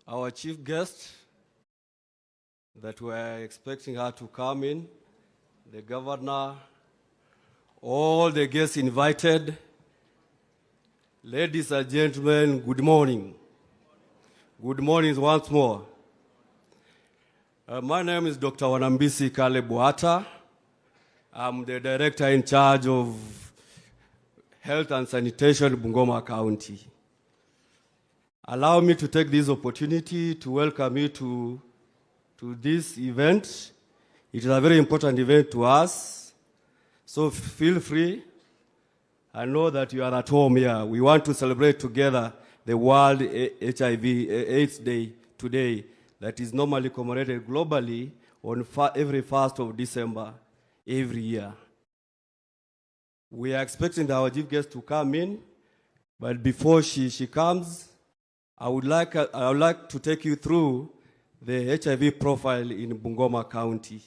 Our chief guest that we are expecting her to come in, the governor, all the guests invited, ladies and gentlemen, good morning. Good morning once more. My name is Dr. Wanambisi Kale Buata. I'm the director in charge of Health and Sanitation, Bungoma County. Allow me to take this opportunity to welcome you to this event. It is a very important event to us, so feel free. I know that you are at home here. We want to celebrate together the World HIV/AIDS Day today that is normally commemorated globally on every 1st of December every year. We are expecting our chief guest to come in, but before she comes, I would like to take you through the HIV profile in Bungoma County.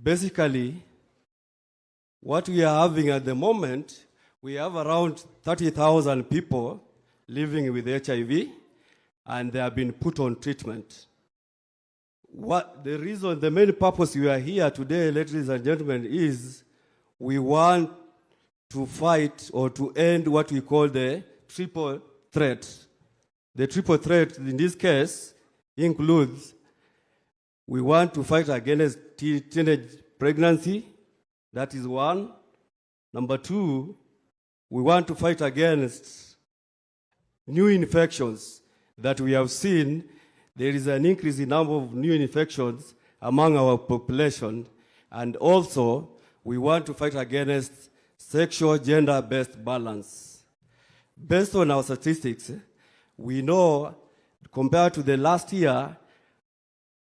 Basically, what we are having at the moment, we have around 30,000 people living with HIV, and they have been put on treatment. The main purpose we are here today, ladies and gentlemen, is we want to fight or to end what we call the triple threat. The triple threat in this case includes we want to fight against teenage pregnancy. That is one. Number two, we want to fight against new infections that we have seen. There is an increase in number of new infections among our population. And also, we want to fight against sexual gender-based balance. Based on our statistics, we know compared to the last year,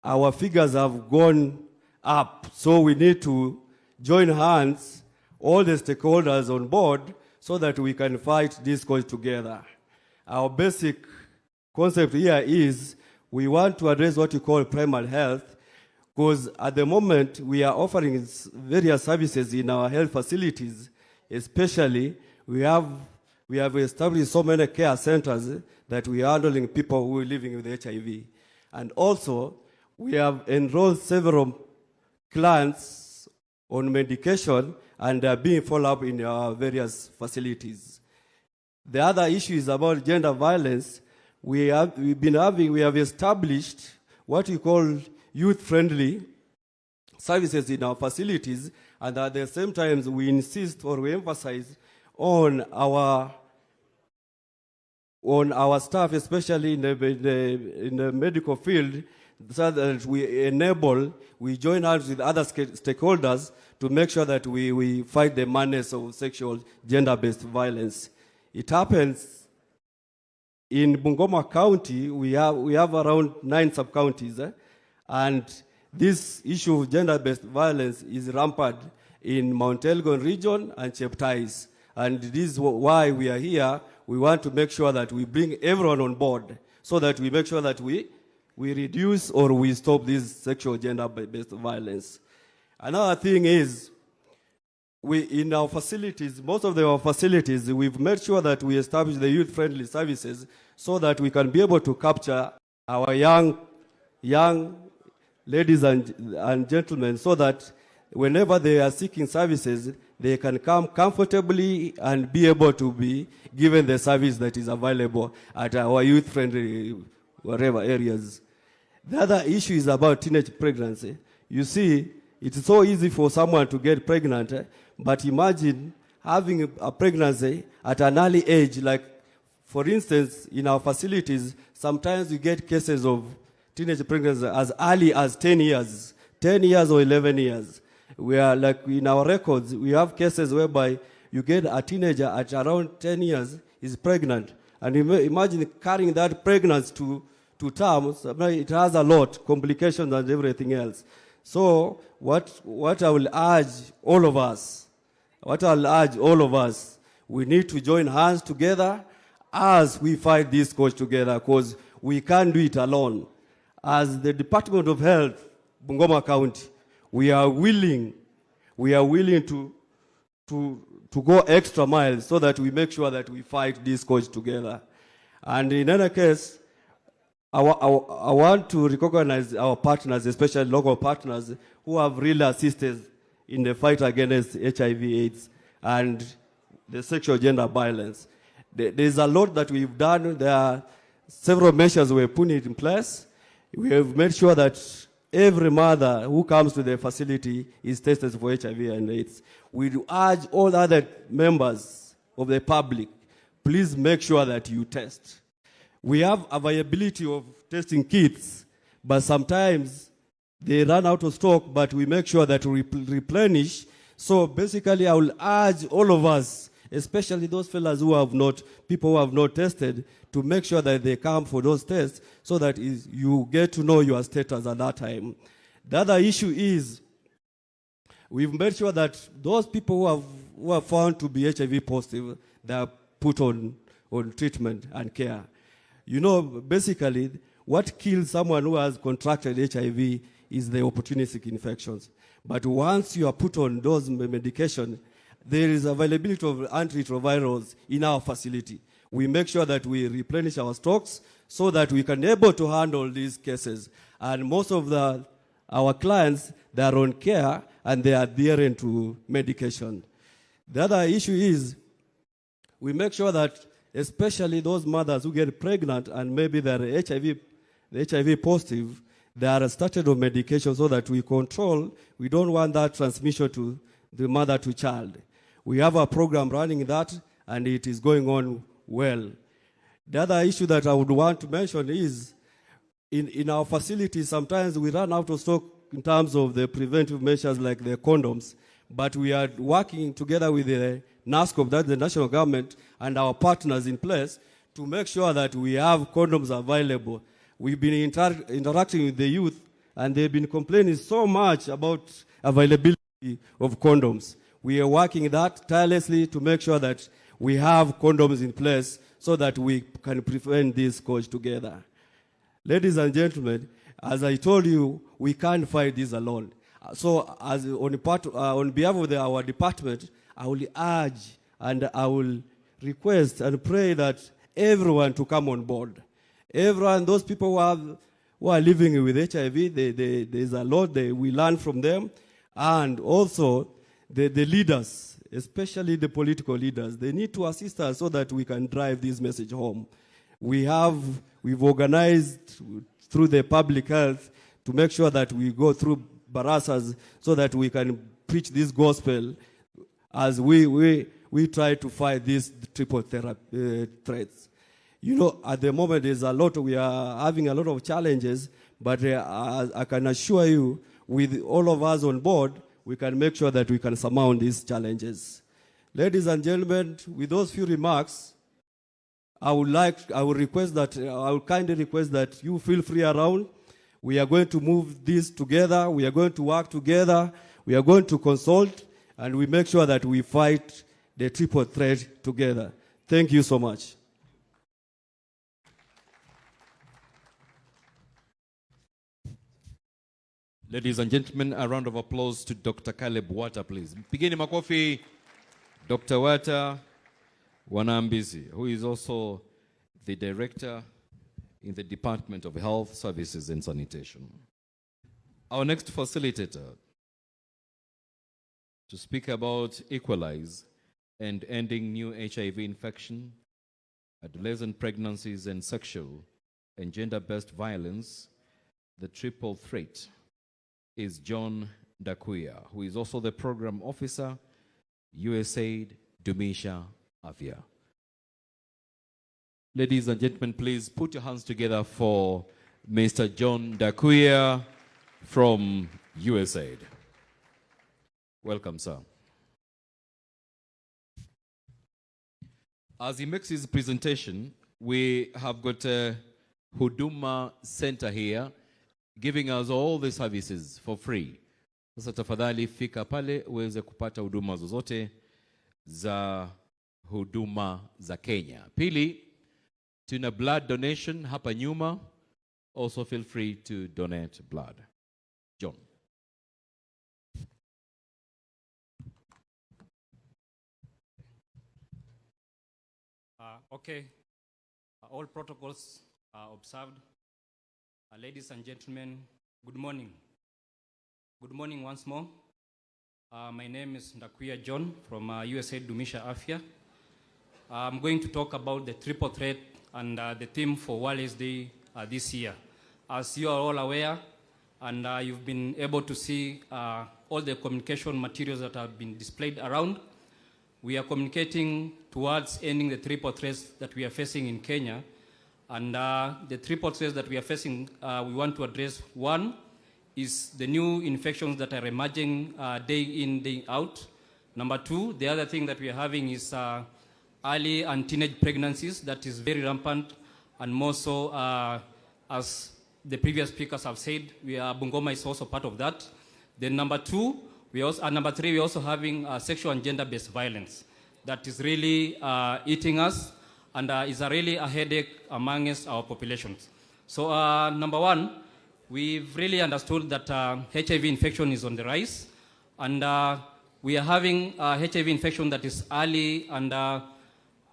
our figures have gone up. So we need to join hands, all the stakeholders on board, so that we can fight this cause together. Our basic concept here is we want to address what we call primary health, because at the moment we are offering various services in our health facilities. Especially, we have established so many care centers that we are handling people who are living with HIV. And also, we have enrolled several clients on medication, and they are being followed up in our various facilities. The other issue is about gender violence. We have established what we call youth-friendly services in our facilities, and at the same time we insist or we emphasize on our staff, especially in the medical field, so that we join hands with other stakeholders to make sure that we fight the madness of sexual gender-based violence. It happens in Bungoma County, we have around 9 sub-counties, and this issue of gender-based violence is rampant in Mount Elgon region and Cheptais. And this is why we are here. We want to make sure that we bring everyone on board so that we make sure that we reduce or we stop this sexual gender-based violence. Another thing is, in our facilities, most of our facilities, we've made sure that we establish the youth-friendly services so that we can be able to capture our young ladies and gentlemen, so that whenever they are seeking services, they can come comfortably and be able to be given the service that is available at our youth-friendly whatever areas. The other issue is about teenage pregnancy. You see, it's so easy for someone to get pregnant, but imagine having a pregnancy at an early age. Like, for instance, in our facilities, sometimes we get cases of teenage pregnancy as early as 10 years or 11 years. We are like, in our records, we have cases whereby you get a teenager at around 10 years is pregnant. And imagine carrying that pregnancy to terms. It has a lot, complications and everything else. So what I will urge all of us, we need to join hands together as we fight this cause together, because we can't do it alone. As the Department of Health, Bungoma County, we are willing to go extra miles so that we make sure that we fight this cause together. And in any case, I want to recognize our partners, especially local partners, who have really assisted in the fight against HIV/AIDS and the sexual gender violence. There's a lot that we've done. There are several measures we're putting in place. We have made sure that every mother who comes to the facility is tested for HIV and AIDS. We urge all other members of the public, please make sure that you test. We have availability of testing kits, but sometimes they run out of stock, but we make sure that we replenish. So basically, I will urge all of us, especially those fellas people who have not tested, to make sure that they come for those tests so that you get to know your status at that time. The other issue is we've made sure that those people who are found to be HIV positive, they are put on treatment and care. You know, basically, what kills someone who has contracted HIV is the opportunistic infections. But once you are put on those medications, there is availability of antiretrovirals in our facility. We make sure that we replenish our stocks so that we can be able to handle these cases. And most of our clients, they are on care and they are adherent to medication. The other issue is we make sure that especially those mothers who get pregnant and maybe they're HIV positive, they are started on medication so that we don't want that transmission to the mother to child. We have a program running that, and it is going on well. The other issue that I would want to mention is in our facilities, sometimes we run out of stock in terms of the preventive measures like the condoms, but we are working together with the NASCOP, that's the national government, and our partners in place to make sure that we have condoms available. We've been interacting with the youth, and they've been complaining so much about availability of condoms. We are working that tirelessly to make sure that we have condoms in place so that we can prevent this scourge together. Ladies and gentlemen, as I told you, we can't fight this alone. So on behalf of our department, I will urge and I will request and pray that everyone to come on board. Everyone, those people who are living with HIV, there's a lot we learn from them. And also the leaders, especially the political leaders, they need to assist us so that we can drive this message home. We've organized through the public health to make sure that we go through barasas so that we can preach this gospel as we try to fight these triple threats. You know, at the moment we are having a lot of challenges, but I can assure you, with all of us on board, we can make sure that we can surmount these challenges. Ladies and gentlemen, with those few remarks, I would kindly request that you feel free around. We are going to move this together. We are going to work together. We are going to consult, and we make sure that we fight the triple threat together. Thank you so much. Ladies and gentlemen, a round of applause to Dr. Caleb Wata, please. Pigeni makofi, Dr. Wata Wanambizi, who is also the director in the Department of Health Services and Sanitation. Our next facilitator to speak about Equalize and ending new HIV infection, adolescent pregnancies, and sexual and gender-based violence, the triple threat, is John Dakuya, who is also the program officer, USAID Dumisha Afya. Ladies and gentlemen, please put your hands together for Mr. John Dakuya from USAID. Welcome, sir. As he makes his presentation, we have got a Huduma Center here giving us all the services for free. Sasa tafadhali fika pale uweze kupata huduma zozote za huduma za Kenya. Pili, tuna blood donation hapa nyuma. Also feel free to donate blood. John. Okay. All protocols are observed. Ladies and gentlemen, good morning. Good morning once more. My name is Ndakuya John from USA Dumisha Afya. I'm going to talk about the triple threat and the theme for Wales Day this year. As you are all aware, and you've been able to see all the communication materials that have been displayed around, we are communicating towards ending the triple threats that we are facing in Kenya. And the triple threats that we are facing, we want to address. One is the new infections that are emerging day in, day out. Number two, the other thing that we are having is early and teenage pregnancies that is very rampant, and more so, as the previous speakers have said, Bungoma is also part of that. Then number three, we are also having sexual and gender-based violence that is really eating us and is really a headache amongst our populations. So number one, we've really understood that HIV infection is on the rise, and we are having HIV infection that is early, and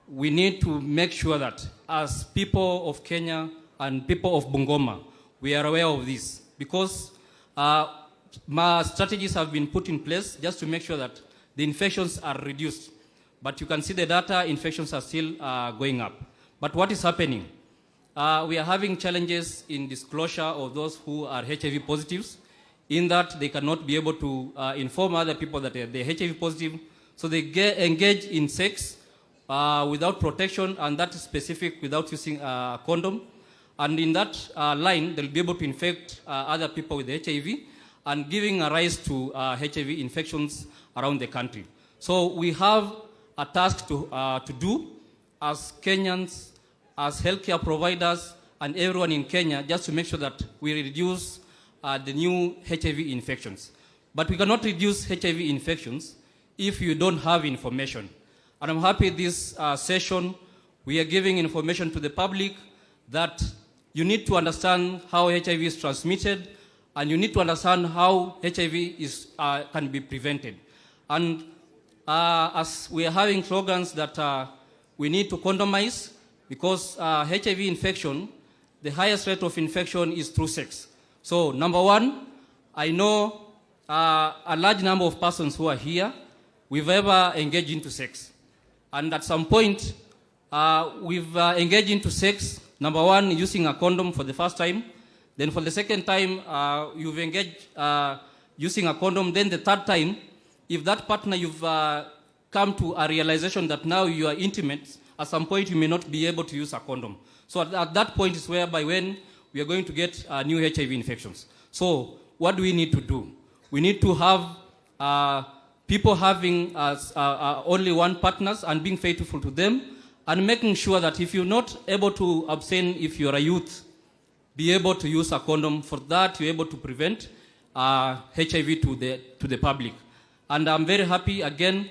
we need to make sure that as people of Kenya and people of Bungoma, we are aware of this, because strategies have been put in place just to make sure that the infections are reduced. But you can see the data, infections are still going up. But what is happening? We are having challenges in disclosure of those who are HIV positives, in that they cannot be able to inform other people that they're HIV positive. So they engage in sex without protection, and that is specific, without using a condom. And in that line, they'll be able to infect other people with HIV, and giving a rise to HIV infections around the country. So we have a task to do as Kenyans, as healthcare providers, and everyone in Kenya, just to make sure that we reduce the new HIV infections. But we cannot reduce HIV infections if you don't have information. And I'm happy this session, we are giving information to the public that you need to understand how HIV is transmitted, and you need to understand how HIV can be prevented. And as we are having slogans that we need to condomize, because HIV infection, the highest rate of infection is through sex. So number one, I know a large number of persons who are here, we've ever engaged into sex. And at some point, we've engaged into sex, number one, using a condom for the first time. Then for the second time, you've engaged using a condom. Then the third time, if that partner, you've come to a realization that now you are intimate, at some point you may not be able to use a condom. So at that point is whereby when we are going to get new HIV infections. So what do we need to do? We need to have people having only one partners and being faithful to them, and making sure that if you're not able to abstain, if you're a youth, be able to use a condom. For that, you're able to prevent HIV to the public. And I'm very happy, again,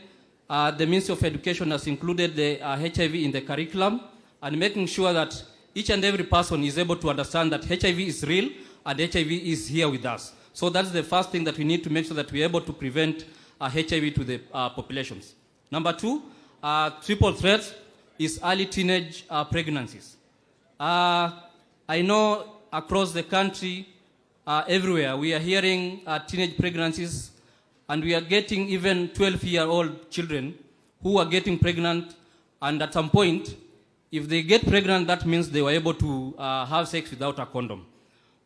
the Ministry of Education has included the HIV in the curriculum, and making sure that each and every person is able to understand that HIV is real and HIV is here with us. So that's the first thing that we need to make sure that we're able to prevent HIV to the populations. Number two, triple threat is early teenage pregnancies. I know across the country, everywhere, we are hearing teenage pregnancies, and we are getting even 12-year-old children who are getting pregnant, and at some point, if they get pregnant, that means they were able to have sex without a condom.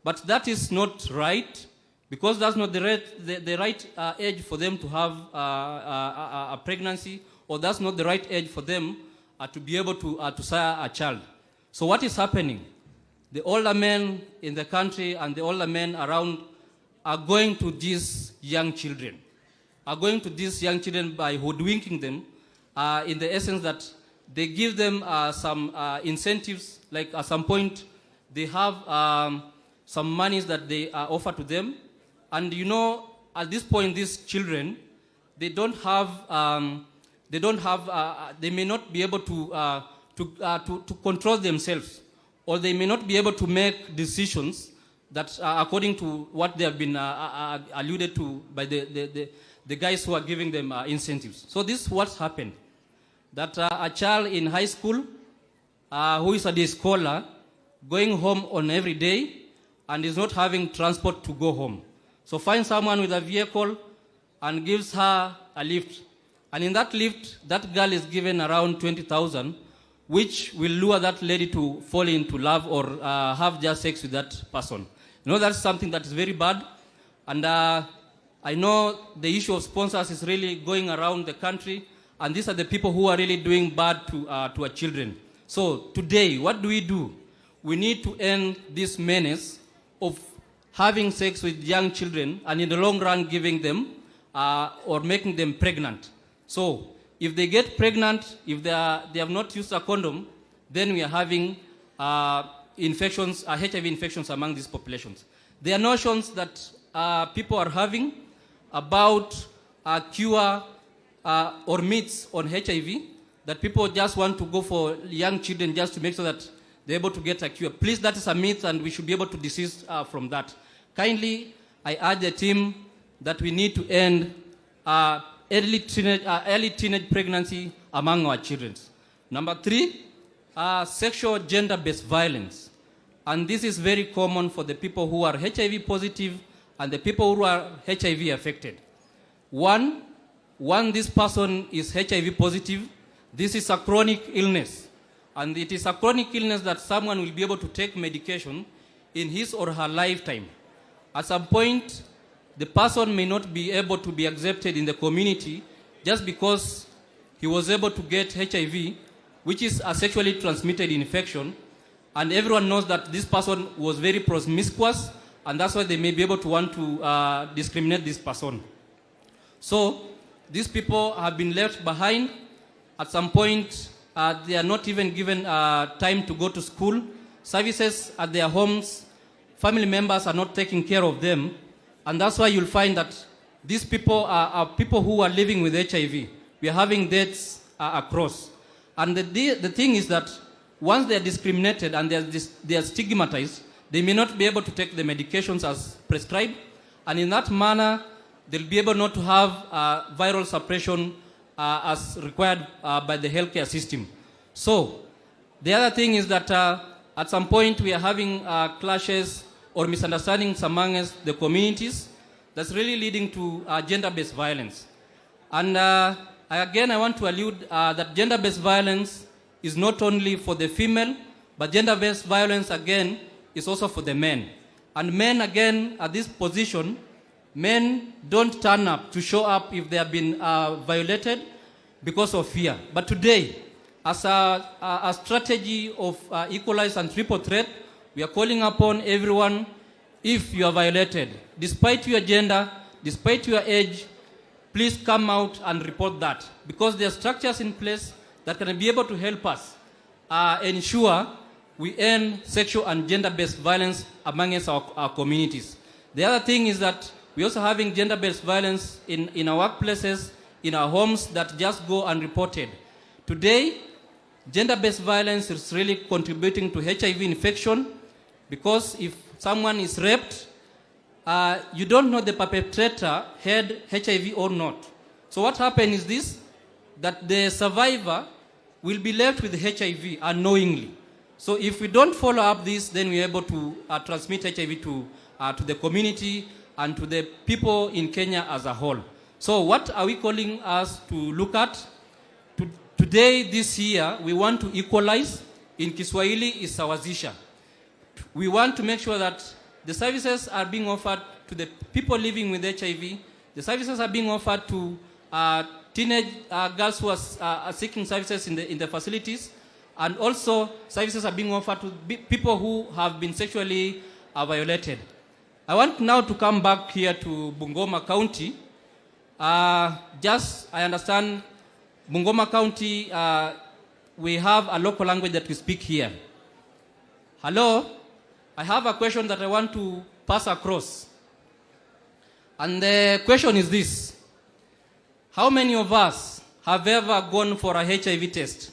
But that is not right, because that's not the right age for them to have a pregnancy, or that's not the right age for them to be able to sire a child. So what is happening? The older men in the country and the older men around are going to these young children, by hoodwinking them, in the essence that they give them some incentives, like at some point they have some monies that they offer to them. And you know, at this point, these children, they may not be able to control themselves, or they may not be able to make decisions that according to what they have been alluded to by the guys who are giving them incentives. So this is what's happened. That a child in high school who is a day scholar, going home on every day and is not having transport to go home. So find someone with a vehicle and gives her a lift. And in that lift, that girl is given around 20,000, which will lure that lady to fall into love or have just sex with that person. You know, that's something that is very bad. And I know the issue of sponsors is really going around the country, and these are the people who are really doing bad to our children. So today, what do? We need to end this menace of having sex with young children and in the long run giving them or making them pregnant. So if they get pregnant, if they have not used a condom, then we are having infections, HIV infections among these populations. There are notions that people are having about a cure or myths on HIV, that people just want to go for young children just to make sure that they're able to get a cure. Please, that is a myth, and we should be able to desist from that. Kindly, I urge the team that we need to end early teenage pregnancy among our children. Number 3, sexual gender-based violence. And this is very common for the people who are HIV positive and the people who are HIV affected. One, this person is HIV positive. This is a chronic illness. And it is a chronic illness that someone will be able to take medication in his or her lifetime. At some point, the person may not be able to be accepted in the community just because he was able to get HIV, which is a sexually transmitted infection. And everyone knows that this person was very promiscuous, and that's why they may be able to want to discriminate this person. So these people have been left behind. At some point, they are not even given time to go to school. Services at their homes, family members are not taking care of them. And that's why you'll find that these people are people who are living with HIV. We are having deaths across. And the thing is that once they are discriminated and they are stigmatized, they may not be able to take the medications as prescribed. And in that manner, they'll be able not to have viral suppression as required by the healthcare system. So the other thing is that at some point we are having clashes or misunderstandings among the communities that's really leading to gender-based violence. And again, I want to allude that gender-based violence is not only for the female, but gender-based violence, again, is also for the men. And men, again, at this position, men don't turn up to show up if they have been violated because of fear. But today, as a strategy of equalize and triple threat, we are calling upon everyone, if you are violated, despite your gender, despite your age, please come out and report that. Because there are structures in place that can be able to help us ensure we end sexual and gender-based violence amongst our communities. The other thing is that we're also having gender-based violence in our workplaces, in our homes, that just go unreported. Today, gender-based violence is really contributing to HIV infection, because if someone is raped, you don't know the perpetrator had HIV or not. So what happens is this, that the survivor will be left with HIV unknowingly. So if we don't follow up this, then we're able to transmit HIV to the community and to the people in Kenya as a whole. So what are we calling us to look at? Today, this year, we want to equalize. In Kiswahili, isawazisha. We want to make sure that the services are being offered to the people living with HIV. The services are being offered to teenage girls who are seeking services in the facilities. And also, services are being offered to people who have been sexually violated. I want now to come back here to Bungoma County. I understand Bungoma County, we have a local language that we speak here. Hello? I have a question that I want to pass across. And the question is this. How many of us have ever gone for a HIV test?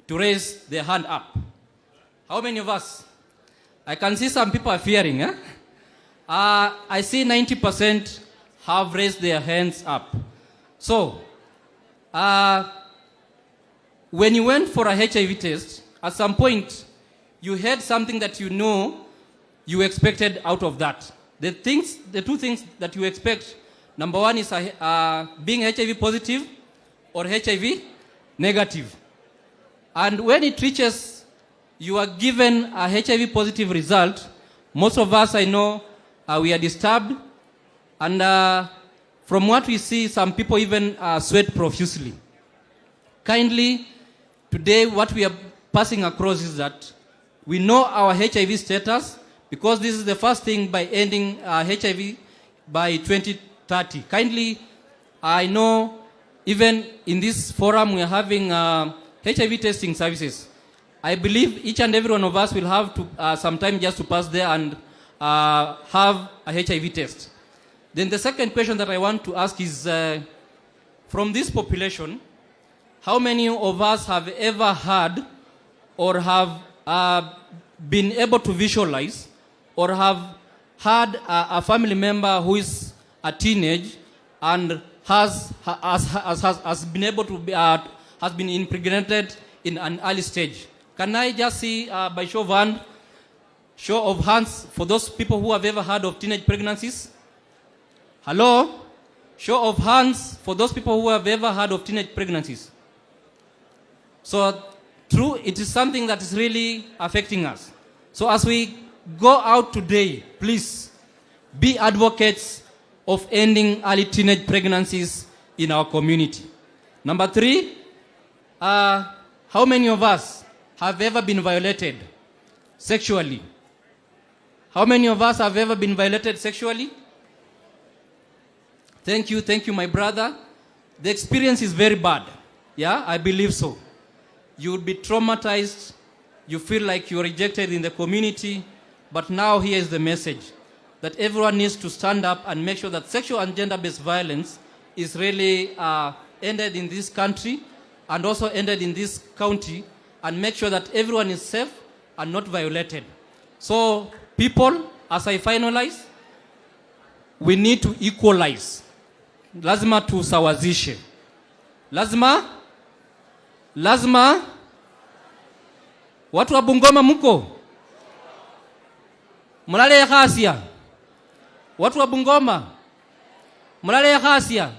To raise their hand up. How many of us? I can see some people are fearing. I see 90% have raised their hands up. So, when you went for a HIV test at some point, you had something that you know you expected out of that. The two things that you expect, number one is being HIV positive or HIV negative. And when it reaches, you are given a HIV positive result, most of us, I know, we are disturbed. And from what we see, some people even sweat profusely. Kindly, today what we are passing across is that we know our HIV status, because this is the first thing by ending HIV by 2030. Kindly, I know even in this forum we are having HIV testing services. I believe each and every one of us will have to some time just to pass there and have a HIV test. Then the second question that I want to ask is, from this population, how many of us have ever had or have been able to visualize or have had a family member who is a teenage and has been able to be, has been impregnated in an early stage? Can I just see by show of hands for those people who have ever heard of teenage pregnancies? Hello? Show of hands for those people who have ever heard of teenage pregnancies. So, true, it is something that is really affecting us. So as we go out today, please be advocates of ending early teenage pregnancies in our community. Number 3, how many of us have ever been violated sexually? How many of us have ever been violated sexually? Thank you, my brother. The experience is very bad. Yeah, I believe so. You would be traumatized. You feel like you're rejected in the community. But now here is the message, that everyone needs to stand up and make sure that sexual and gender-based violence is really ended in this country and also ended in this county, and make sure that everyone is safe and not violated. So, people, as I finalize, we need to equalize. Lazima tusawazishe. Lazima watu wa Bungoma mko? Mulale ya ghasia. Watu wa Bungoma, mulale ya ghasia.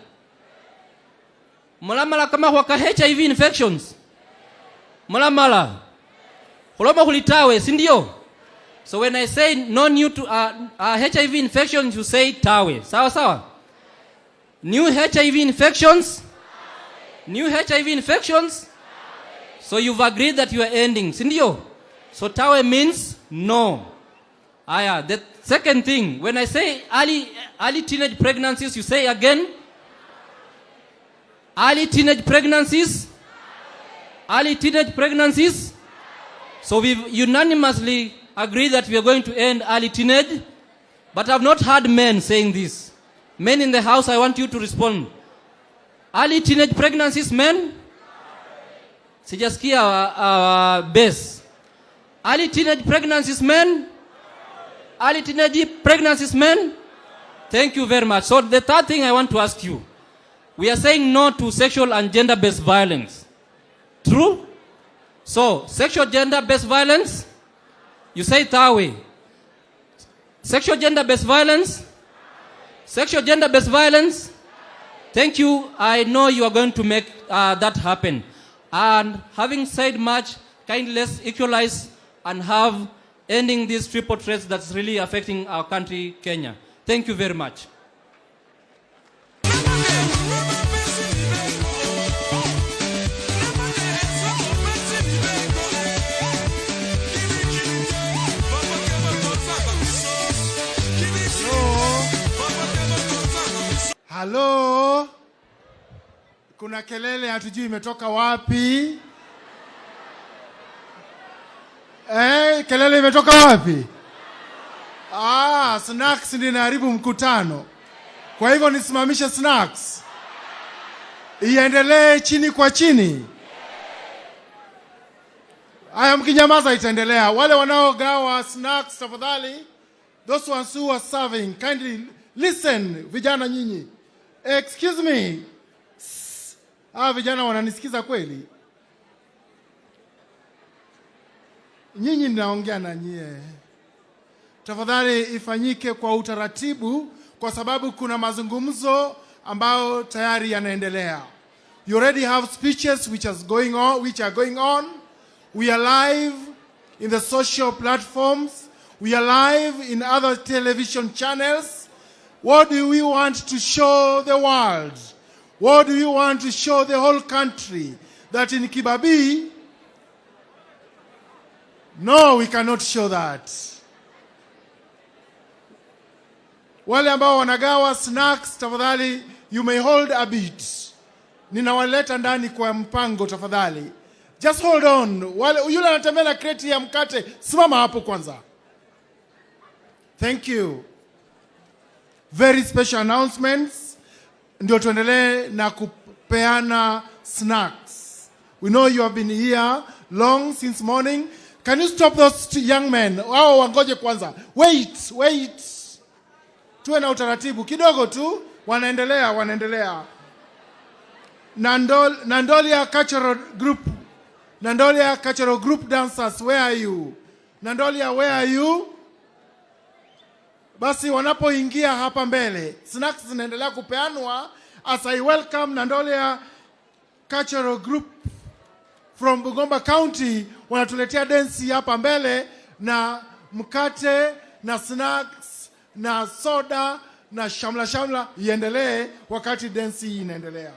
Mulamala kama waka HIV infections. Mulamala. Kuloma kulitawe, si ndio? So when I say no new to HIV infections, you say tawe. Sawa sawa? New HIV infections? New HIV infections? So you've agreed that you are ending, si ndio? So tawe means no. The second thing, when I say early teenage pregnancies, you say again? Early teenage pregnancies? Early teenage pregnancies? So we've unanimously agreed that we are going to end early teenage, but I've not heard men saying this. Men in the house, I want you to respond. Early teenage pregnancies, men? Sijasikia base. Early teenage pregnancies, men? Early teenage pregnancies, men? Thank you very much. So the third thing I want to ask you, we are saying no to sexual and gender-based violence. True? So, sexual gender-based violence, you say it that way. Sexual gender-based violence? Sexual gender-based violence? Thank you. I know you are going to make that happen. And having said much, kindly let's equalize and have ending these triple threats that's really affecting our country, Kenya. Thank you very much. Halo, kuna kelele hatujui imetoka wapi? Kelele imetoka wapi? Snacks ndio inaharibu mkutano. Kwa hivyo nisimamishe snacks. Iendelee chini kwa chini. Haya, mkinyamaza itaendelea. Wale wanaogawa snacks tafadhali, those ones who are serving, kindly listen, vijana nyinyi. Excuse me. Vijana wananisikiza kweli? nyinyi ninaongea na nyie. Tafadhali ifanyike kwa utaratibu kwa sababu kuna mazungumzo ambao tayari yanaendelea. You already have speeches which are going on. We are live in the social platforms. We are live in other television channels. What do we want to show the world? What do we want to show the whole country? That in Kibabii? No, we cannot show that. Wale ambao wanagawa snacks, tafadhali, you may hold a bit. Ninawaleta ndani kwa mpango, tafadhali. Just hold on. Wale yule anatembea na kreti ya mkate, simama hapo kwanza. Thank you. Very special announcements. Ndio tuendelee na kupeana snacks. We know you have been here long since morning. Can you stop those young men? Wao wangoje kwanza. Wait. Tuwe na utaratibu kidogo tu. Wanaendelea. Nandolia Cultural Group dancers, where are you? Nandolia, where are you? Basi wanapoingia hapa mbele, snacks zinaendelea kupeanwa. As I welcome Nandolia Cultural Group from Bungoma County, wanatuletea densi hapa mbele na mkate na snacks na soda na shamla iendelee wakati densi inaendelea.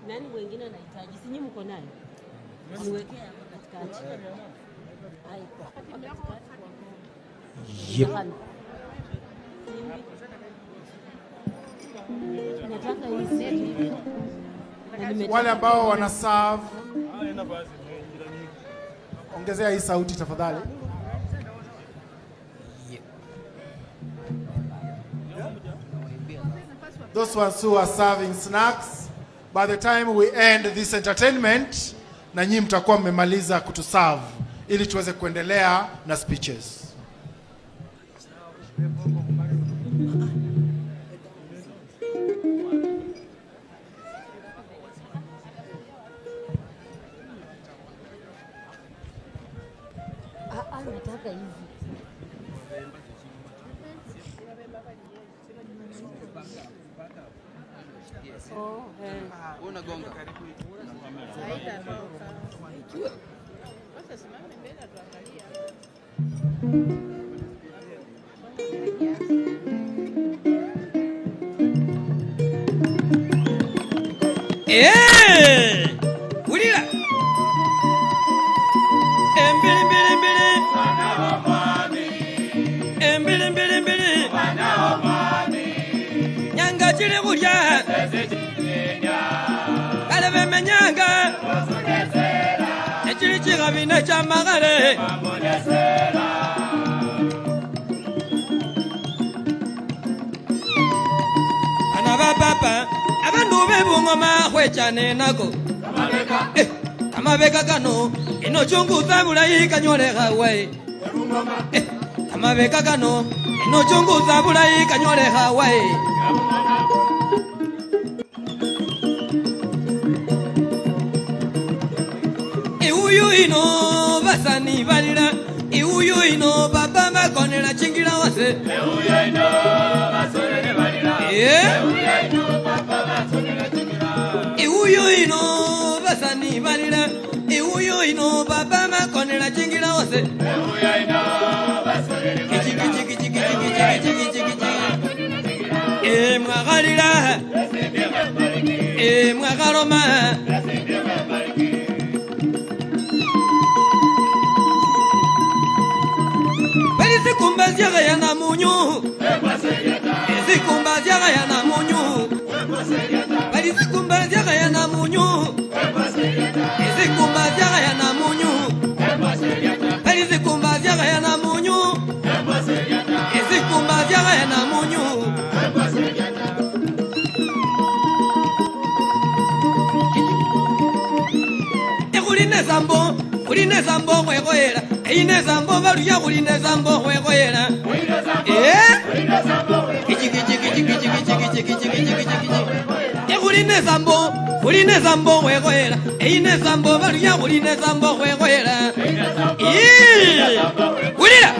Nani wengine anahitaji? Si nyinyi mko nayo? Niwekee hapo katikati. Haiko. Yep. Nataka hizi. Wale ambao wana serve, ongezea hii sauti tafadhali. those ones who are serving snacks. By the time we end this entertainment, na nyinyi mtakuwa mmemaliza kutuserve ili tuweze kuendelea na speeches. Nataka hivi. Unagonga. Ulila. Mbili mbili mbili. Mbili mbili mbili. Nyanga chile kuja. Kalebe menyanga. Chile chiga bine chamagare. Anaba papa. Abandu bebungoma kwechane nako. Kamabeka kano ino chungu zabula ikanyole hawe. Kamabeka kano ino chungu zabula ikanyole hawe. Iuyu ino basani balira. Iuyu ino baba makonela chingira wase. Iuyu ino basone balira. Iuyu ino baba makonela chingira. Iuyu ino basani balira. Iuyu ino baba makonela chingira wase. Iuyu ino basone balira. Mwagalira. Mwagaloma. Zikumbaziaga ya na munyu. Zikumbaziaga ya na munyu. Bali zikumbaziaga ya na munyu. Zikumbaziaga ya na munyu. Bali zikumbaziaga ya na munyu. Zikumbaziaga ya na munyu. Ekuline zambo, kuline zambo kwekoera. Ine zambo baruya kuline zambo kwekoera. Kuline zambo, kuline zambo kwekoera. Ine zambo baruya kuline zambo kwekoera. Kulira.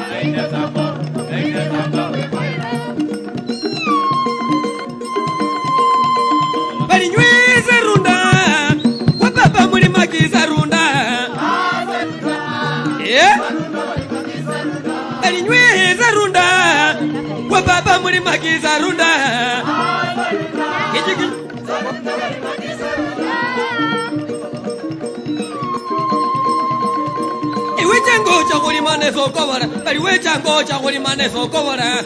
Bali nyweze runda. Kwa baba muri magiza runda. Bali nyweze runda. Kwa baba muri magiza runda. Iwe chango cha kulimane sokobora. Bali we chango cha kulimane sokobora.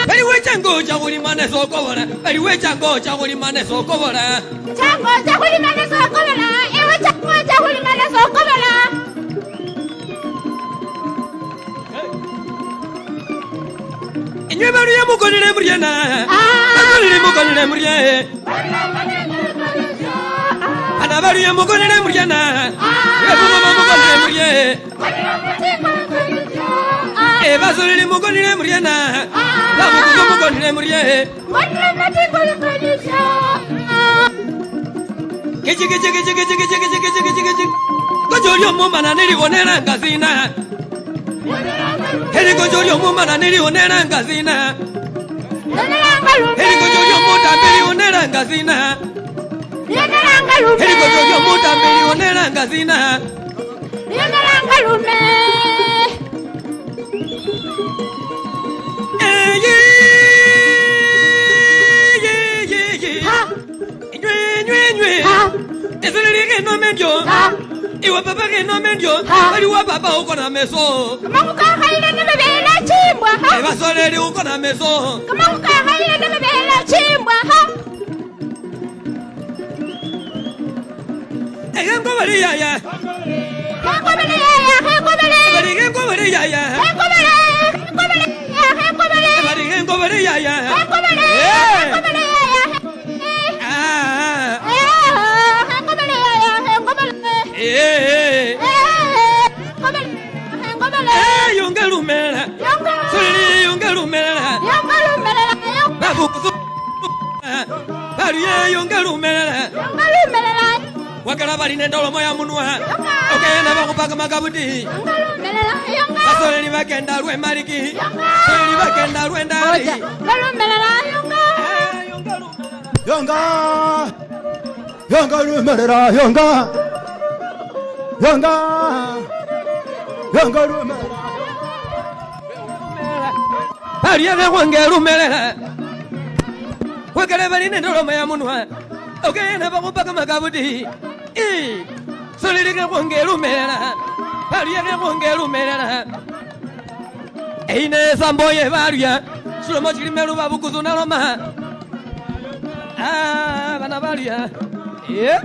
Bali we chango cha kulimane sokobora. Bali we chango cha kulimane sokobora. Chango cha kulimane sokobora. Iwe chango cha kulimane sokobora. Inywe baru ya mukonile muriana. Baru mukonile muriye. Ana baru ya mukonile muriana. Baru mukonile muriye. Baru mukonile muriana. Baru mukonile muriye. Kojolio mumana nilionera ngazina. Heri kojolio mumana nilionera ngazina. Heri kojolio muta nilionera ngazina. Heri kojolio muta nilionera ngazina. No menjo, iwa papa que no menjo, bali wa papa uko na meso. Kama ukahaile na bebela chimbwa ha. Eba soleri uko na meso. Kama ukahaile na bebela chimbwa ha. Egengo bali ya ya. Egengo bali ya ya, egengo bali. Bali egengo bali ya ya. Egengo bali. Egengo bali ya, egengo bali. Hengobele yaya. Hengobele yaya. Hengobele yaya. Hengobele. Yongalumela. Suli yongalumela. Babu kuzu. Bariye yongalumela. Wakala bali nendolo moya munwa. Okay na bakupaka magabudi. Basole ni bakenda rwe mariki. Ni bakenda rwe ndali. Yonga lumerera yonga lumerera Bariye bewangelumelela. Wakala bali nendolo moya munwa. Okay na bakupaka magabudi. Solidike wangelumelela. Bariye wangelumelela. Eine samboye bariya. Sulomo chilimelu babukuzu naloma. Yeah.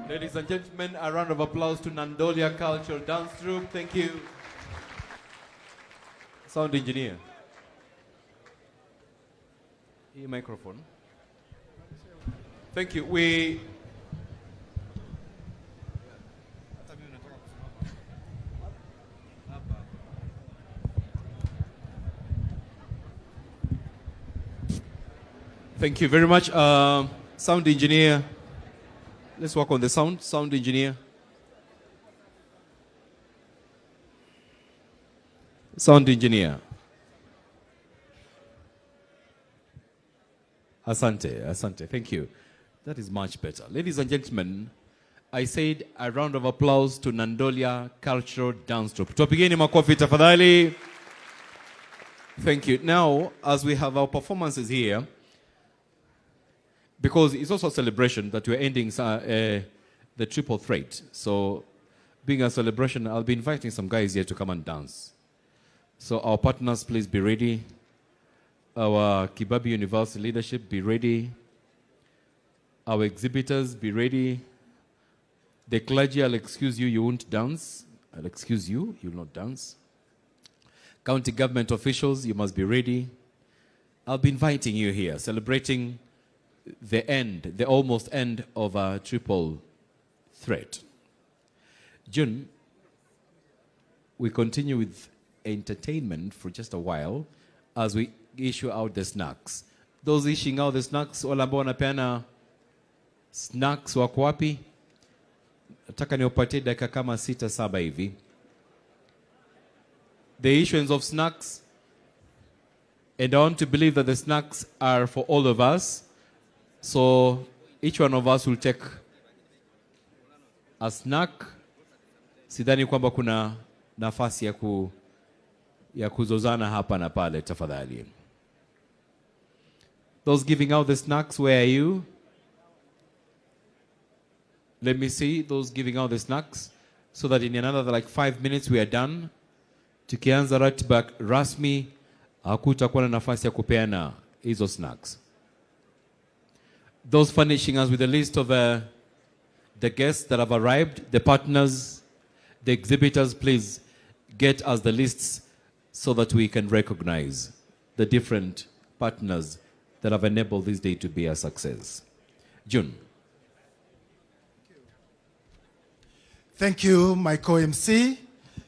Ladies and gentlemen, a round of applause to Nandolia Cultural Dance Troupe. Thank you. Sound engineer. Your microphone. Thank you. Thank you very much. Sound engineer. Let's work on the sound. Sound engineer. Sound engineer. Asante. Thank you. That is much better. Ladies and gentlemen, I said a round of applause to Nandolia Cultural Dance Troupe. Tupigeni makofi tafadhali. Thank you. Now, as we have our performances here, because it's also a celebration that we're ending the triple threat. So, being a celebration, I'll be inviting some guys here to come and dance. So, our partners, please be ready. Our Kibabii University leadership, be ready. Our exhibitors, be ready. The clergy, I'll excuse you, you won't dance. I'll excuse you, you'll not dance. County government officials, you must be ready. I'll be inviting you here, celebrating the almost end of a triple threat. June, we continue with entertainment for just a while as we issue out the snacks. Those issuing out the snacks, wala ambao wanapeana snacks wako wapi? Nataka niwapatie dakika kama 6-7 hivi. The issuance of snacks, and I want to believe that the snacks are for all of us. So each one of us will take a snack. Sidhani kwamba kuna nafasi ya kuzozana hapa na pale, tafadhali. Those giving out the snacks, where are you? Let me see those giving out the snacks, so that in another like 5 minutes we are done. Tukianza ratiba rasmi, hakutakuwa na nafasi ya kupeana hizo snacks. Those furnishing us with a list of the guests that have arrived, the partners, the exhibitors, please get us the lists so that we can recognize the different partners that have enabled this day to be a success. June. Thank you, my co-MC.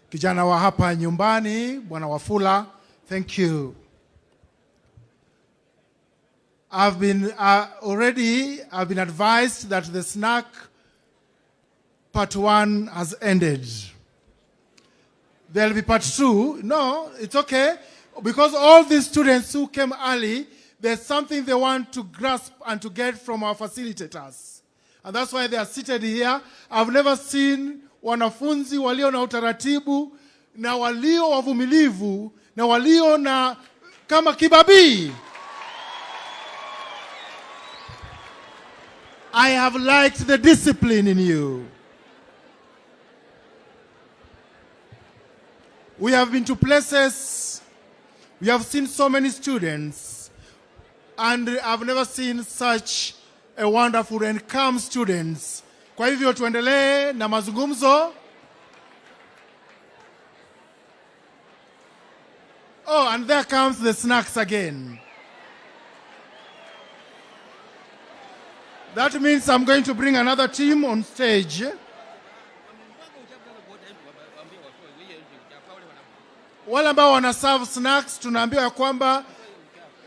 Kijana wa hapa nyumbani, Bwana Wafula. Thank you. I've been advised that the snack part 1 has ended. There'll be part 2. No, it's okay. Because all these students who came early, there's something they want to grasp and to get from our facilitators. And that's why they are seated here. I've never seen wanafunzi walio na utaratibu, na walio wavumilivu, na walio na kama Kibabii. I have liked the discipline in you. We have been to places, we have seen so many students, and I've never seen such a wonderful and calm students. Kwa hivyo tuendelee na mazungumzo. Oh, and there comes the snacks again. That means I'm going to bring another team on stage. Wale ambao wana serve snacks tunaambiwa kwamba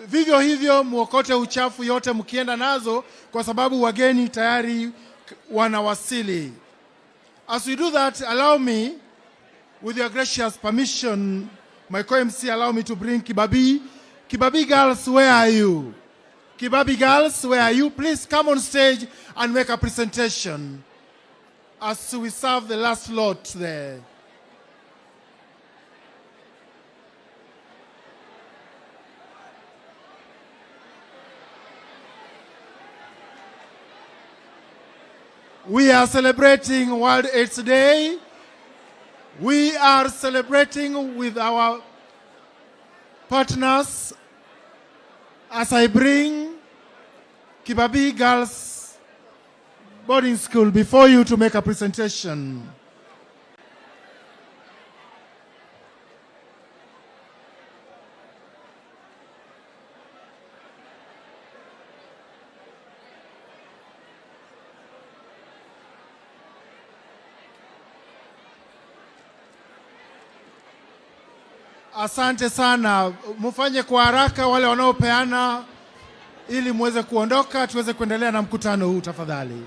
vivyo hivyo muokote uchafu yote mkienda nazo kwa sababu wageni tayari wanawasili. As we do that, allow me, with your gracious permission, my co-MC, allow me to bring Kibabii. Kibabii girls, where are you? Kibabii girls, where are you? Please come on stage and make a presentation as we serve the last lot there. We are celebrating World AIDS Day. We are celebrating with our partners as I bring Kibabii Girls Boarding School before you to make a presentation. Asante sana, mufanye kwa haraka wale wanaopeana ili muweze kuondoka tuweze kuendelea na mkutano huu tafadhali.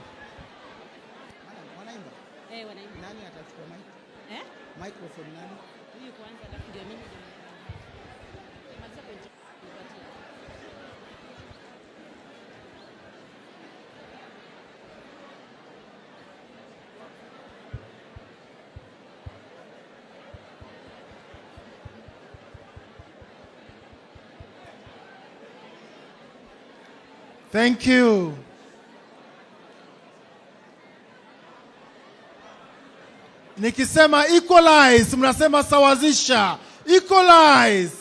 Wanaimba? Wanaimba. Nani atachukua mic? Microphone nani? Huyu kwanza alafu ndio mimi. Thank you. Nikisema equalize, mnasema sawazisha. Equalize.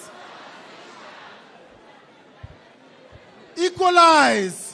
Equalize.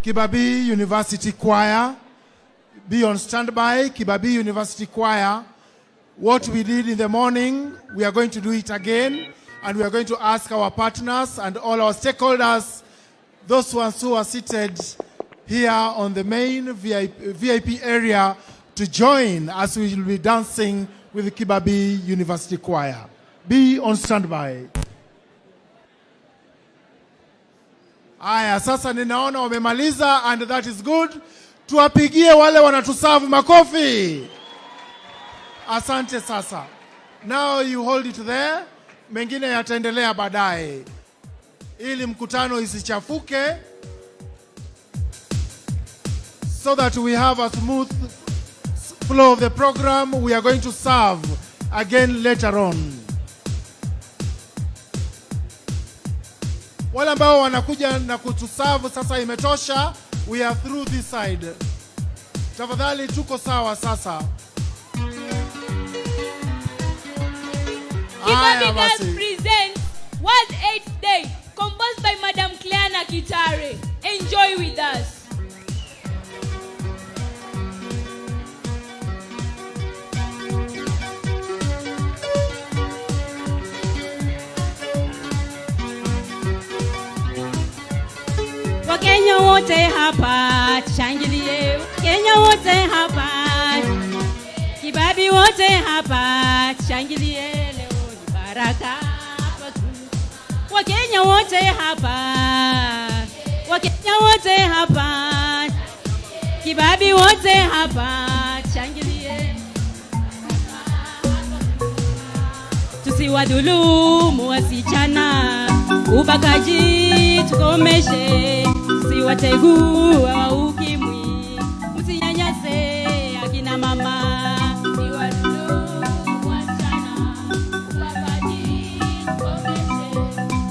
Kibabii University Choir, be on standby. Kibabii University Choir, what we did in the morning, we are going to do it again, and we are going to ask our partners and all our stakeholders, those ones who are seated here on the main VIP area, to join as we will be dancing with the Kibabii University Choir. Be on standby. Aya, sasa ninaona wamemaliza, and that is good. Tuwapigie wale wanatusavu makofi. Asante sasa. Now you hold it there. Mengine yataendelea baadaye. Ili mkutano isichafuke, so that we have a smooth flow of the program. We are going to serve again later on. Wale ambao wanakuja na kutusavu sasa imetosha. We are through this side. Tafadhali tuko sawa sasa. Kibabii Girls presents World AIDS Day, composed by Madam Cleana Kitare. Enjoy with us. Wakenya wote hapa shangilie, Wakenya wote hapa, Kibabii wote hapa shangilie, leo ni baraka hapa tu. Wakenya wote hapa, Wakenya wote hapa, Kibabii wote hapa shangilie. tusiwadhulumu wasichana, ubakaji tukomeshe, tusiwategua wa ukimwi, msinyanyase akina mama. Tusiwadhulumu wasichana, ubakaji tukomeshe,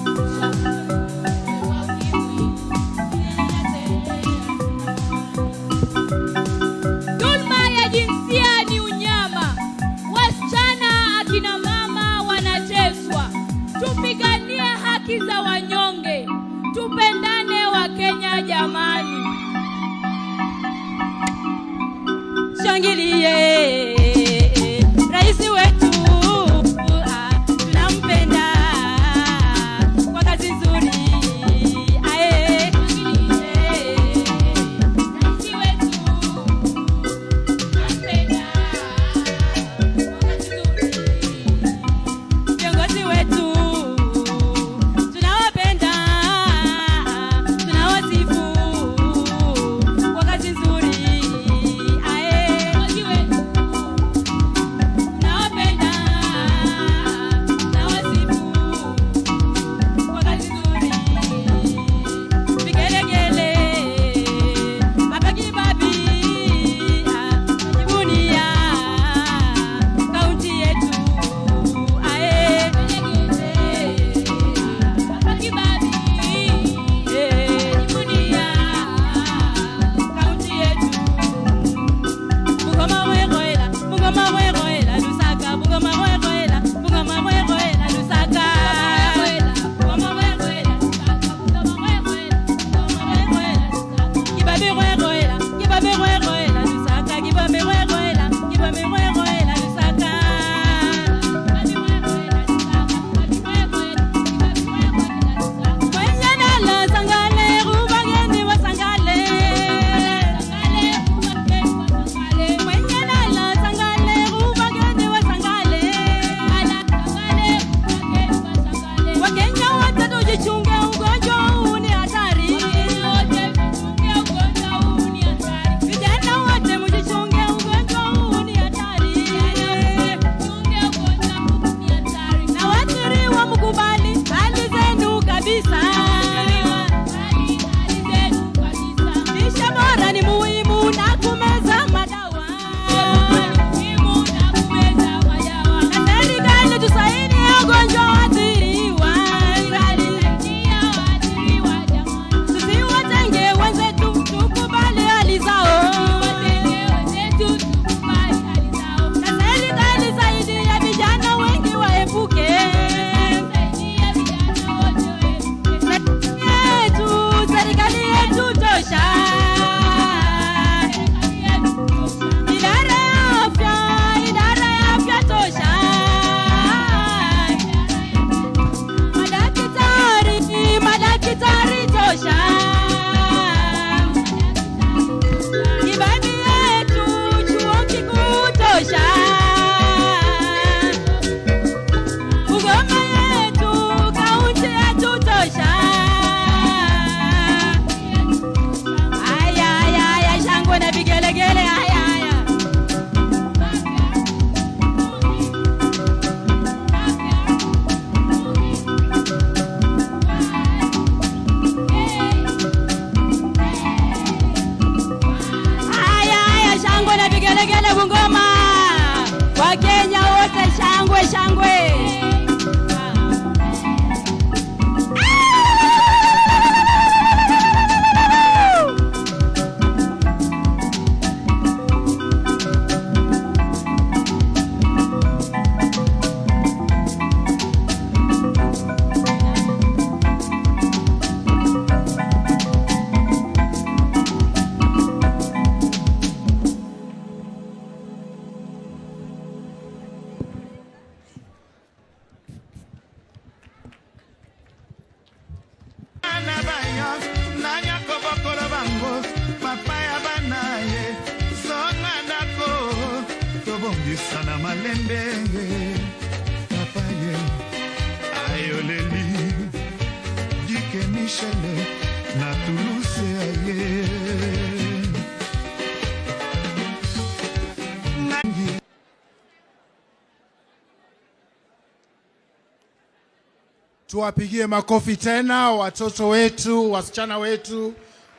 tusiwategua wa ukimwi, msinyanyase dhulma ya jinsia ni unyama. Wasichana akina mama wanateswa. Tupiganie haki za wanyonge. Tupendane wa Kenya jamani. Shangilie rais wetu, tunampenda kwa kazi nzuri. Ae, rais wetu, tunampenda kwa kazi nzuri. Viongozi wetu tunawapenda, tunawasifu kwa kazi nzuri. Ae, viongozi wetu tunawapenda, tunawasifu kwa kazi nzuri. Vigelegele hapa Kibabii, Jibunia kaunti yetu. Ae, vigelegele hapa Kibabii, Jibunia kaunti yetu. Bungoma weroela, Bungoma weroela Lusaka, Bungoma weroela, Bungoma weroela Lusaka. Bungoma weroela Lusaka, Bungoma weroela, Bungoma weroela Lusaka. Kibabii weroela, Kibabii weroela Lusaka, Kibabii weroela, Kibabii weroela Lusaka. Kibabii weroela Lusaka, Kibabii weroela, Kibabii weroela Lusaka. Mwenye nalo sangale, rubageni wasangale. Sangale, rubageni wasangale. Mwenye nalo sangale, rubageni wasangale. Ala, sangale, rubageni wasangale. Wakenya wote tujichunge, ugonjwa huu ni hatari. Wakenya wote tujichunge, ugonjwa huu ni hatari. Vijana wote mjichunge, ugonjwa huu ni hatari. Vijana wote mjichunge, ugonjwa huu ni hatari. Na waathiriwa mkubali hali zenu kabisa. Hali zenu kabisa. Lishe bora ni muhimu na kumeza madawa. Muhimu na kumeza madawa. Na serikali tusaidie ugonjwa waathiriwa. Serikali saidia waathiriwa jamani. Tusiwatenge wenzetu, tukubali hali zao. Tusiwatenge wenzetu, tukubali hali zao. Na serikali saidia vijana wengi waepuke. Saidia vijana wote waepuke. Serikali yetu tosha. Idara ya afya tosha. Madaktari tosha. Kibabii yetu chuo kikuu tosha. Bungoma yetu kaunti yetu tosha. Aya, aya, aya, shangwe na vigelegele. Aya, aya. Aya, aya, shangwe na vigelegele Bungoma. Wakenya wote shangwe, shangwe. Sana malembenge papaye ayoleli dike Michele na Toulouse aye nangi Tuwapigie makofi tena watoto wetu, wasichana wetu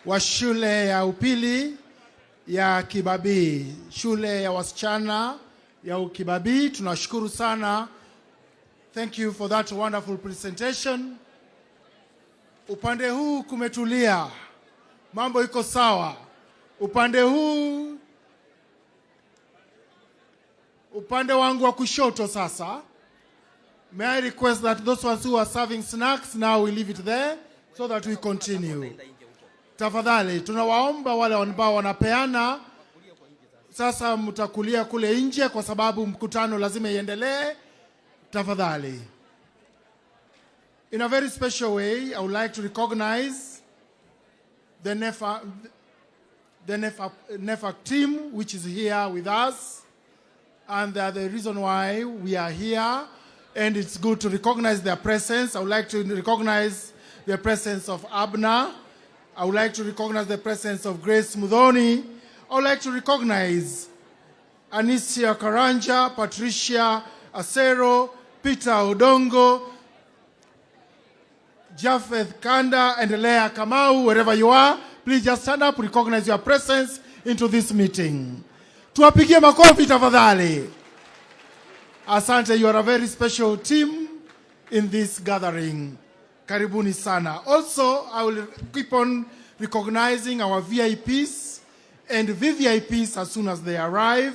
wa shule ya upili ya Kibabii. Shule ya wasichana ya Kibabii, tunashukuru sana. Thank you for that wonderful presentation. Upande huu kumetulia. Mambo iko sawa. Upande huu, upande wangu wa kushoto sasa. May I request that those ones who are serving snacks now we leave it there so that we continue. Tafadhali, tunawaomba wale ambao wanapeana sasa mtakulia kule nje kwa sababu mkutano lazima iendelee. Tafadhali. In a very special way, I would like to recognize the NEFAC team which is here with us, and the reason why we are here, and it's good to recognize their presence. I would like to recognize the presence of Abna. I would like to recognize the presence of Grace Mudhoni. I would like to recognize Anisia Karanja, Patricia Acero, Peter Odongo, Japheth Kanda, and Leah Kamau, wherever you are. Please just stand up, recognize your presence into this meeting. Tuwapigie makofi tafadhali. Asante, you are a very special team in this gathering. Karibuni sana. Also, I will keep on recognizing our VIPs and VVIPs as soon as they arrive.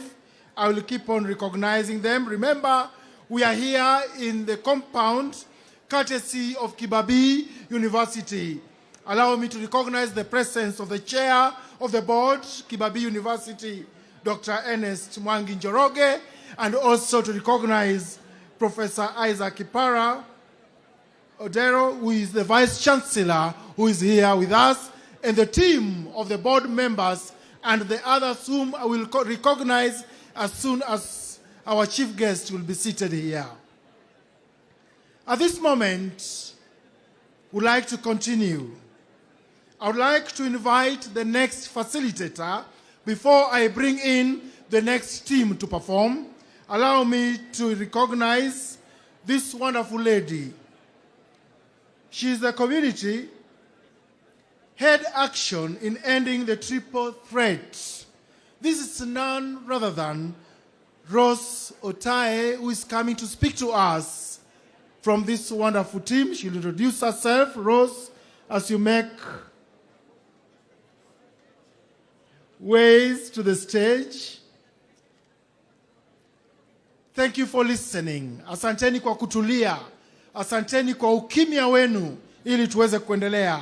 I will keep on recognizing them. Remember, we are here in the compound courtesy of Kibabii University. Allow me to recognize the presence of the chair of the board, Kibabii University, Dr. Ernest Mwangi Njoroge, and also to recognize Professor Isaac Kipara Odero, who is the Vice Chancellor, who is here with us, and the team of the board members and the others whom I will recognize as soon as our chief guest will be seated here. At this moment, we'd like to continue. I would like to invite the next facilitator before I bring in the next team to perform. Allow me to recognize this wonderful lady. She is the community head action in ending the triple threat. This is none rather than Rose Otae, who is coming to speak to us from this wonderful team. She'll introduce herself. Rose, as you make ways to the stage. Thank you for listening. Asanteni kwa kutulia. Asanteni kwa ukimya wenu ili tuweze kuendelea.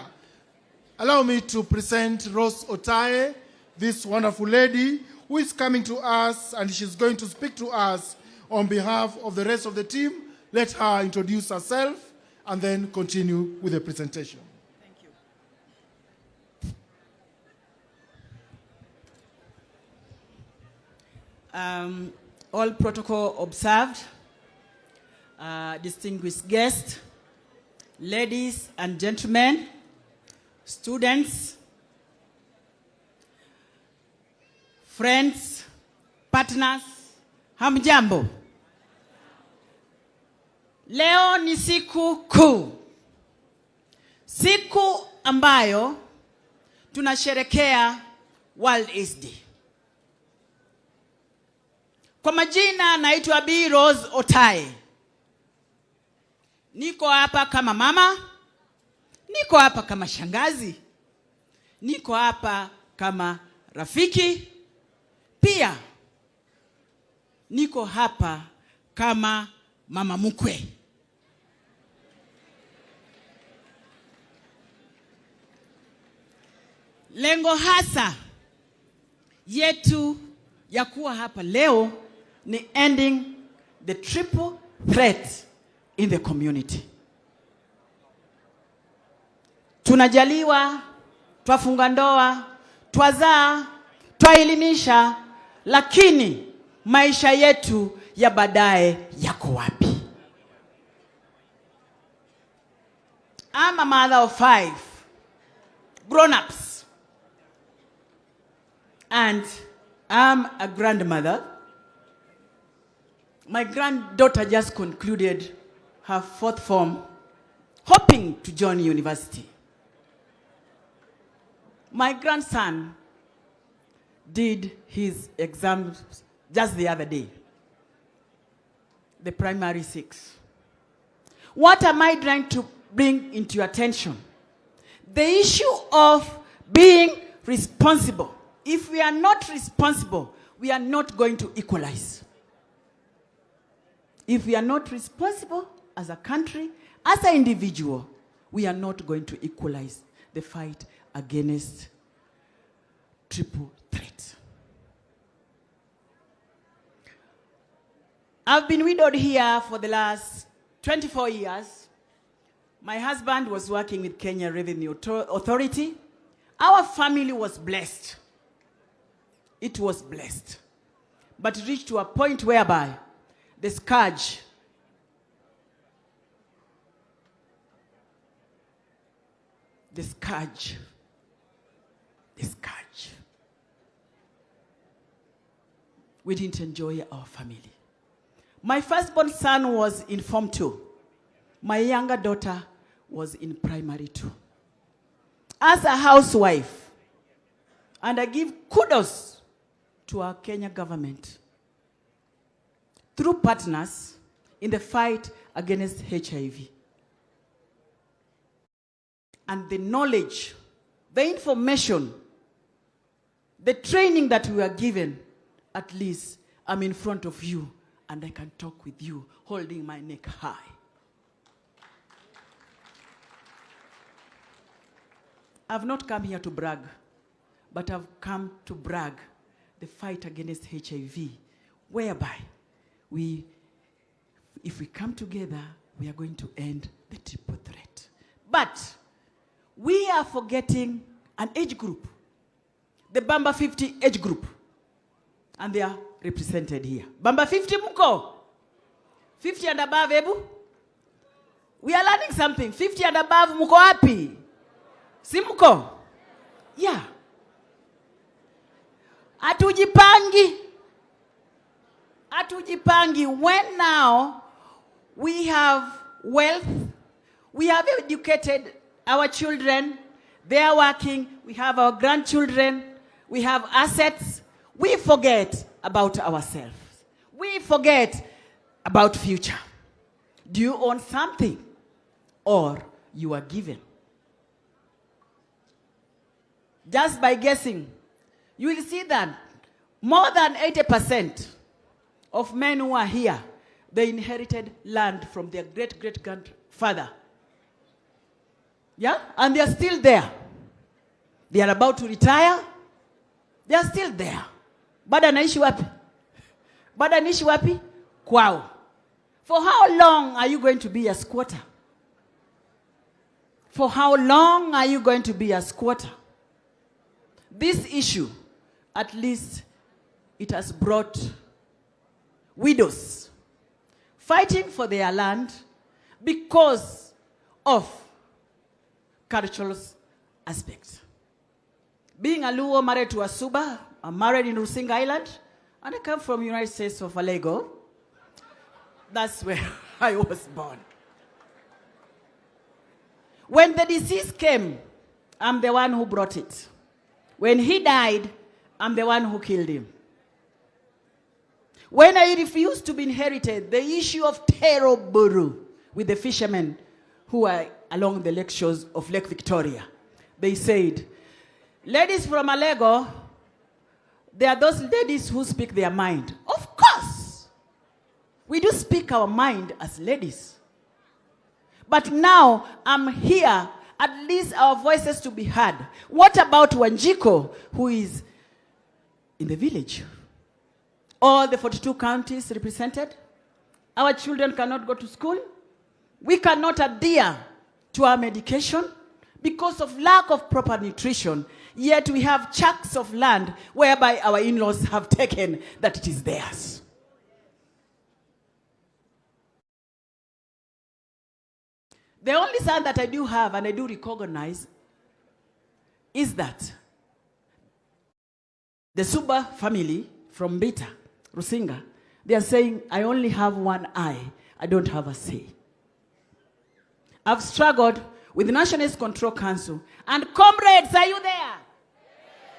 Allow me to present Rose Otae, this wonderful lady who is coming to us, and she's going to speak to us on behalf of the rest of the team. Let her introduce herself and then continue with the presentation. Thank you. All protocol observed, distinguished guests, ladies and gentlemen, students, friends, partners, hamjambo. Leo ni siku kuu. Siku ambayo tunasherekea World AIDS Day. Kwa majina naitwa Bi Rose Otae. Niko hapa kama mama, niko hapa kama shangazi, niko hapa kama rafiki, pia niko hapa kama mama mkwe. Lengo hasa yetu ya kuwa hapa leo ni ending the triple threat in the community. Tunajaliwa, twafunga ndoa, twazaa, twaelimisha, lakini maisha yetu ya baadaye yako wapi? I'm a mother of 5 grown-ups, and I'm a grandmother. My granddaughter just concluded her 4th form hoping to join university. My grandson did his exams just the other day, the primary 6. What am I trying to bring into your attention? The issue of being responsible. If we are not responsible, we are not going to equalize. If we are not responsible as a country, as an individual, we are not going to equalize the fight against triple threat. I've been widowed here for the last 24 years. My husband was working with Kenya Revenue Authority. Our family was blessed. It was blessed. But it reached to a point whereby the scourge we didn't enjoy our family. My firstborn son was in Form 2. My younger daughter was in Primary 2. As a housewife, and I give kudos to our Kenya government, through partners in the fight against HIV. And the knowledge, the information, the training that we are given, at least I'm in front of you and I can talk with you holding my neck high. I've not come here to brag, but I've come to brag the fight against HIV, whereby if we come together, we are going to end the triple threat. But we are forgetting an age group, the BAMBA 50 age group. And they are represented here. BAMBA 50 muko? 50 and above, ebu? We are learning something. 50 and above, muko happy? Si muko? Yeah. Atujipangi. When now we have wealth, we have educated our children, they are working, we have our grandchildren, we have assets, we forget about ourselves. We forget about future. Do you own something or you are given? Just by guessing, you will see that more than 80% of men who are here, they inherited land from their great-great-grandfather. Yeah? And they are still there. They are about to retire. They are still there. Bado anaishi wapi? Bado anaishi wapi? Kwao. For how long are you going to be a squatter? For how long are you going to be a squatter? This issue, at least, it has brought widows fighting for their land because of cultural aspects. Being a Luo married to a Suba, I'm married in Rusinga Island, and I come from United States of Alego. That's where I was born. When the disease came, I'm the one who brought it. When he died, I'm the one who killed him. When I refused to be inherited, the issue of Tero Buru with the fishermen who are along the lake shores of Lake Victoria, they said, ladies from Alego, there are those ladies who speak their mind. Of course, we do speak our mind as ladies. But now I'm here, at least our voices to be heard. What about Wanjiko, who is in the village? All the 42 counties represented. Our children cannot go to school. We cannot adhere to our medication because of lack of proper nutrition. Yet we have chunks of land whereby our in-laws have taken that it is theirs. The only son that I do have and I do recognize is that the Suba family from Bita, Rusinga, they are saying, I only have one eye. I don't have a say. I've struggled with the Nationalist Control Council. And comrades, are you there?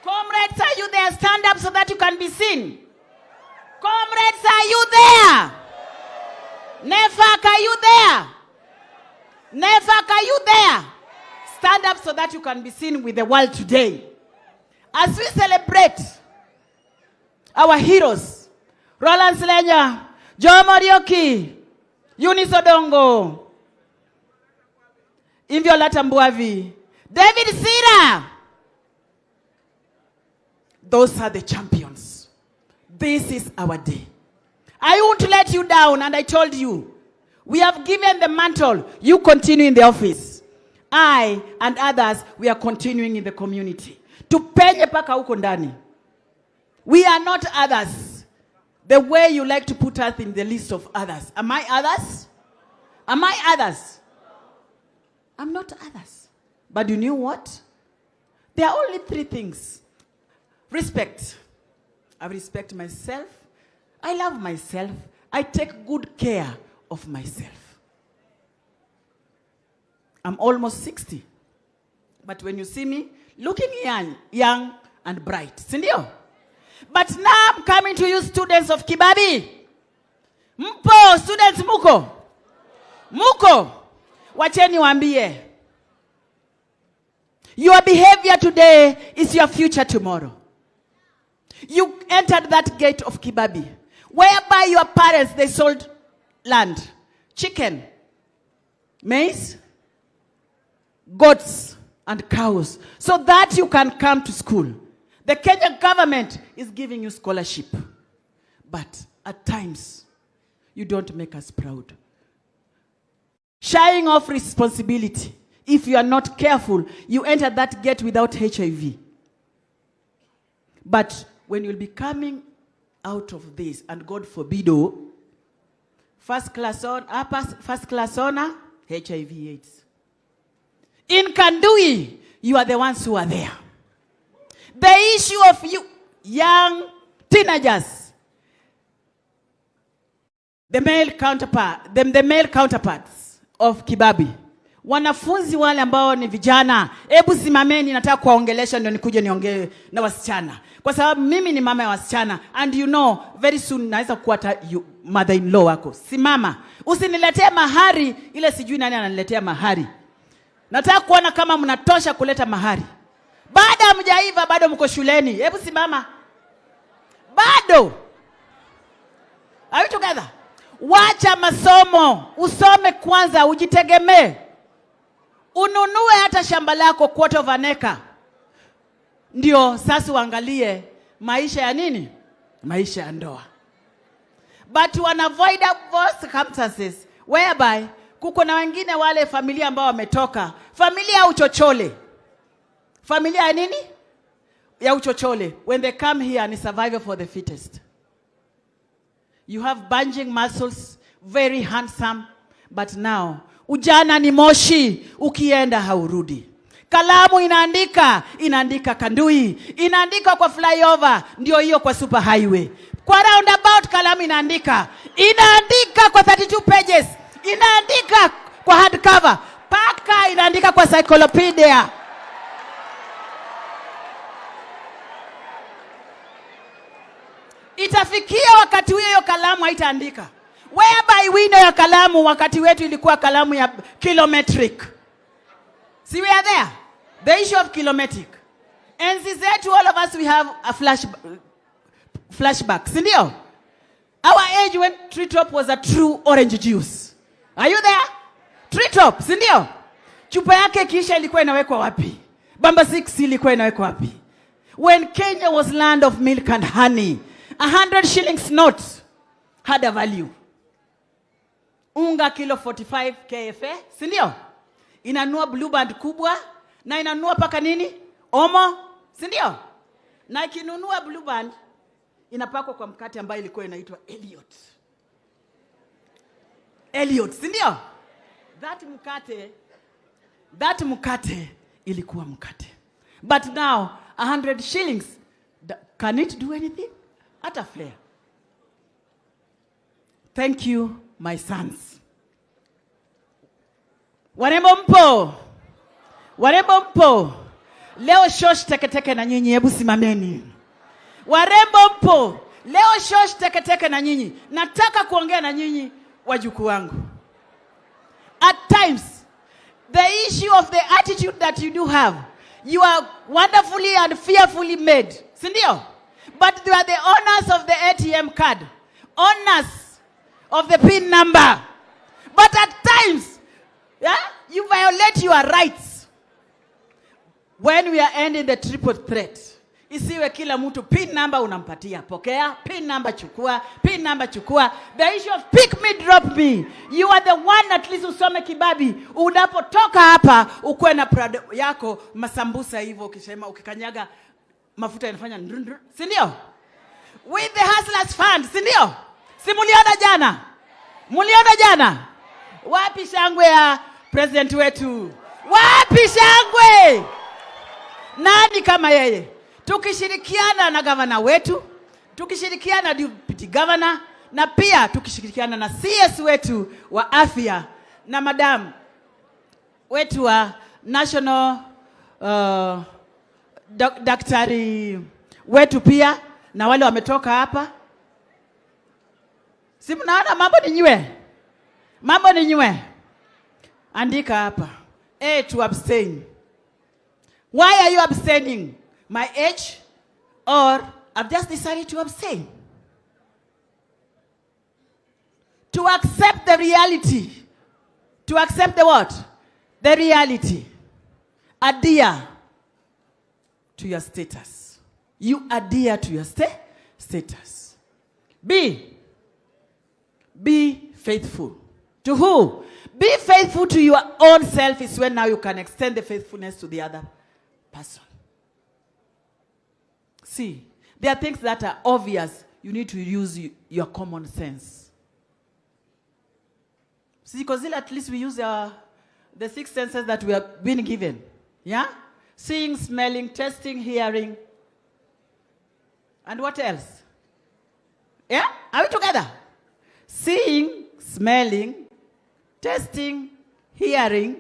Comrades, are you there? Stand up so that you can be seen. Comrades, are you there? Nefak, are you there? Nefak, are you there? Stand up so that you can be seen with the world today. As we celebrate our heroes, Roland Slenya, Joe Morioki, Eunice Odongo, Inviola Tambuavi, David Sira. Those are the champions. This is our day. I won't let you down, and I told you, we have given the mantle. You continue in the office. I and others, we are continuing in the community. Tupenye paka huko ndani. We are not others. The way you like to put us in the list of others. Am I others? Am I others? I'm not others. But you know what? There are only 3 things. Respect. I respect myself. I love myself. I take good care of myself. I'm almost 60. But when you see me, looking young and bright. Sindio? But now I'm coming to you, students of Kibabii. Mpo, students muko. Muko. Wacheni wambie. Your behavior today is your future tomorrow. You entered that gate of Kibabii, whereby your parents, they sold land, chicken, maize, goats, and cows, so that you can come to school. The Kenyan government is giving you scholarship. But at times, you don't make us proud. Shying off responsibility. If you are not careful, you enter that gate without HIV. But when you'll be coming out of this, and God forbid, first class honor, HIV/AIDS. In Kandui, you are the ones who are there. The issue of you young teenagers, the male counterparts of Kibabii, wanafunzi wale ambao ni vijana, hebu simameni, nataka kuwaongelesha ndio nikuje niongee na wasichana. Kwa sababu mimi ni mama ya wasichana, and you know very soon naweza kuwa mother in law wako. Simama. Usiniletee mahari ile sijui nani ananiletea mahari. Nataka kuona kama mnatosha kuleta mahari. Baada hamjaiva, bado mko shuleni. Hebu simama. Bado. Are we together? Wacha masomo. Usome kwanza, ujitegemee. Ununue hata shamba lako quarter of an acre. Ndio sasa uangalie maisha ya nini? Maisha ya ndoa. But you avoid those circumstances whereby kuko na wengine wale familia ambao wametoka. Familia ya uchochole. Familia ya nini? Ya uchochole. When they come here, ni survival for the fittest. You have bulging muscles, very handsome, but now ujana ni moshi, ukienda haurudi. Kalamu inaandika Kandui, inaandika kwa flyover, ndio hiyo kwa super highway. Kwa roundabout kalamu inaandika kwa 32 pages, inaandika kwa hardcover, paka inaandika kwa encyclopedia. Itafikia wakati hiyo kalamu haitaandika. Whereby wino ya kalamu wakati wetu ilikuwa kalamu ya kilometric. See, we are there. The issue of kilometric. Enzi zetu, all of us, we have a flashback. Sindio? Our age when treetop was a true orange juice. Are you there? Treetop, sindio? Chupa yake kisha ilikuwa inawekwa wapi? Bamba 6 ilikuwa inawekwa wapi? When Kenya was land of milk and honey, 100 shillings note had a value. Unga kilo 45 KFA, sindio? Inanua blue band kubwa, na inanua paka nini? Omo, sindio? Na ikinunua blue band, inapakwa kwa mkate ambayo ilikuwa inaitwa Elliot, sindio? That mkate ilikuwa mkate. But now, 100 shillings, can it do anything? Hata fair. Thank you, my sons. Warembo mpo? Warembo mpo? Leo shosh teke na nyinyi, hebu simameni. Warembo mpo? Leo shosh teke na nyinyi. Nataka kuongea na nyinyi wajukuu wangu. At times, the issue of the attitude that you do have, you are wonderfully and fearfully made. Sindio? But you are the owners of the ATM card. Owners of the PIN number. But at times, yeah, you violate your rights. When we are ending the triple threat, isiwe kila mtu PIN number unampatia, pokea, PIN number chukua, PIN number chukua. The issue of pick me, drop me. You are the one at least usome Kibabii. Unapotoka hapa, ukuwe na Prado yako, masambusa hivyo, ukisema, ukikanyaga, mafuta yanafanya ndrundru. Sindio? With the Hustlers Fund, sindio? Si muliona jana? Muliona jana? Wapi shangwe ya president wetu? Wapi shangwe? Nani kama yeye? Tukishirikiana na gavana wetu, tukishirikiana na deputy governor, na pia tukishirikiana na CS wetu wa afya, na madam wetu wa national daktari wetu pia, na wale wametoka hapa. Si mnaona mambo ni nywe? Mambo ni nywe. Andika hapa. A, to abstain. Why are you abstaining? My age, or I've just decided to abstain? To accept the reality. To accept the what? The reality. Adhere to your status. You adhere to your status. B, be faithful. To who? Be faithful to your own self is when now you can extend the faithfulness to the other person. See, there are things that are obvious. You need to use your common sense. See, because at least we use the 6 senses that we have been given. Yeah? Seeing, smelling, tasting, hearing. And what else? Yeah? Are we together? Seeing, smelling, tasting, hearing,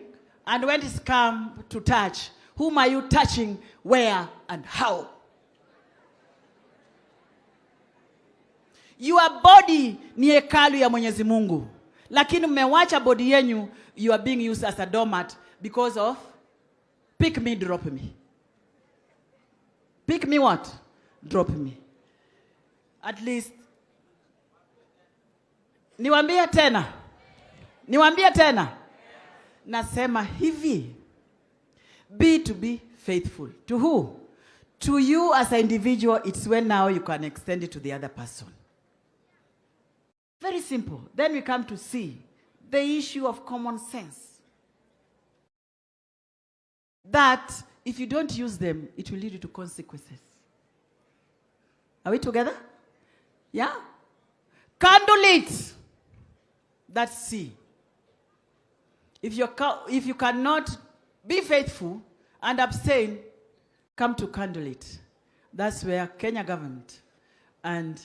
and when it's come to touch, whom are you touching, where, and how? Your body ni hekalu ya Mwenyezi Mungu. Lakini mmewacha body yenu, you are being used as a doormat because of pick me, drop me. Pick me what? Drop me. At least, niwaambie tena. Niwaambie tena. Nasema hivi. Be faithful. To who? To you as an individual, it's when now you can extend it to the other person. Very simple. Then we come to see the issue of common sense. That if you don't use them, it will lead you to consequences. Are we together? Yeah? Candle it. That's C. If you cannot be faithful and abstain, come to candle it. That's where Kenya government and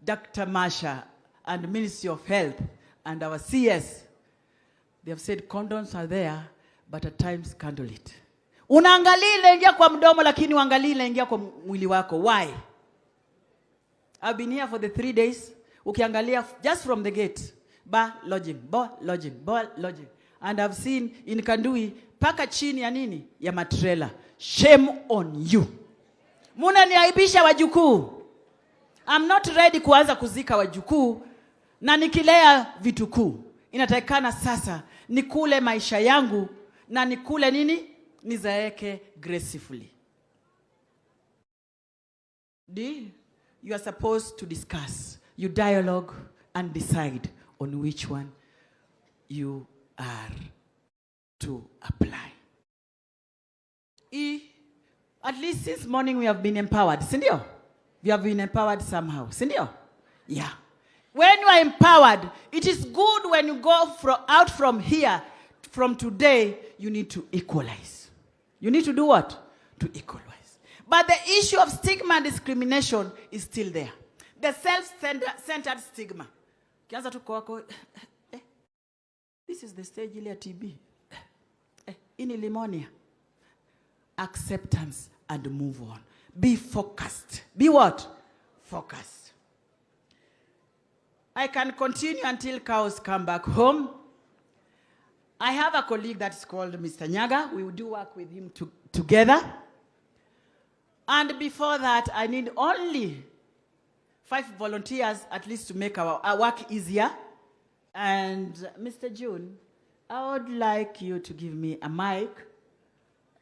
Dr. Masha and Ministry of Health and our CS, they have said condoms are there, but at times candle it. Unaangalia inaingia kwa mdomo lakini uangalia inaingia kwa mwili wako. Why? I've been here for the 3 days. Ukiangalia just from the gate, lodging. And I've seen in Kandui, paka chini ya nini? Ya matrela. Shame on you. Muna niaibisha wajukuu. I'm not ready kuanza kuzika wajukuu na nikilea vitukuu. Inatakikana sasa nikule maisha yangu na nikule nini? Nizaeke gracefully. D, you are supposed to discuss. You dialogue and decide on which one you are to apply. E, at least since morning we have been empowered. Sindio? We have been empowered somehow. Sindio? Yeah. When you are empowered, it is good when you go out from here, from today, you need to equalize. You need to do what? To equalize. But the issue of stigma and discrimination is still there. The self-centered stigma. Kianza tu kwako, This is the stage ile ya TB. Ini pneumonia. Acceptance and move on. Be focused. Be what? Focused. I can continue until cows come back home. I have a colleague that's called Mr. Nyaga. We will do work with him together. And before that, I need only 5 volunteers at least to make our work easier. And Mr. June, I would like you to give me a mic,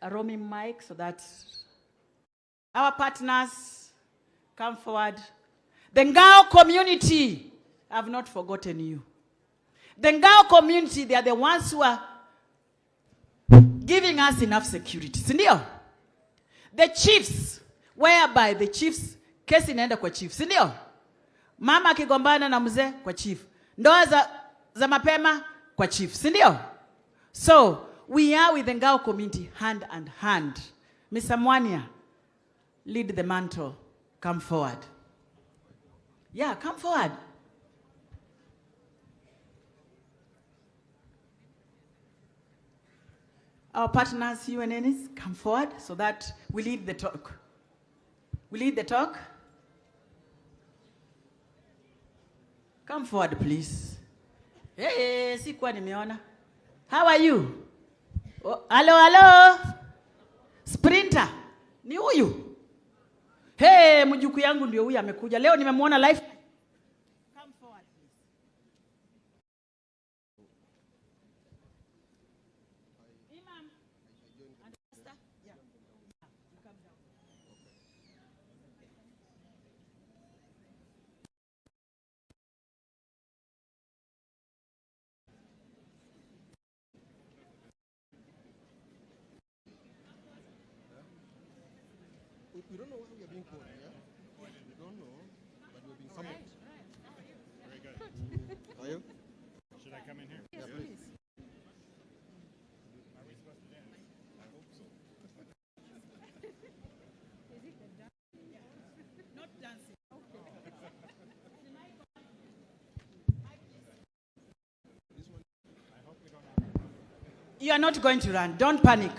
a roaming mic, so that our partners come forward. The Ngao community, I've not forgotten you. The Ngao community, they are the ones who are giving us enough security. Sindio? The chiefs, whereby the chiefs, kesi inaenda kwa chief. Sindio? Mama akigombana na mzee kwa chief. Ndoa za mapema kwa chief. Sindio? So, we are with the Ngao community hand and hand. Mr. Mwania, lead the mantle. Come forward. Yeah, come forward. Our partners, UNNs, come forward so that we lead the talk. We lead the talk. Come forward, please. Hey, sikuwa nimeona. How are you? Oh, hello. Sprinter. Ni huyu. Hey, mjuku yangu ndio huyu amekuja. Leo nimemwona live. Come forward, please. Imam. And pastor. Yeah. You come down. We don't know why we are being called, yeah? We don't know, but we're being summoned. Very good. Are you? Should I come in here? Yeah, please. Are we supposed to dance? I hope so. Not dancing. I hope we don't have to. You are not going to run. Don't panic.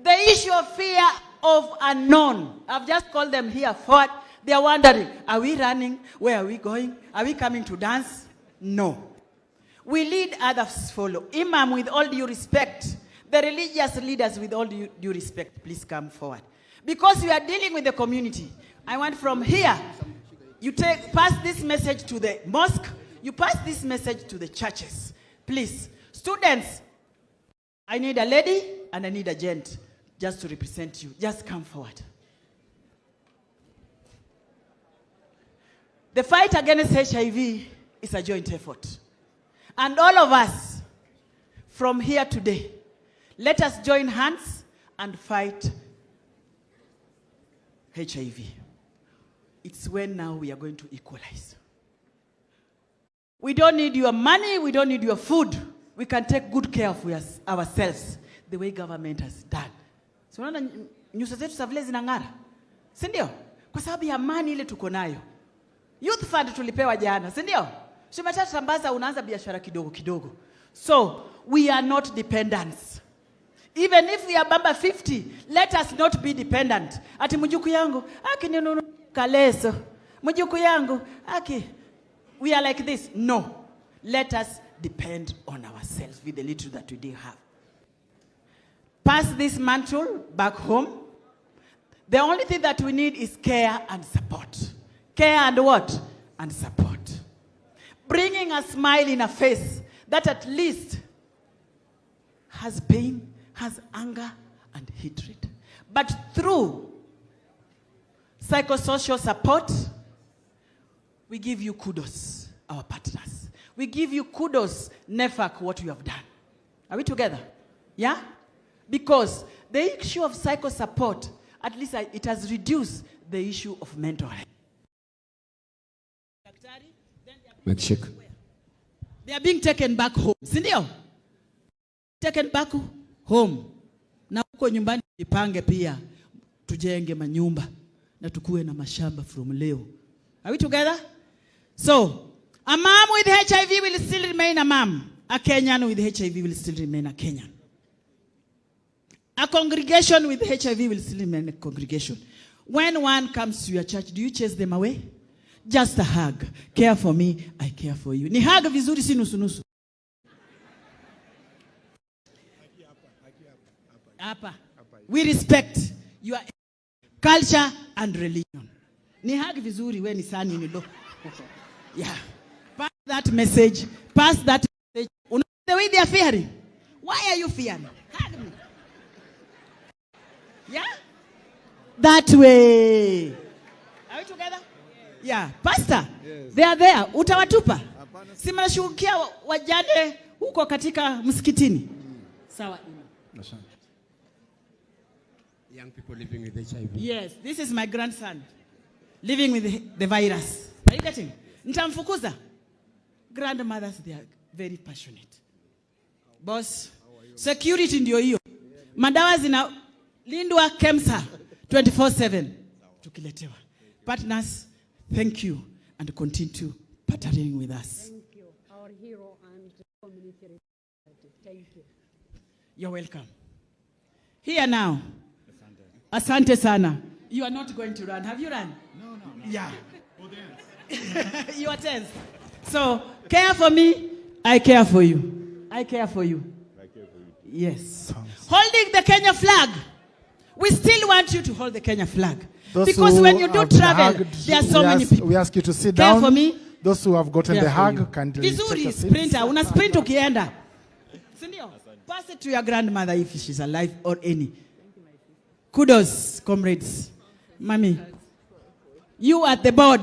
The issue of fear of unknown. I've just called them here forward. They are wondering, are we running? Where are we going? Are we coming to dance? No. We lead, others follow. Imam, with all due respect, the religious leaders, with all due respect, please come forward. Because we are dealing with the community. I want from here, you pass this message to the mosque, you pass this message to the churches. Please, students, I need a lady and I need a gent just to represent you. Just come forward. The fight against HIV is a joint effort. And all of us, from here today, let us join hands and fight HIV. It's when now we are going to equalize. We don't need your money, we don't need your food. We can take good care of ourselves the way government has done. So unaona nyuso zetu za vile zinang'ara. Si ndio? Kwa sababu ya amani ile tuko nayo. Youth fund tulipewa jana, si ndio? Tumetata sambaza unaanza biashara kidogo kidogo. So, we are not dependents. Even if we are BAMBA 50, let us not be dependent. Ati mjuku yangu, aki ninunu kaleso. Mjuku yangu, aki. We are like this. No. Let us depend on ourselves with the little that we do have. Pass this mantle back home. The only thing that we need is care and support. Care and what? And support. Bringing a smile in a face that at least has pain, has anger, and hatred. But through psychosocial support, we give you kudos, our partners. We give you kudos, NEFAC, what you have done. Are we together? Yeah? Because the issue of psycho-support, at least it has reduced the issue of mental health. They are being taken back home. Sindio? Taken back home. Na huko nyumbani ipange pia tujenge manyumba na tukue na mashamba from leo. Are we together? So, a mom with HIV will still remain a mom. A Kenyan with HIV will still remain a Kenyan. A congregation with HIV will still remain a congregation. When one comes to your church, do you chase them away? Just a hug. Care for me, I care for you. Ni hug vizuri si nusu nusu. Apa. We respect your culture and religion. Ni hug vizuri we ni sani ni lo. Yeah. Pass that message. Pass that message. The way they are fearing. Why are you fearing? Hug me. Yeah? That way. Are we together? Yeah. Pastor, yes. They are there. Utawatupa. Si mnashughulikia wajane huko katika msikitini. Sawa. Young people living with HIV. Yes, this is my grandson living with the virus. Are you getting? Nitamfukuza. Grandmothers, they are very passionate. Boss, security ndio hiyo. Madawa zinalindwa KEMSA 24/7. Tukiletewa. Partners, thank you and continue partnering with us. Thank you, our hero and community representative. Thank you. You're welcome. Here now. Asante sana. You are not going to run. Have you run? No. Yeah. You are tense. So, care for me, I care for you. I care for you. I care for you. Yes. Holding the Kenya flag. We still want you to hold the Kenya flag. Those because when you who do have travel, hugged, there are so many people. We ask you to sit Care down. for me. Those who have gotten Care the for hug, you. kindly take Vizuri, a seat. sprinter. Una sprint ukienda. Sindio? Pass it to your grandmother if she's alive or any. Kudos, comrades. Mommy, you at the board,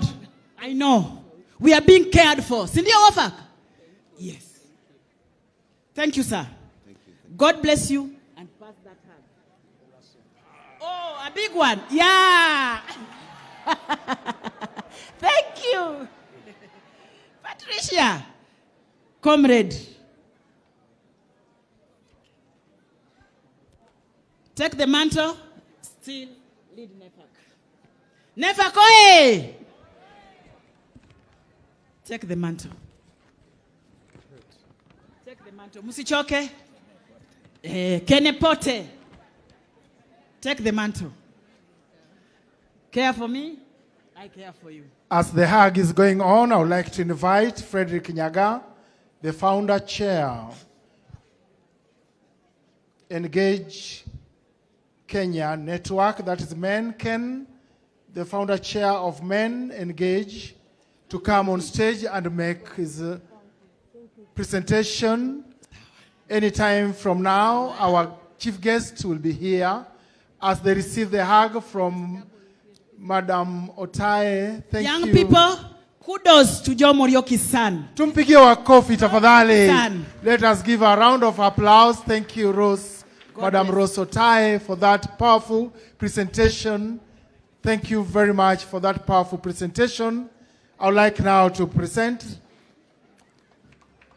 I know. We are being cared for. Sindio Wafak? Yes. Thank you, sir. Thank you. God bless you. And pass that hug. Oh, a big one. Yeah. Thank you. Patricia, comrade. Take the mantle. Still lead NEFAC. NEFAC, oye! Take the mantle. Take the mantle. Musichoke. Kenepote. Take the mantle. Care for me, I care for you. As the hug is going on, I would like to invite Frederick Nyaga, the founder chair, Engage Kenya Network, that is Men Ken, the founder chair of Men Engage, to come on stage and make his presentation. Anytime from now, our chief guest will be here as they receive the hug from Madam Otae. Thank Young you. people, kudos to Joe Morioki's son. Tumpigie wakofi tafadhali. Son. Let us give a round of applause. Thank you, Rose, Madam Rose Otae, for that powerful presentation. Thank you very much for that powerful presentation. I would like now to present.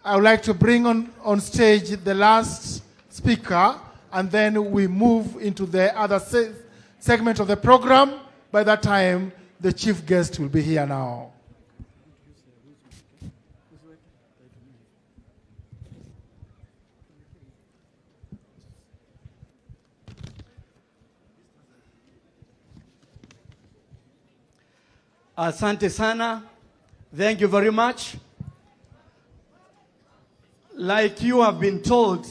I would like to bring on stage the last speaker, and then we move into the other segment of the program. By that time, the chief guest will be here now. Asante sana. Thank you very much. Like you have been told,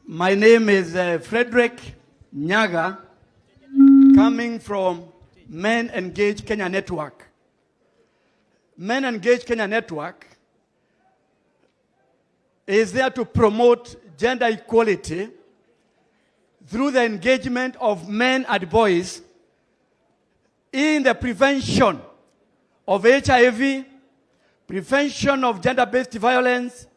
my name is Frederick Nyaga, coming from Men Engage Kenya Network. Men Engage Kenya Network is there to promote gender equality through the engagement of men and boys in the prevention of HIV, prevention of gender-based violence,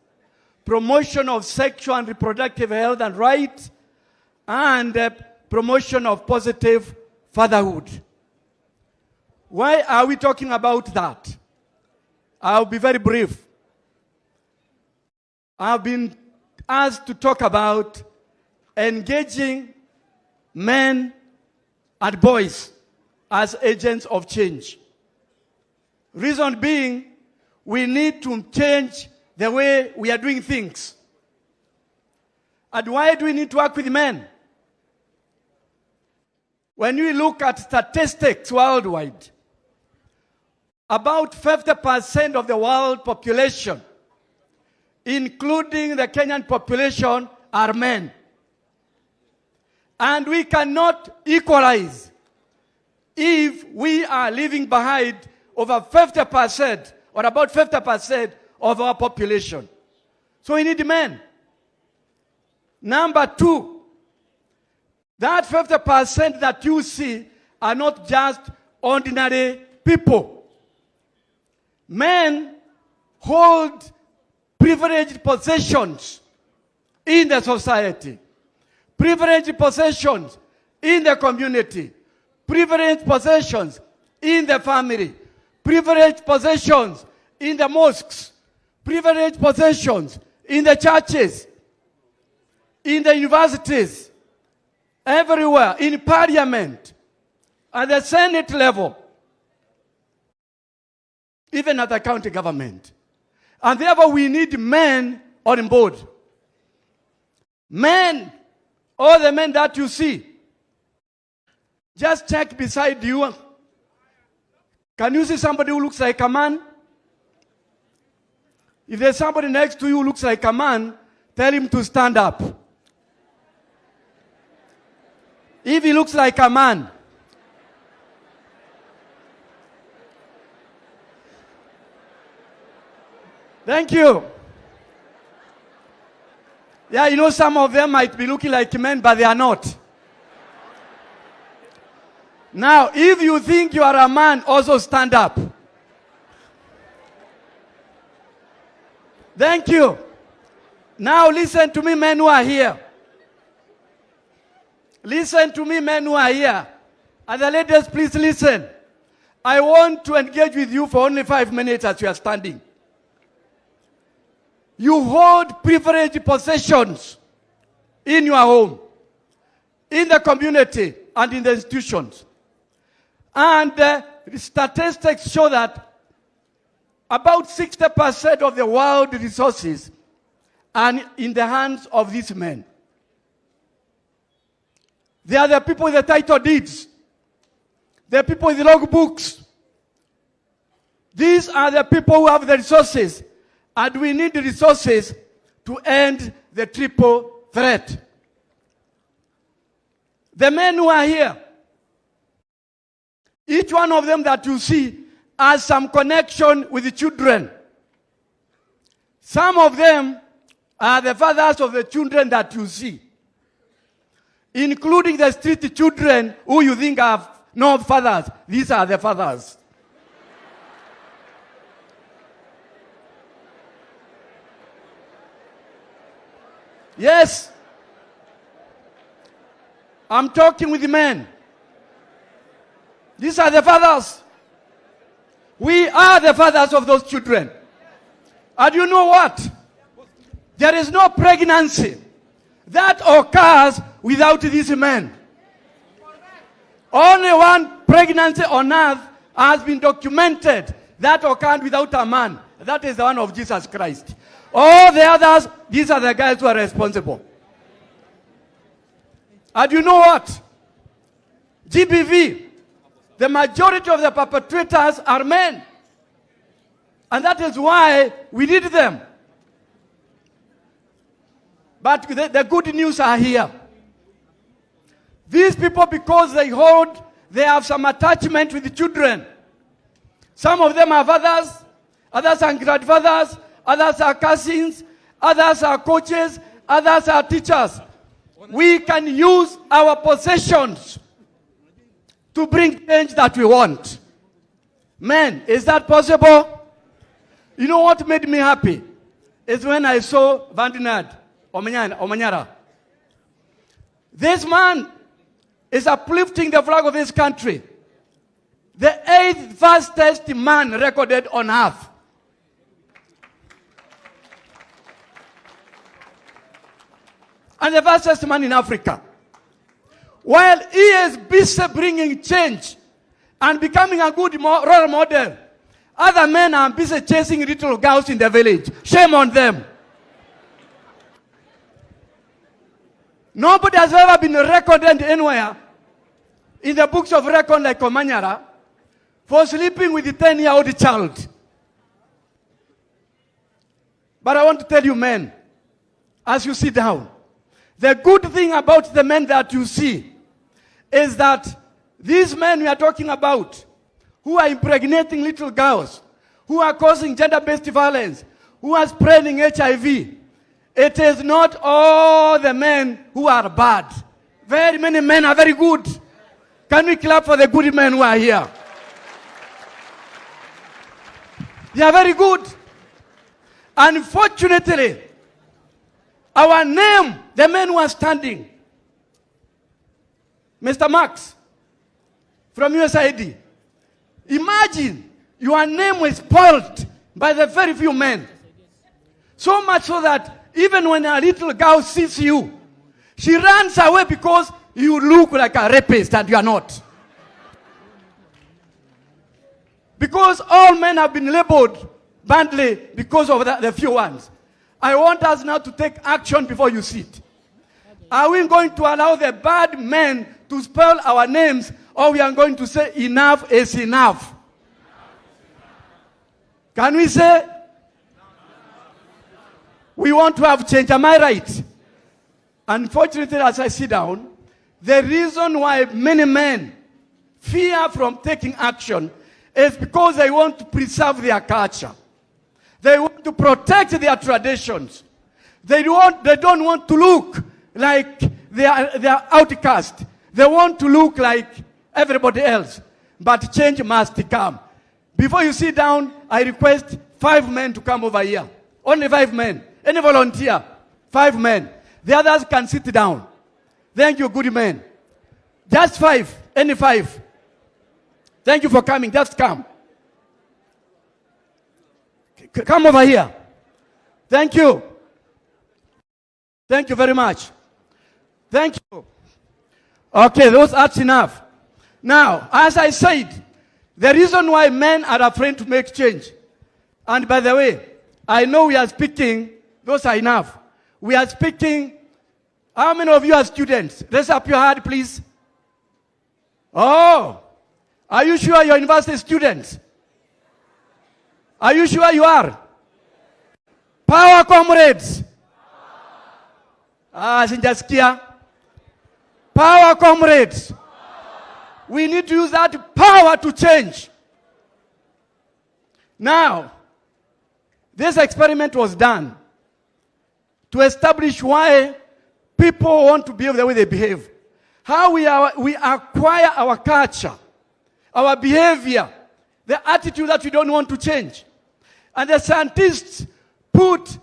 promotion of sexual and reproductive health and rights, and promotion of positive fatherhood. Why are we talking about that? I'll be very brief. I've been asked to talk about engaging men and boys as agents of change. Reason being, we need to change the way we are doing things. And why do we need to work with men? When we look at statistics worldwide, about 50% of the world population, including the Kenyan population, are men. And we cannot equalize if we are leaving behind over 50% or about 50% of our population. So we need men. Number two, that 50% that you see are not just ordinary people. Men hold privileged positions in the society, privileged positions in the community, privileged positions in the family, privileged positions in the mosques, privileged positions in the churches, in the universities, everywhere, in parliament, at the Senate level, even at the county government. And therefore we need men on board. Men, all the men that you see, just check beside you. Can you see somebody who looks like a man? If there's somebody next to you who looks like a man, tell him to stand up. If he looks like a man, thank you. Yeah, you know, some of them might be looking like men, but they are not. Now, if you think you are a man, also stand up. Thank you. Now listen to me, men who are here. Listen to me, men who are here. And the ladies, please listen. I want to engage with you for only 5 minutes as you are standing. You hold privileged possessions in your home, in the community, and in the institutions. And statistics show that about 60% of the world resources are in the hands of these men. They are the people with the title deeds, the people with the logbooks. These are the people who have the resources, and we need the resources to end the triple threat. The men who are here, each one of them that you see has some connection with the children. Some of them are the fathers of the children that you see, including the street children who you think have no fathers. These are the fathers. Yes. I'm talking with the men. These are the fathers. We are the fathers of those children. And you know what? There is no pregnancy that occurs without these men. Only one pregnancy on earth has been documented that occurred without a man. That is the one of Jesus Christ. All the others, these are the guys who are responsible. And you know what? GBV, the majority of the perpetrators are men. And that is why we need them. But the good news are here. These people, because they have some attachment with the children. Some of them are fathers, others are grandfathers, others are cousins, others are coaches, others are teachers. We can use our possessions to bring change that we want. Men, is that possible? You know what made me happy? Is when I saw Ferdinand Omanyala. This man is uplifting the flag of his country. The 8th fastest man recorded on earth. And the fastest man in Africa. While he is busy bringing change and becoming a good role model, Other men are busy chasing little girls in the village. Shame on them. Nobody has ever been recorded anywhere in the books of record like Omanyara for sleeping with a 10-year-old child. But I want to tell you, men, as you sit down, the good thing about the men that you see is that these men we are talking about, who are impregnating little girls, who are causing gender-based violence, who are spreading HIV, it is not all the men who are bad. Very many men are very good. Can we clap for the good men who are here? They are very good. Unfortunately, our name, the men who are standing, Mr. Max from USAID, imagine your name was spoiled by the very few men. So much so that even when a little girl sees you, she runs away because you look like a rapist and you are not. Because all men have been labeled badly because of the few ones. I want us now to take action before you sit. Are we going to allow the bad men to spell our names, or we are going to say enough is enough? Can we say we want to have change? Am I right? Unfortunately, as I sit down, the reason why many men fear from taking action is because they want to preserve their culture. They want to protect their traditions. They don't want to look like they are outcast. They want to look like everybody else. But change must come. Before you sit down, I request 5 men to come over here. Only 5 men. Any volunteer? 5 men. The others can sit down. Thank you, good men. Just 5. Any 5. Thank you for coming. Just come. Come over here. Thank you. Thank you very much. Thank you. Okay, that's enough. Now, as I said, the reason why men are afraid to make change, and by the way, I know we are speaking, those are enough. We are speaking, how many of you are students? Raise up your hand, please. Oh, are you sure you're university students? Are you sure you are? Power, comrades. Sinjasikia. Power, comrades. We need to use that power to change. Now, this experiment was done to establish why people want to behave the way they behave. How we acquire our culture, our behavior, the attitude that we don't want to change. And the scientists put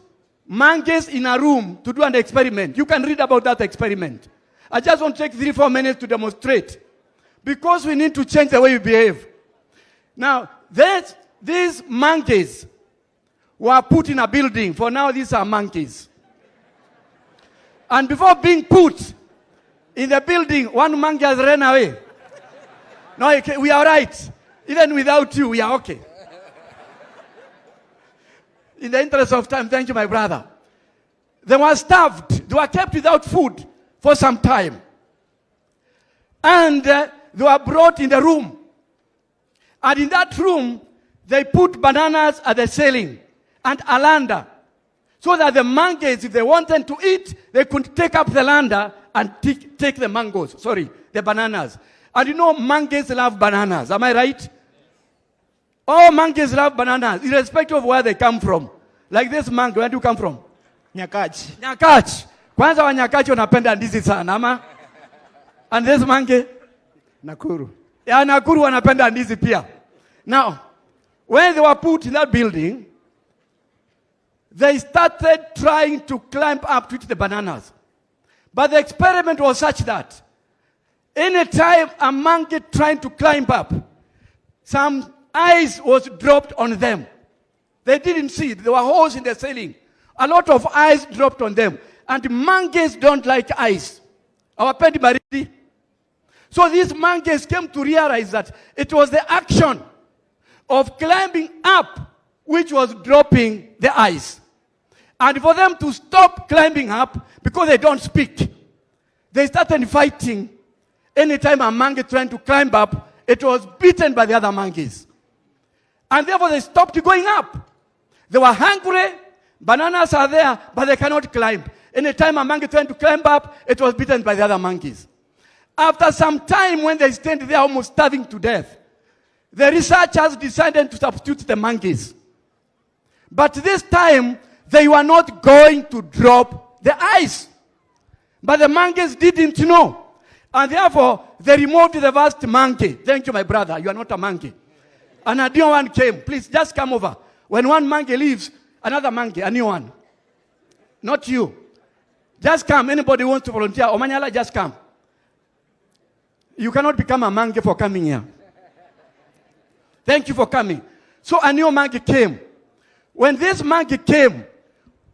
monkeys in a room to do an experiment. You can read about that experiment. I just want to take 3-4 minutes to demonstrate. Because we need to change the way we behave. Now, these monkeys were put in a building. For now, these are monkeys. And before being put in the building, one monkey has run away. No, we are right. Even without you, we are okay. In the interest of time, thank you, my brother. They were starved. They were kept without food for some time. And they were brought in the room. And in that room, they put bananas at the ceiling and a lander. So that the monkeys, if they wanted to eat, they could take up the lander and take the the bananas. And you know, monkeys love bananas. Am I right? All monkeys love bananas, irrespective of where they come from. Like this monkey, where do you come from? Nyakach. Nyakach. Kwanza wa Nyakach wanapenda ndizi sana, ama? And this monkey? Nakuru. Yeah, Nakuru wanapenda ndizi pia. Now, when they were put in that building, they started trying to climb up to eat the bananas. But the experiment was such that anytime a monkey trying to climb up, some ice was dropped on them. They didn't see it. There were holes in the ceiling. A lot of ice dropped on them. And monkeys don't like ice. Our pendi baridi. So these monkeys came to realize that it was the action. of climbing up, which was dropping the ice. And for them to stop climbing up, because they don't speak, they started fighting. Anytime a monkey trying to climb up, it was beaten by the other monkeys. And therefore they stopped going up. They were hungry, bananas are there, but they cannot climb. Anytime a monkey trying to climb up, it was beaten by the other monkeys. After some time, when they stand there almost starving to death, the researchers decided to substitute the monkeys. But this time, they were not going to drop the ice. But the monkeys didn't know. And therefore, they removed the first monkey. Thank you, my brother. You are not a monkey. And a new one came. Please, just come over. When one monkey leaves, another monkey, a new one. Not you. Just come. Anybody wants to volunteer? Omanyala, just come. You cannot become a monkey for coming here. Thank you for coming. So a new monkey came. When this monkey came,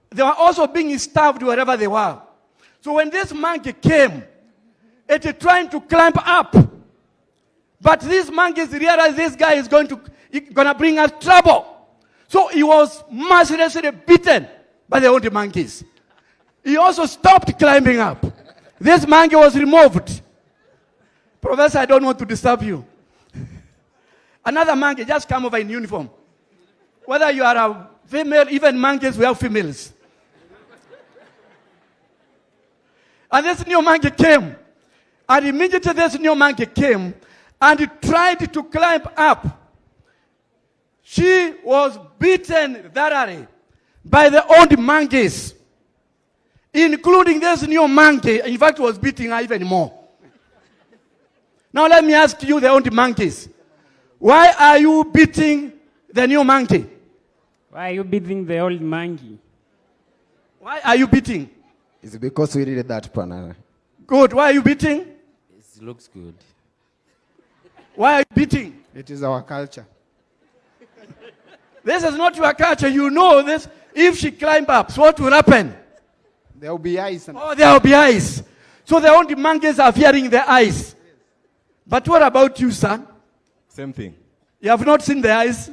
they were also being starved wherever they were. So when this monkey came, it is trying to climb up. But these monkeys realized this guy is going to bring us trouble. So he was mercilessly beaten by the old monkeys. He also stopped climbing up. This monkey was removed. Professor, I don't want to disturb you. Another monkey, just come over in uniform. Whether you are a female, even monkeys, we have females. And this new monkey came. And immediately this new monkey came and he tried to climb up. She was beaten thoroughly by the old monkeys, including this new monkey. In fact, was beating her even more. Now let me ask you, the old monkeys, why are you beating the new monkey? Why are you beating the old monkey? Why are you beating? It's because we did that banana. Good. Why are you beating? It looks good. Why are you beating? It is our culture. This is not your culture. You know this. If she climb up, so what will happen? There will be ice. Oh, there will be ice. So the old monkeys are fearing the ice. But what about you, son? Same thing. You have not seen the ice?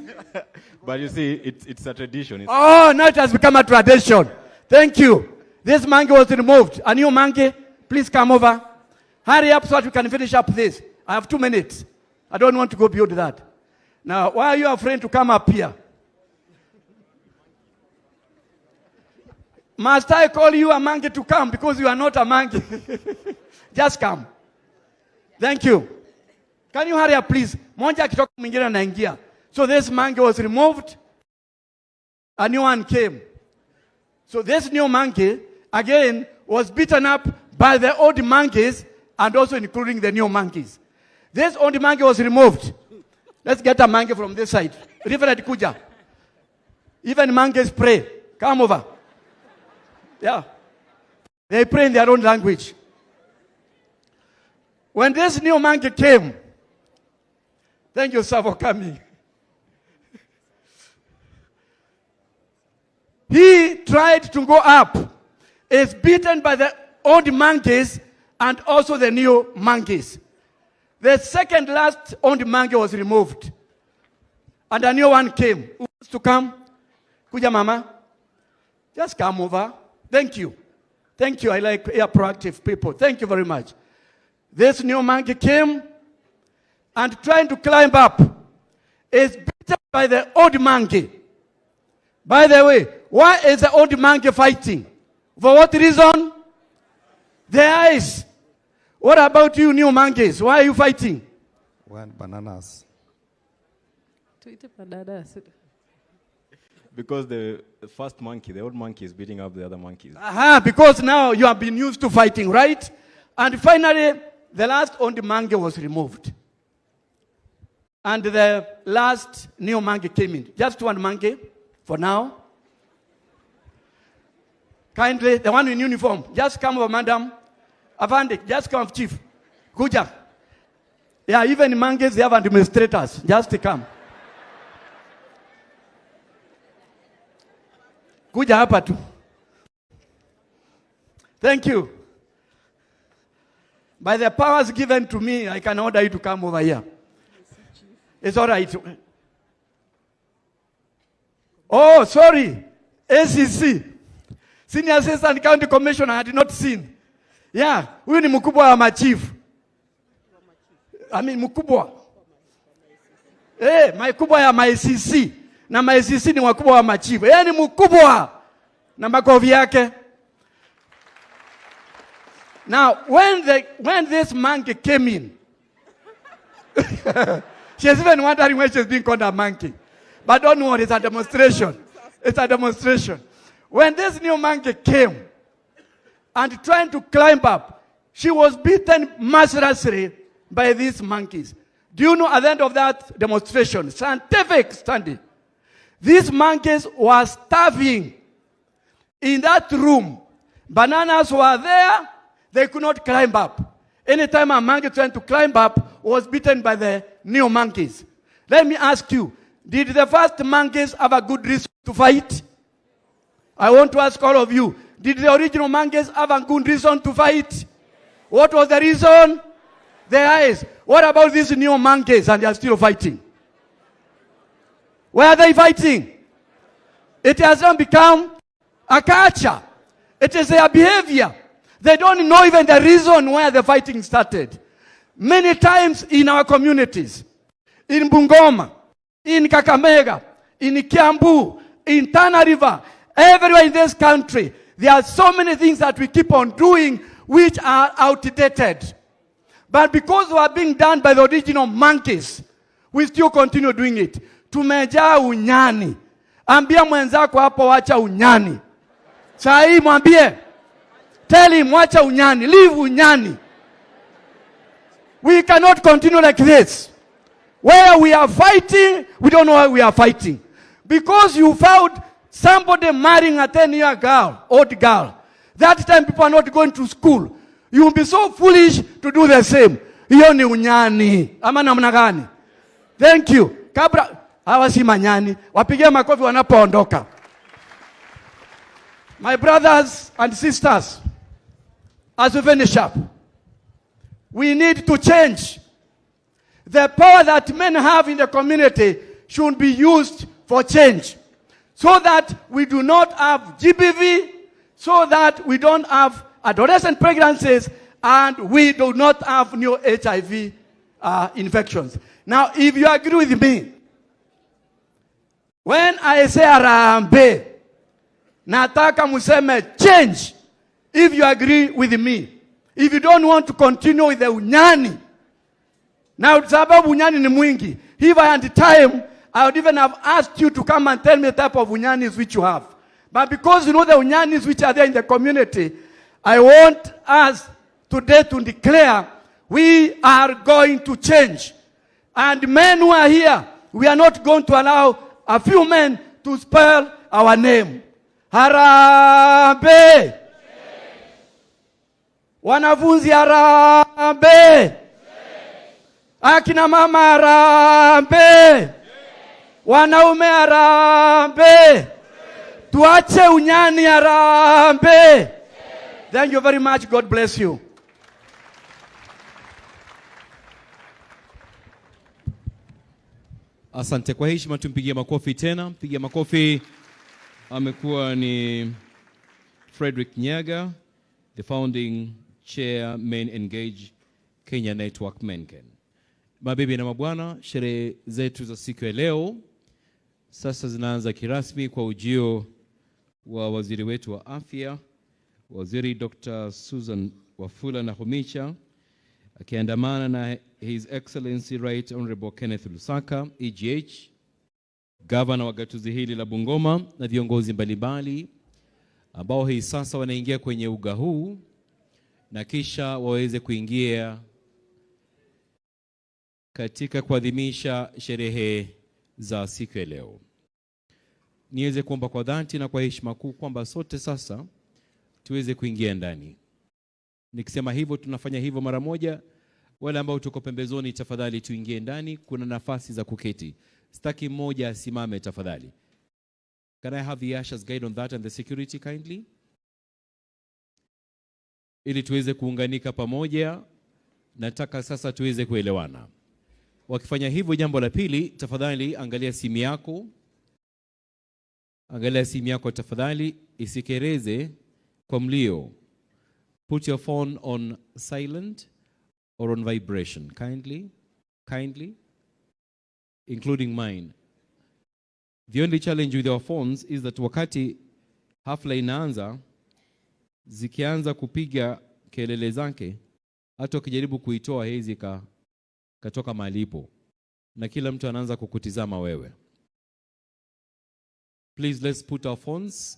But you see, it's a tradition. Oh, now it has become a tradition. Thank you. This monkey was removed. A new monkey, please come over. Hurry up so that we can finish up this. I have 2 minutes. I don't want to go beyond that. Now, why are you afraid to come up here? Must I call you a monkey to come because you are not a monkey? Just come. Thank you. Can you hurry up, please? Monja kitoka mwingine anaingia. So this monkey was removed. A new one came. So this new monkey, again, was beaten up by the old monkeys and also including the new monkeys. This old monkey was removed. Let's get a monkey from this side. Reverend Kuja. Even monkeys pray. Come over. Yeah. They pray in their own language. When this new monkey came, thank you, sir, for coming. He tried to go up. Is beaten by the old monkeys and also the new monkeys. The second last old monkey was removed. And a new one came. Who wants to come? Kuja mama. Just come over. Thank you. Thank you. I like proactive people. Thank you very much. This new monkey came and trying to climb up. Is beaten by the old monkey. By the way, why is the old monkey fighting? For what reason? The ice. What about you new monkeys? Why are you fighting? One bananas. Because the first monkey, the old monkey, is beating up the other monkeys. Because now you have been used to fighting, right? And finally, the last old monkey was removed. And the last new monkey came in. Just one monkey for now. Kindly, the one in uniform, just come over, madam. Avandi, just come, chief. Kuja. Yeah, even monkeys, they have administrators. Just come. Kuja hapa tu. Thank you. By the powers given to me, I can order you to come over here. It's all right. Oh, sorry. ACC. Senior Assistant County Commissioner, I had not seen. Yeah, huyu ni mkubwa wa machifu. Mkubwa. Mkubwa ya MICC. Na MICC ni wakubwa wa machifu. Ni mkubwa. Na makofi yake. Now, when this monkey came in, she's even wondering why she's being called a monkey. But don't worry, it's a demonstration. It's a demonstration. When this new monkey came and trying to climb up, she was beaten mercilessly by these monkeys. Do you know at the end of that demonstration, scientific study, these monkeys were starving in that room. Bananas were there, they could not climb up. Anytime a monkey trying to climb up was beaten by the new monkeys. Let me ask you, did the first monkeys have a good reason to fight? I want to ask all of you, did the original monkeys have a good reason to fight? What was the reason? Their eyes. What about these new monkeys and they are still fighting? Where are they fighting? It has not become a culture. It is their behavior. They don't know even the reason where the fighting started. Many times in our communities, in Bungoma, in Kakamega, in Kiambu, in Tana River, everywhere in this country, there are so many things that we keep on doing which are outdated. But because we are being done by the original monkeys, we still continue doing it. Tumejaa unyani. Ambia mwenzako hapo wacha unyani. Sahi mwambie. Tell him wacha unyani. Leave unyani. We cannot continue like this. Where we are fighting, we don't know why we are fighting. Because you found somebody marrying a 10-year girl, old girl. That time people are not going to school. You will be so foolish to do the same. Hiyo ni unyani. Ama namna gani? Thank you. Kabra hawa si manyani. Wapigie makofi wanapoondoka. My brothers and sisters, as we finish up, we need to change. The power that men have in the community should be used for change. So that we do not have GBV, so that we don't have adolescent pregnancies, and we do not have new HIV infections. Now, if you agree with me, when I say Arambe, nataka museme change, if you agree with me. If you don't want to continue with the unyani, now sababu unyani ni mwingi. If I had the time, I would even have asked you to come and tell me the type of unyanis which you have. But because you know the unyanis which are there in the community, I want us today to declare we are going to change. And men who are here, we are not going to allow a few men to spell our name. Harambe! Wanafunzi harambe! Akina mama harambe! Wanaume harambe! Tuache unyani harambe! Thank you very much. God bless you. Asante kwa heshima, tumpigie makofi tena. Mpigie makofi. Amekuwa ni Frederick Nyaga, the founding chair, Main Engage Kenya Network Menken. Mabibi na mabwana, sherehe zetu za siku ya leo sasa zinaanza kirasmi kwa ujio wa waziri wetu wa afya, Waziri Dr. Susan Wafula Nakhumicha, akiandamana na His Excellency Right Honorable Kenneth Lusaka, EGH, Governor wa gatuzi hili la Bungoma, na viongozi mbalimbali ambao hii sasa wanaingia kwenye uga huu na kisha waweze kuingia katika kuadhimisha sherehe za siku ya leo. Niweze kuomba kwa dhati na kwa heshima kuu kwamba sote sasa tuweze kuingia ndani. Nikisema hivyo tunafanya hivyo mara moja. Wale ambao tuko pembezoni, tafadhali tuingie ndani, kuna nafasi za kuketi. Sitaki mmoja asimame tafadhali. Can I have the ushers guide on that and the security kindly? Ili tuweze kuunganika pamoja, nataka sasa tuweze kuelewana. Wakifanya hivyo, jambo la pili, tafadhali angalia simu yako. Angalia simu yako tafadhali, isikereze kwa mlio. Put your phone on silent or on vibration, kindly, including mine. The only challenge with our phones is that wakati hafla inaanza, zikianza kupiga kelele zake, hata ukijaribu kuitoa hezi katoka malipo, na kila mtu anaanza kukutizama wewe. Please, let's put our phones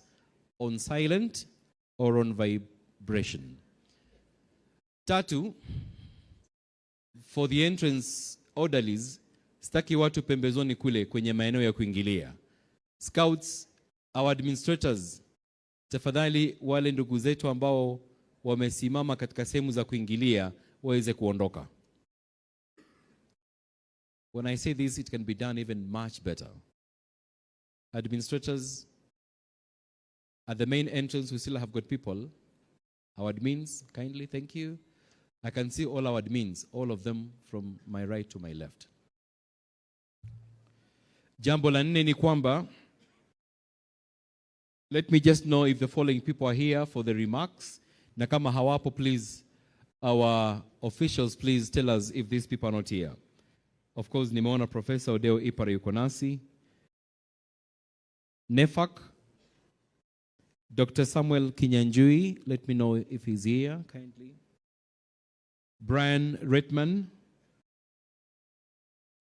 on silent or on vibration. Tatu, for the entrance orderlies, sitaki watu pembezoni kule kwenye maeneo ya kuingilia. Scouts, our administrators, tafadhali wale ndugu zetu ambao wamesimama katika sehemu za kuingilia waweze kuondoka. When I say this, it can be done even much better. Administrators, at the main entrance, we still have got people. Our admins, kindly, thank you. I can see all our admins, all of them from my right to my left. Jambo la nne ni kwamba, let me just know if the following people are here for the remarks. Na kama hawapo, please, our officials, please tell us if these people are not here. Of course, nimeona Professor Odeo Ipare yuko nasi. Nefak, Dr. Samuel Kinyanjui, let me know if he's here, kindly. Brian Redman,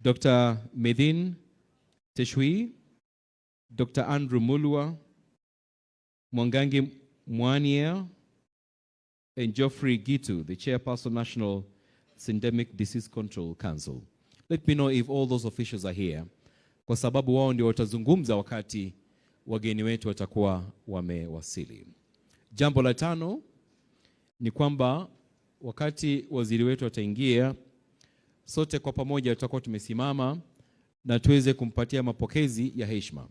Dr. Medin Teshui, Dr. Andrew Mulwa, Mwangangi Mwania, and Geoffrey Gitu, the Chairperson, National Syndemic Disease Control Council. Let me know if all those officials are here, kwa sababu wao ndio watazungumza wakati wageni wetu watakuwa wamewasili. Jambo la tano ni kwamba wakati waziri wetu ataingia, sote kwa pamoja tutakuwa tumesimama na tuweze kumpatia mapokezi ya heshima.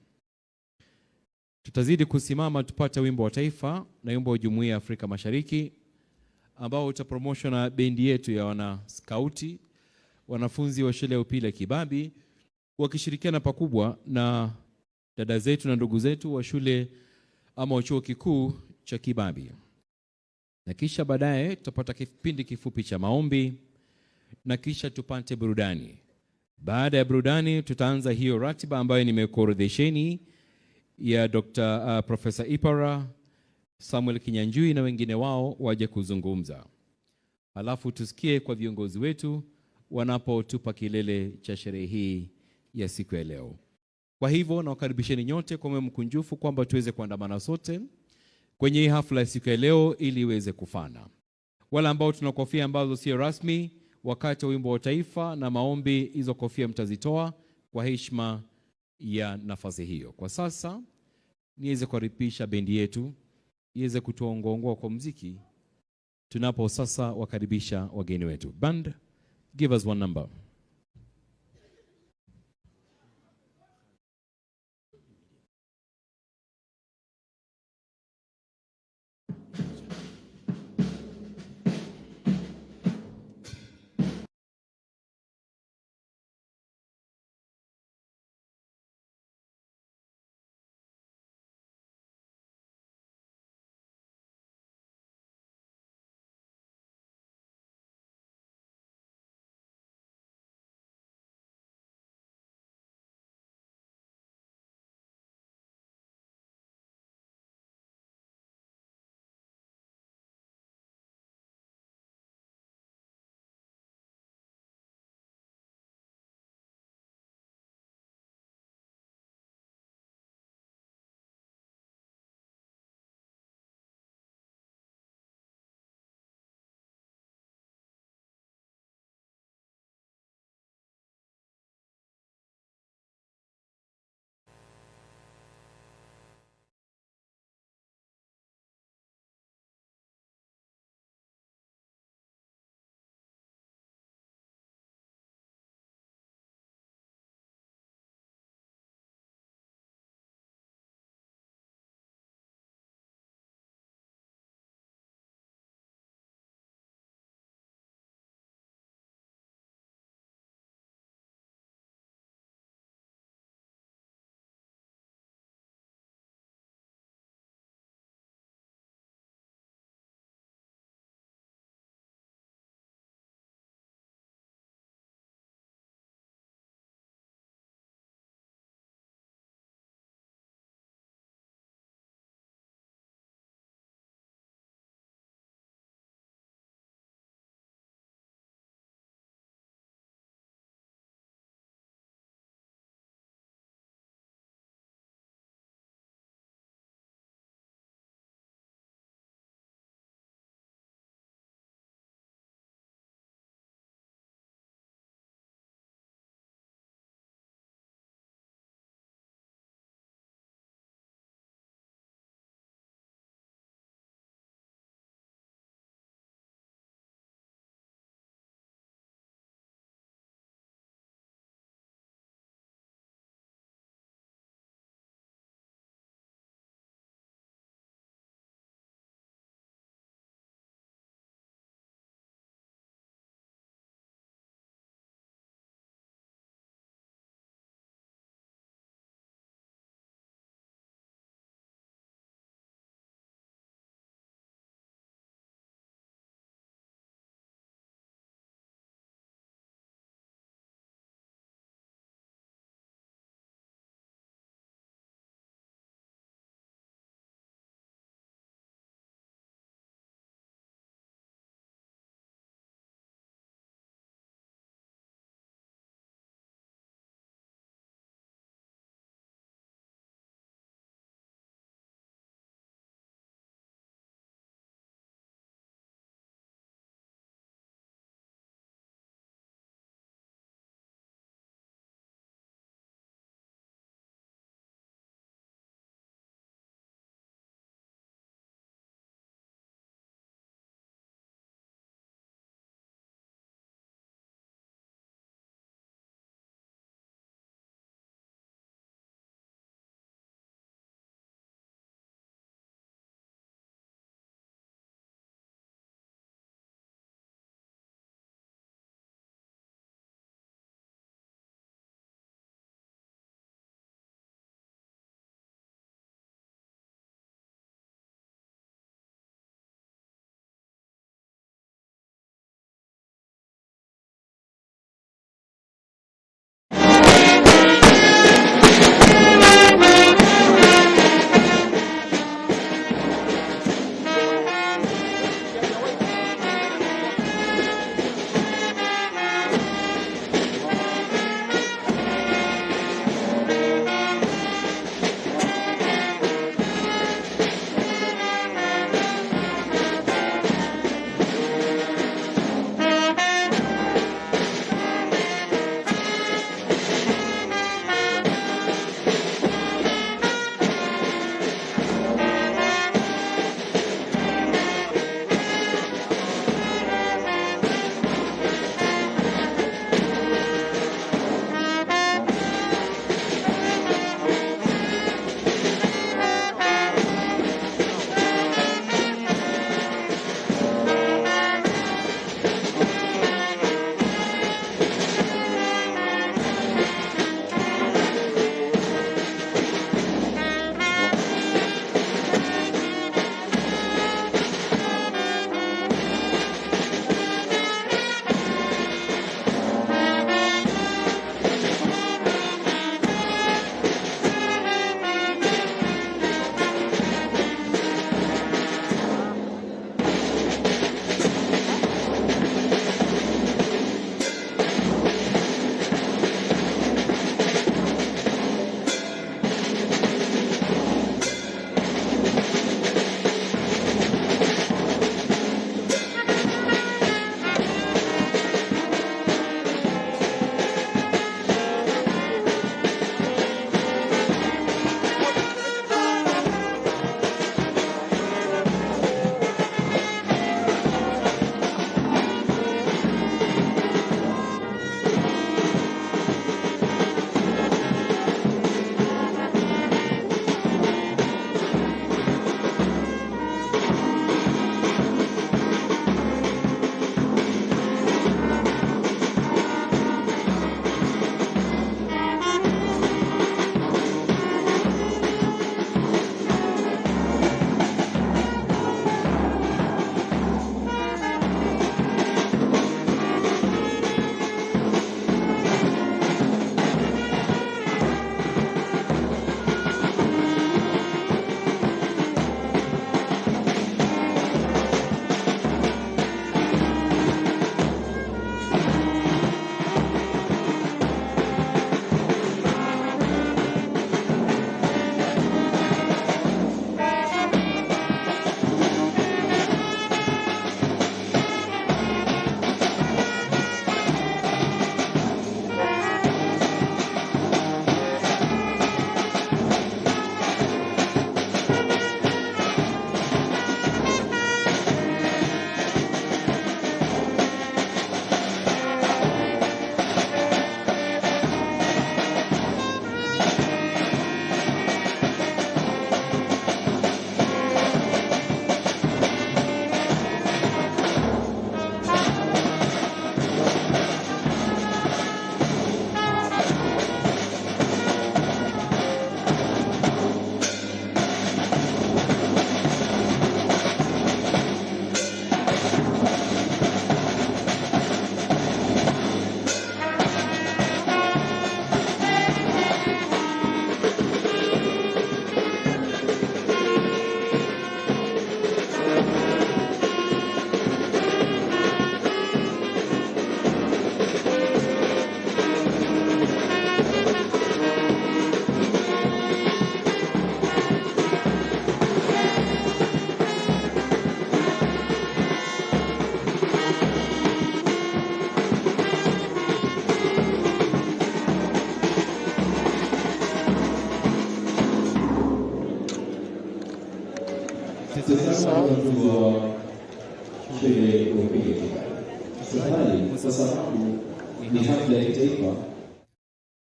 Tutazidi kusimama tupate wimbo wa taifa na wimbo wa Jumuiya ya Afrika Mashariki ambao utapromoshwa na bendi yetu ya wana skauti, wanafunzi wa shule ya upili ya Kibabii, wakishirikiana pakubwa na dada zetu na ndugu zetu wa shule ama chuo kikuu cha Kibabii. Na kisha baadaye tutapata kipindi kifupi cha maombi na kisha tupate burudani. Baada ya burudani tutaanza hiyo ratiba ambayo nimekuorodhesheni ya Dr. Professor Ipara, Samuel Kinyanjui na wengine wao waje kuzungumza. Alafu tusikie kwa viongozi wetu wanapotupa kilele cha sherehe hii ya siku ya leo. Kwa hivyo nawakaribisheni nyote kwa moyo mkunjufu kwamba tuweze kuandamana sote kwenye hii hafla ya siku ya leo ili iweze kufana. Wala ambao tuna kofia ambazo sio rasmi, wakati wa wimbo wa taifa na maombi, hizo kofia mtazitoa kwa heshima ya nafasi hiyo. Kwa sasa niweze kukaribisha bendi yetu iweze kutuongoa kwa muziki tunapo sasa wakaribisha wageni wetu. Band, give us one number.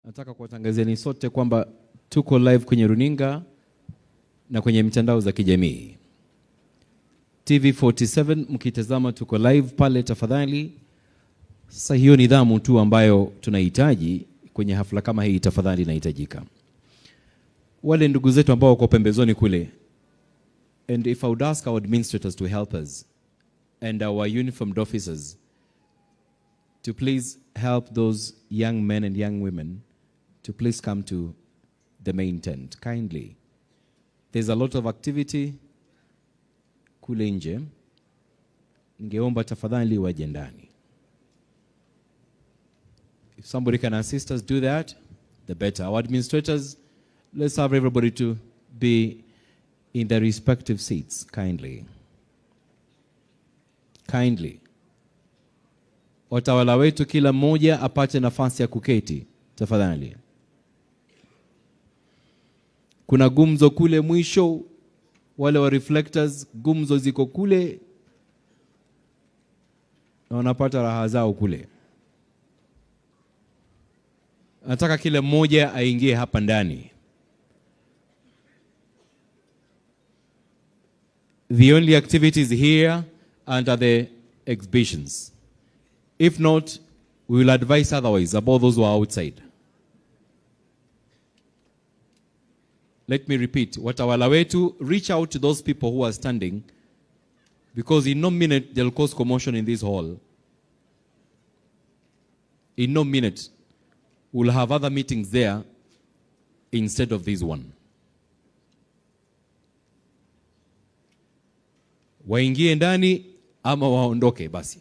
Nataka kuwatangazieni sote kwamba tuko live kwenye runinga na kwenye mitandao za kijamii. TV47 mkitazama tuko live pale tafadhali. Sasa hiyo nidhamu tu ambayo tunahitaji kwenye hafla kama hii tafadhali inahitajika. Wale ndugu zetu ambao wako pembezoni kule, and if I would ask our administrators to help us and our uniformed officers to please help those young men and young women to please come to the main tent kindly. There's a lot of activity kule nje. Ningeomba tafadhali waje ndani. If somebody can assist us do that, the better. Our administrators, let's have everybody to be in their respective seats kindly. Kindly. Watawala wetu kila mmoja apate nafasi ya kuketi tafadhali. Kuna gumzo kule mwisho, wale wa reflectors, gumzo ziko kule na wanapata raha zao kule. Nataka kila mmoja aingie hapa ndani. The only activities here are the exhibitions. If not, we will advise otherwise about those who are outside. Let me repeat, watawala wetu, reach out to those people who are standing, because in no minute they'll cause commotion in this hall. In no minute we'll have other meetings there instead of this one. Waingie ndani ama waondoke basi.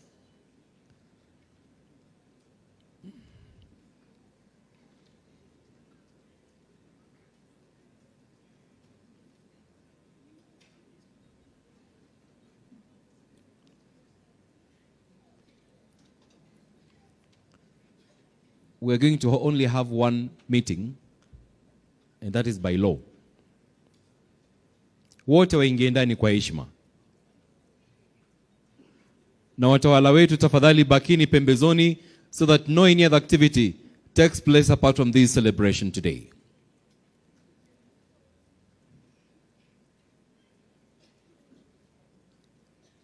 We're going to only have one meeting, and that is by law. Wote waingie ndani kwa heshima. Na watawala wetu tafadhali bakini pembezoni so that no any other activity takes place apart from this celebration today.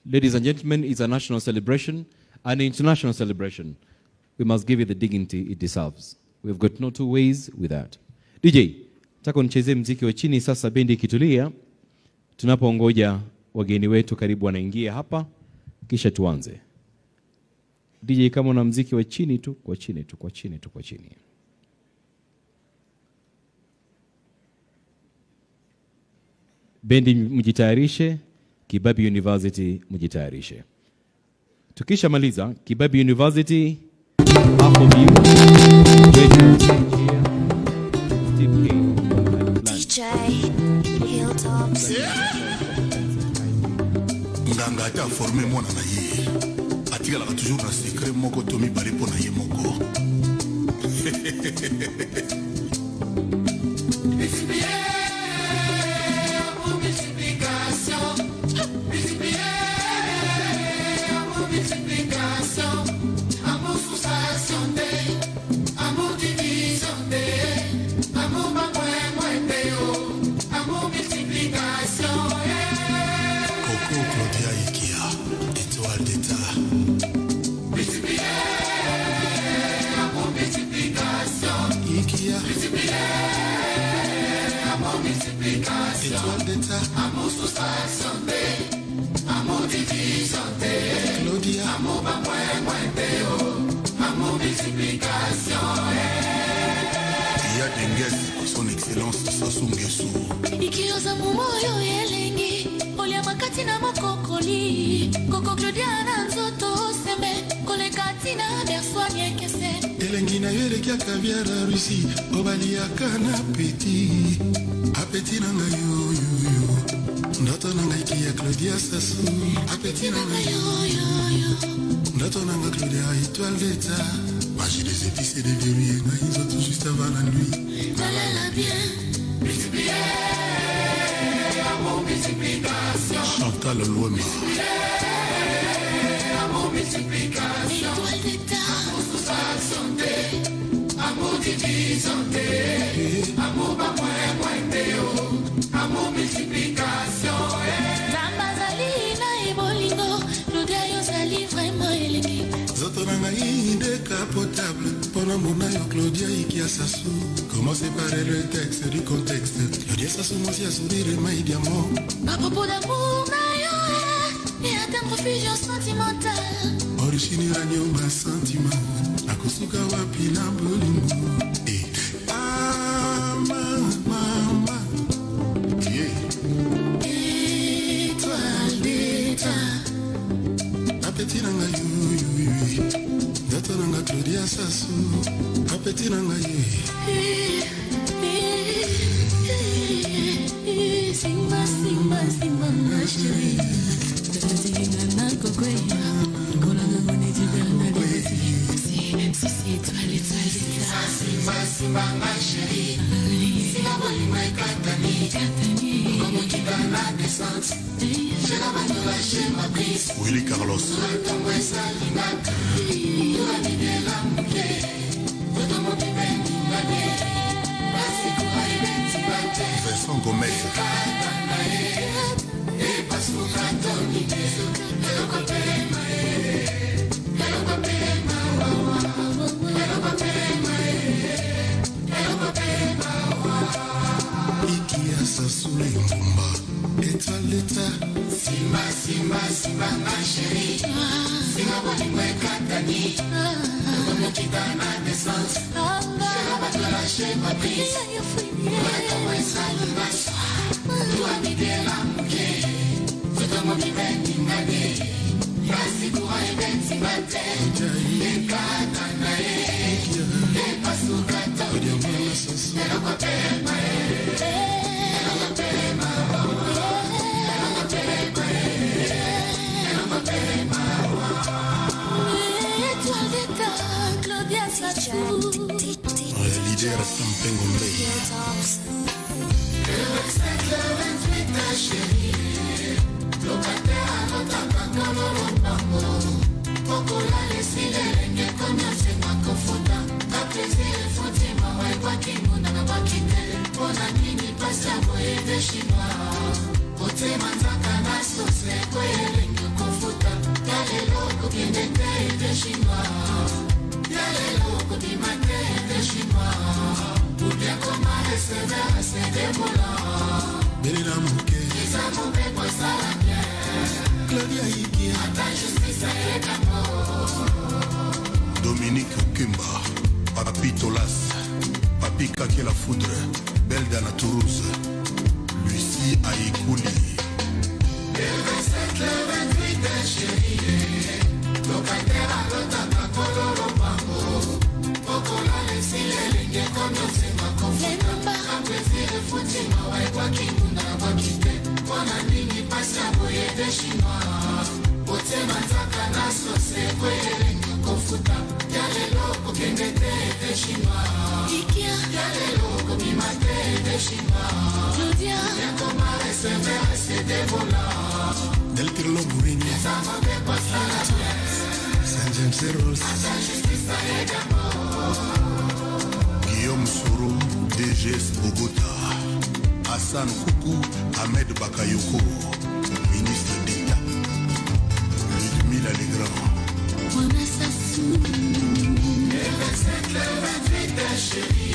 Ladies and gentlemen, it's a national celebration, an international celebration. We must give it the dignity it deserves. We've got no two ways with that. DJ, nataka nichezee muziki wa chini sasa, bendi kitulia. Tunapoongoja wageni wetu karibu wanaingia hapa, kisha tuanze. DJ, kama una muziki wa chini tu, kwa chini tu, kwa chini tu, kwa chini. Bendi mjitayarishe, Kibabii University mjitayarishe. Tukisha maliza, Kibabii University, half of you, DJ Hilltops. Nganga ta formé mona na ye. Atikala toujours na secret moko tomi bari pona ye moko. Son excellence Sassou Nguesso. Ikioza mumoyo yelengi olia makati na mokokoli koko Claudiana nzoto sembe kole katina berswa nyekese elengi na yele kia caviar à Russie obali akana petit appétit na yo ndoto na ngai kia Claudia Sassou appétit na yo ndoto na ngai Claudia étoile d'état magie des épices et des verrues na ils ont tout juste avant la nuit talala bien Chantal Louema. multiplication. Étoile d'état. Amour social santé. Amour divisante. Amour pas moins déo. Amour multiplication. Bamba zali na ebolingo. Claudia yo zali vraiment elengi. Zotoranga inde capotable. Pendant mon aïe, Claudia Ikia Sassou. Comment séparer le texte du contexte? Claudia Sassou, moi, si à sourire et maï diamant. À propos d'amour, et atteindre fusion sentimentale. Origine ranyo ma sentiment. Akosuka wapi na bolingo. Mama. Yeah. Étoile d'état. Appétit nanga yo. Dato nanga Claudia Sassou. Appétit nanga yo. Simba, Simba, Simba, ma chérie. Si, étoile, Simba, Simba, ma chérie. Si la bonne moi Katani. Comme qui donne la descente. J'ai la main de lâcher ma prise. Willy Carlos. Sur le tombeau et sa lignate. Tout la vie de la moulée. Tout le monde est bien ignoré. La sécoura est bien tibate. Vincent Gomez. Et passe au catoni. Hello, Papema. Hello, Papema. Hello, Papema. Hello, Papema. Ikia Sassou le Mbumba. Étoile d'état. Simba, Simba, Simba, ma chérie. Simba, bonne moi Katani. Comme qui donne la naissance. J'ai la batte de lâcher ma prise. Ouais, comme un salut ma soie. Tout a mis de la mouquée. Tout le monde est bien ignoré. La sécoura est bien tibate. Les Katanae. Les Pasukato. Hello, Papema. Hello, Papema. Étoile d'état, Claudia Sassou. Leader Sampengombe. Le 27, le 28, ta chérie. Locataire à notre banque, bango. Pokola, laissez les règnes, comme c'est ma confuta. Ta plaisir, faut-il m'envoyer quoi qui m'en a pas quitté. Mon ami, n'y passe à voyer des chinois. Ote manzaka na sose kwele nyokofuta. Yale loko kiendete de chinois. Yale loko di mate de chinois. Ubia koma recevera se de mola. Benina Mouke. Isa mouke kwa sala bien. Claudia Ikia. Ata justice et d'amour. Dominique Okimba. Papi Tolas. Papi Kake la Foudre. Belda na Toulouse. Lucie Aïkouli. Le 27, le 28, chérie. Locataire à l'otaka, kololo bango. Pokola, laissez les lignes comme c'est ma confuta. Un plaisir de foutu, ma ouais, quoi qui mouna, quoi qui t'est. Mon ami, n'y passe à voyer des chinois. Ote manzaka na sose, kwele nyokofuta. Yale loko, kengete des chinois. Yale loko, mimate des chinois. Claudia. Y'a comme un receveur, c'est des volants. Del Pirlo Mourinho. Ça m'en fait pas ça la pièce. Saint James Rose. À sa justice, ça est d'amour. Guillaume Soro, DGS Bogota. Hassan Koukou, Ahmed Bakayoko, ministre d'État. Ludmila Legrand. Mwana Sassou. Le 27, le 28, chérie.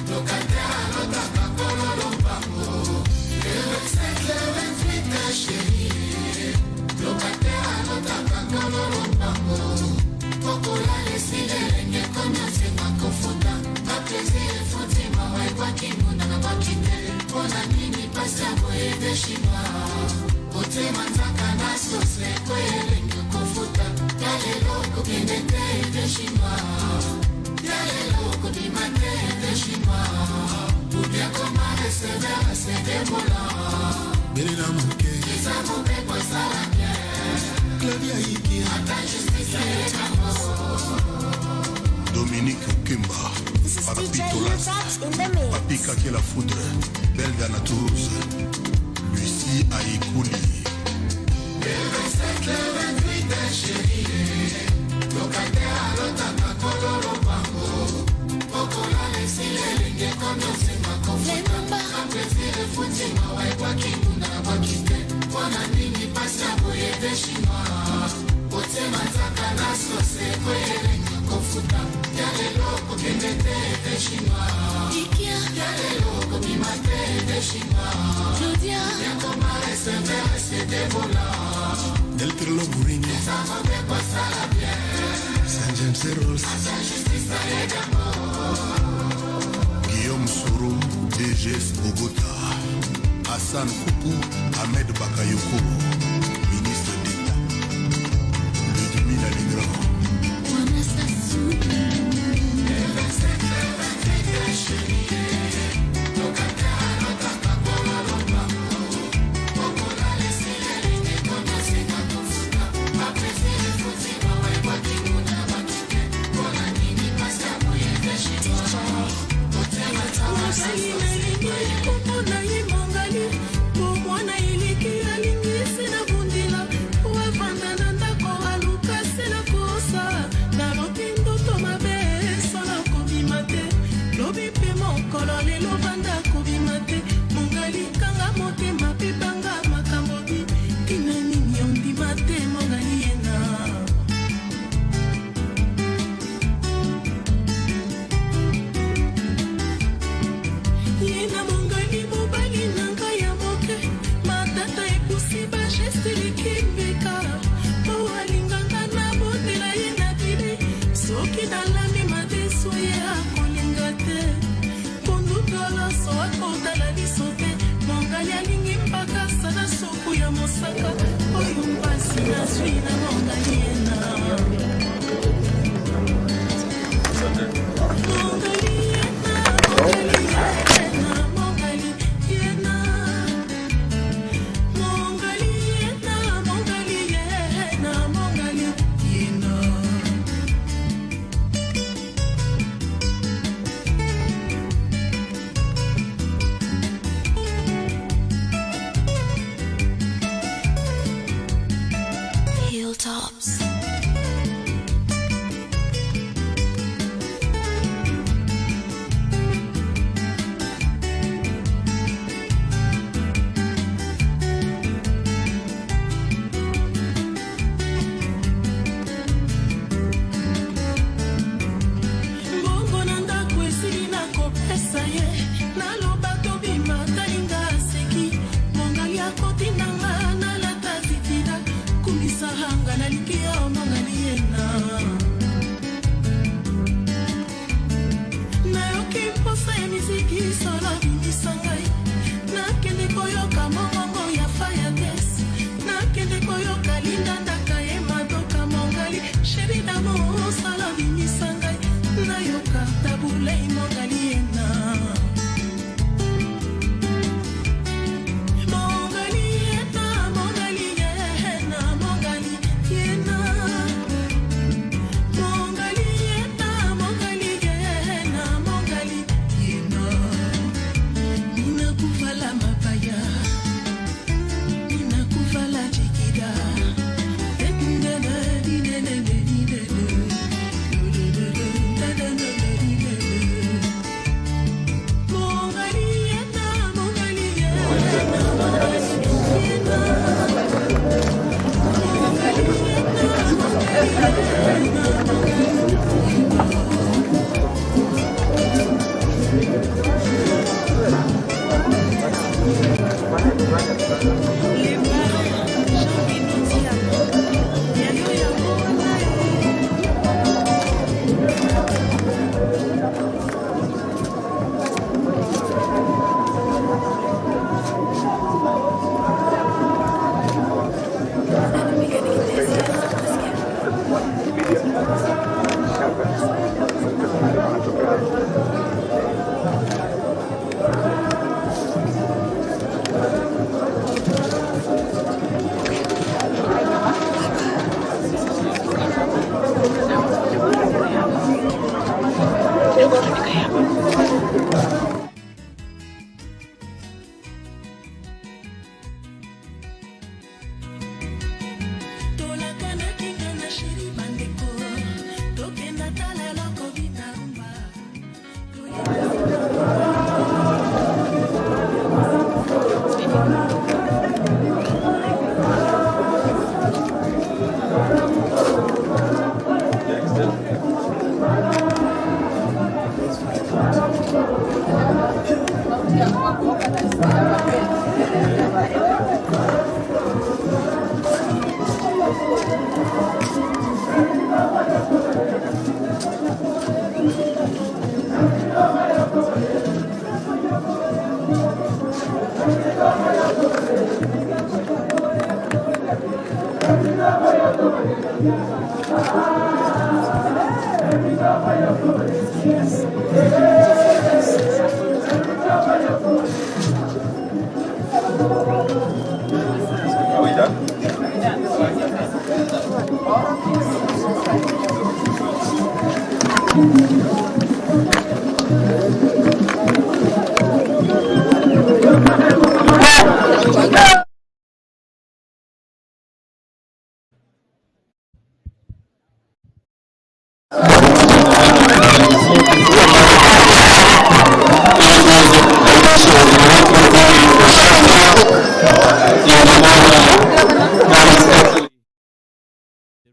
Locataire à l'otaka, kololo bango. Le 27, le 28, chérie. Locataire à l'otaka, kololo bango. Pokola, laissez les règnes, comme c'est ma confuta. Ma plaisir, foutu, ma ouais, quoi qui mouna, n'a pas quitté. Mon ami, n'y passe à voyer des chinois. Ote manzaka na sose, kwele nyokofuta. Yale loko, kiendete des chinois. Yale loko, di mate des chinois. Ou bien comme un receveur, c'est des volants. Benina Mouke. Isa mouke kwa sala bien. Claudia Ikia. Ata justice et d'amour. Dominique Okimba. Papi Tolas. Papi Kake la Foudre. Belda na Toulouse. Lucie Aïkouli. Le 27, le 28, chérie. Del Trello Burigno, Saint James Rose, Guillaume Soro, DGS Bogota, Hassan Koukou, Ahmed Bakayoko, ministre d'État, Ludmila Legrand.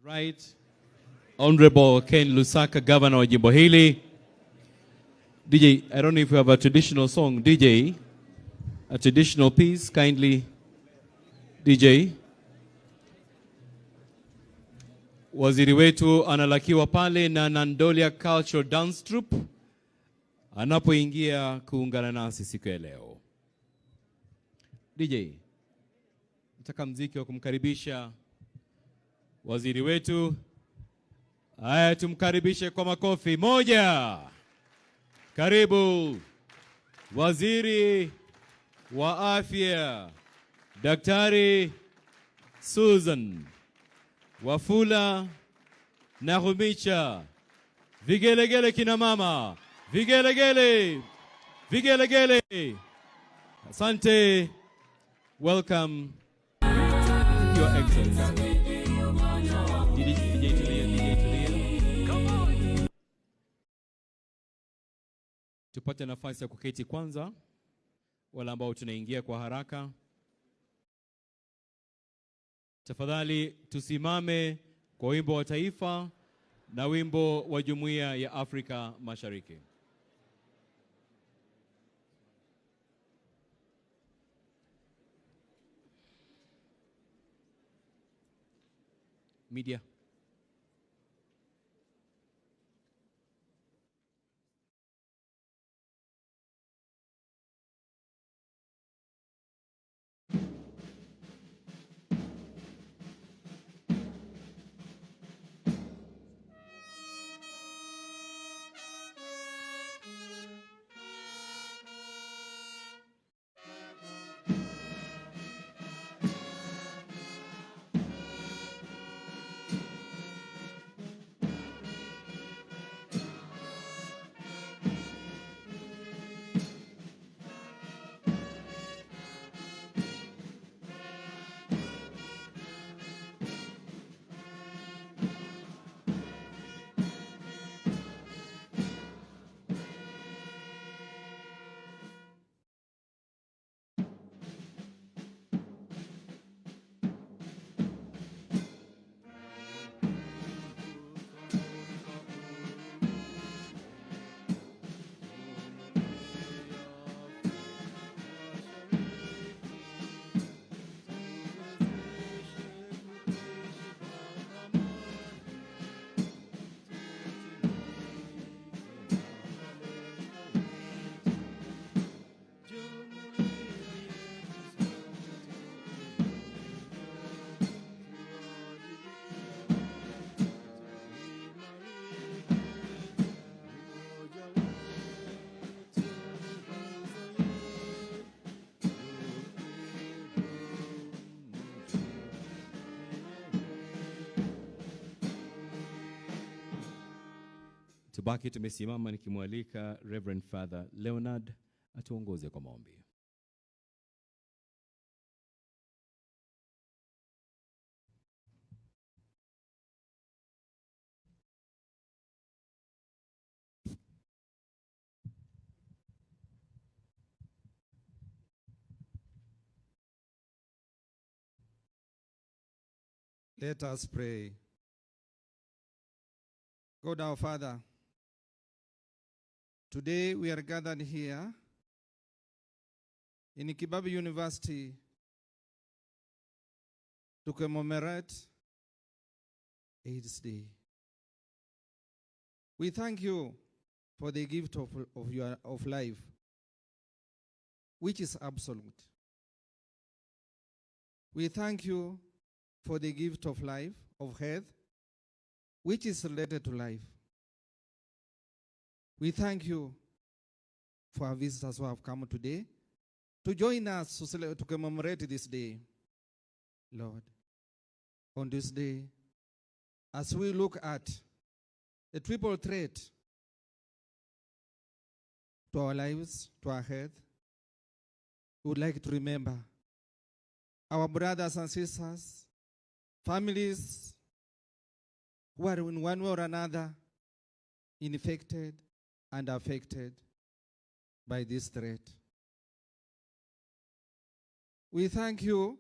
Right. Honorable Ken Lusaka, Governor of Jimbo hili. DJ, I don't know if you have a traditional song. DJ, a traditional piece, kindly. DJ. Waziri wetu analakiwa pale na Nandolia Cultural Dance Troupe anapoingia kuungana nasi siku ya leo. DJ, nataka mziki wa kumkaribisha waziri wetu. Haya, tumkaribishe kwa makofi. Moja. Karibu Waziri wa Afya Daktari Susan Wafula Nahumicha. Vigelegele kina mama. Vigelegele. Vigelegele. Asante. Welcome, Your Excellency. DJ tulia. Tupate nafasi ya kuketi kwanza, wala ambao tunaingia kwa haraka. Tafadhali tusimame kwa wimbo wa taifa na wimbo wa Jumuiya ya Afrika Mashariki. Media. Tubaki tumesimama nikimwalika Reverend Father Leonard atuongoze kwa maombi. Let us pray. God our Father, today we are gathered here in Kibabii University to commemorate AIDS Day. We thank you for the gift of life, which is absolute. We thank you for the gift of life, of health, which is related to life. We thank you for our visitors who have come today to join us to commemorate this day. Lord, on this day, as we look at the triple threat to our lives, to our health, we would like to remember our brothers and sisters, families who are in one way or another infected and affected by this threat. We thank you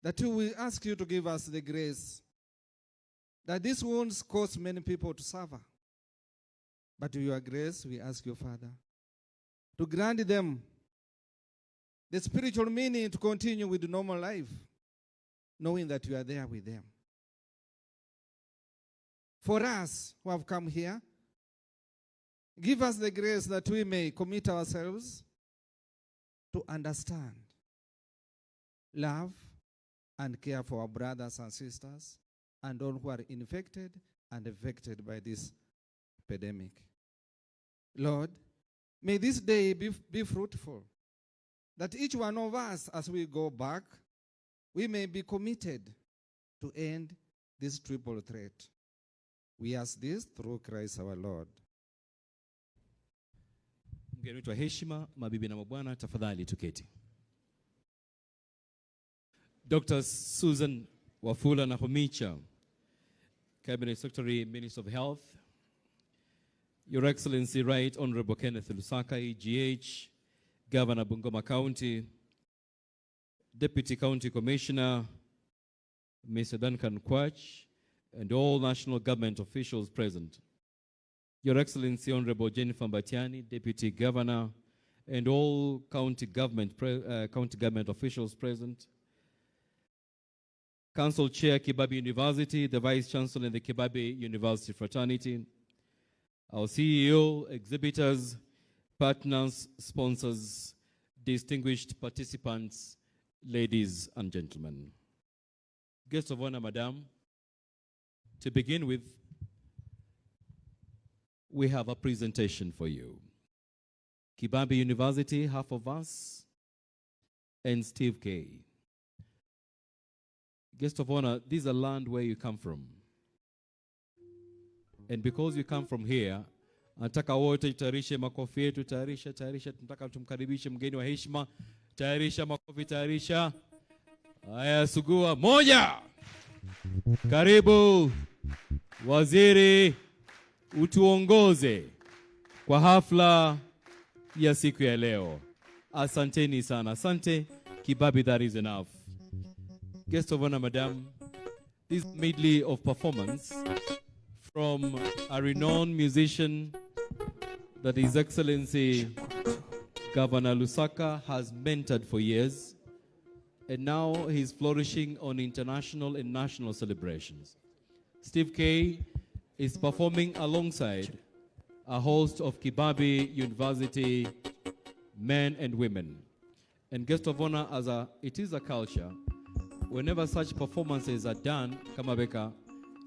that we ask you to give us the grace that these wounds cause many people to suffer. But to your grace, we ask you, Father, to grant them the spiritual meaning to continue with the normal life, knowing that you are there with them. For us who have come here, give us the grace that we may commit ourselves to understand, love, and care for our brothers and sisters and all who are infected and affected by this epidemic. Lord, may this day be fruitful, that each one of us, as we go back, we may be committed to end this triple threat. We ask this through Christ our Lord. Mgeni wetu wa heshima, mabibi na mabwana, tafadhali tuketi. Dr. Susan Wafula Nahomicha, Cabinet Secretary, Minister of Health. Your Excellency, Right Honorable Kenneth Lusaka, EGH, Governor Bungoma County, Deputy County Commissioner, Mr. Duncan Quach, and all national government officials present. Your Excellency, Honorable Jennifer Mbatiani, Deputy Governor, and all county government officials present. Council Chair, Kibabii University, the Vice Chancellor in the Kibabii University Fraternity, our CEO, exhibitors, partners, sponsors, distinguished participants, ladies and gentlemen. Guests of honor, Madam, to begin with, we have a presentation for you. Kibabii University, half of us, and Steve K. Guest of honor, this is a land where you come from. And because you come from here, nataka wote tayarishe makofi yetu, tayarisha, tunataka tumkaribishe mgeni wa heshima, tayarisha makofi, tayarisha. Haya, sugua, moja. Karibu, waziri, utuongoze kwa hafla ya siku ya leo. Asanteni sana, asante. Kibabii, that is enough. Guest of honor, Madam, this medley of performance from a renowned musician that His Excellency Governor Lusaka has mentored for years, and now he's flourishing on international and national celebrations. Steve K is performing alongside a host of Kibabii University men and women. And guest of honor, it is a culture, whenever such performances are done, Kamabeka,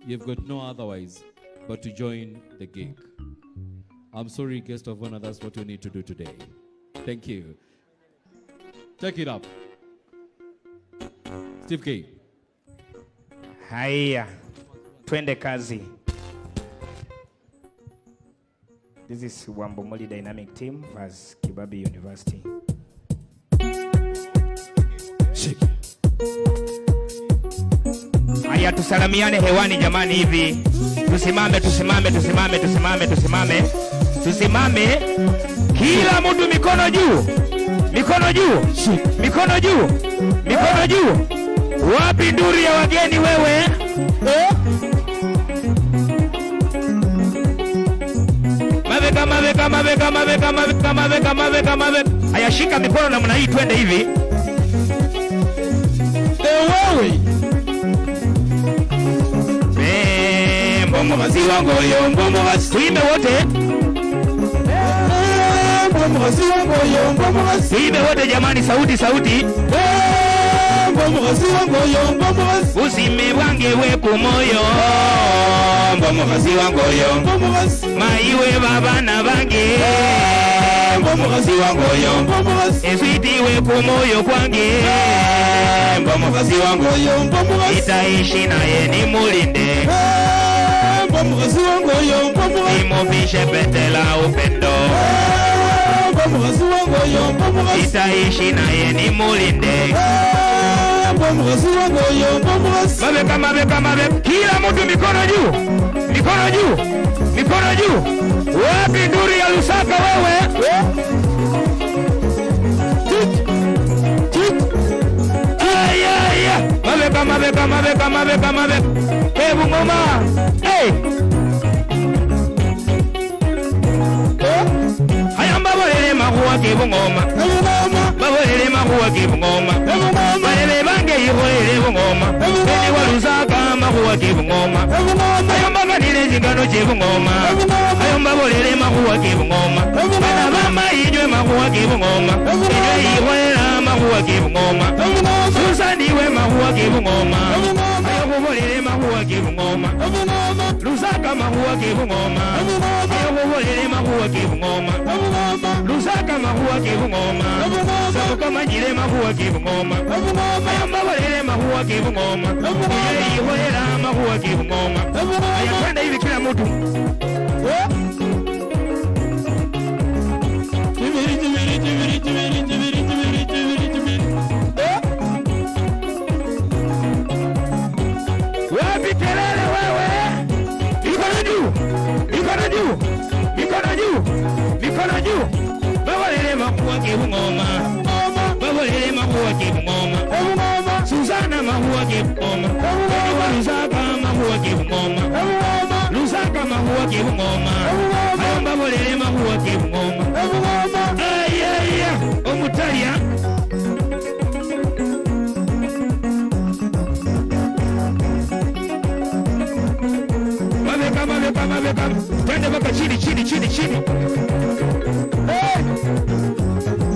you've got no otherwise but to join the gig. I'm sorry, guest of honor, that's what you need to do today. Thank you. Take it up. Steve K. Haya, twende kazi. This is Wambomoli Dynamic Team as Kibabii University. Shake. Haya, tusalamiane hewani jamani hivi. Tusimame. Kila mtu mikono juu. Mikono juu. Wapi nduri ya wageni wewe? Maveka. Haya, shika mikono namna hii, twende hivi. Wewe. Mbongo maziwa ngoyo, mbongo wasime wote. Mbongo maziwa ngoyo, mbongo wasime wote jamani, sauti. mbomukhasi wangoyo mbomukhasi busime bwange bwe kumoyo mbomukhasi wangoyo mbomukhasi mayiwe babana bange mbomukhasi wangoyo mbomukhasi eswiti we kumoyo kwange mbomukhasi wangoyo mbomukhasi itaishi naye nimulinde mbomukhasi wangoyo mbomukhasi nimufishe petela upendo mbomukhasi wangoyo mbomukhasi itaishi naye nimulinde mbomukhasi wangoyo mbomukhasi mabeka mabeka mabeka kila mtu mikono juu mikono juu mikono juu wapi nduri ya Lusaka wewe mabeka mabeka mabeka mabeka mabeka hebu ngoma hey hayamba bolele makuwa kibungoma babolele makuwa kibungoma balele bange yibolele bungoma bene Walusaka makuwa kibungoma hayamba kanile zingano kibungoma hayamba bolele makuwa kibungoma bana bama yinywe makuwa kibungoma yinywe yibolela makuwa kibungoma susaniwe makuwa kibungoma hayokubolele makuwa kibungoma Lusaka makuwa kibungoma hayokubolele makuwa kibungoma Lusaka makuwa kibungoma sabukamanyile makuwa kibungoma hayamba bolele makuwa kibungoma yinywe yibolela makuwa kibungoma hayakwenda hivi kila mtu wapi kelele wewe mikono juu mikono juu mikono juu mikono juu babolele makuwa kibungoma babolele makuwa kibungoma Susana makuwa kibungoma bene Walusaka makuwa kibungoma Lusaka makuwa kibungoma hayamba bolele makuwa kibungoma ayaya omutalia mabeka mabeka mabeka twende mpaka chini chini chini chini hey!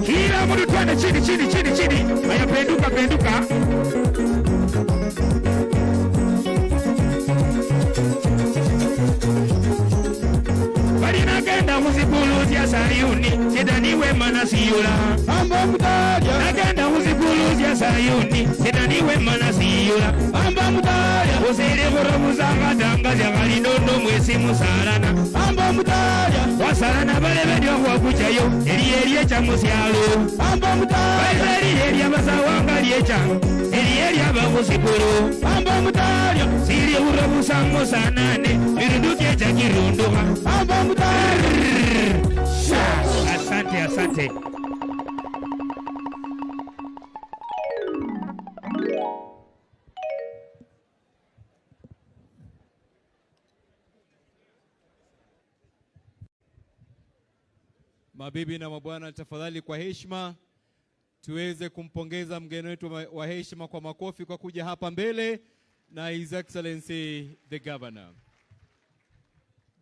Kila mtu twende chini chini chini chini haya penduka penduka nagenda kuzikuluza Sayuni sidaniwe manasiyula amba mudalya nagenda kuzikuluza Sayuni sidaniwe manasiyula amba mudalya usiri kurabuza katanga jagali nono mwesi musarana amba mudalya wasarana balebe ndio kwa kuchayo eliye cha musyalo amba mudalya eliye basawanga liyecha eliye abakusikulu amba mudalya siri kurabuza musanane biruduke cha kirunduka amba mudalya asante asante Mabibi na mabwana, tafadhali kwa heshima tuweze kumpongeza mgeni wetu wa heshima kwa makofi kwa kuja hapa mbele na His Excellency the Governor.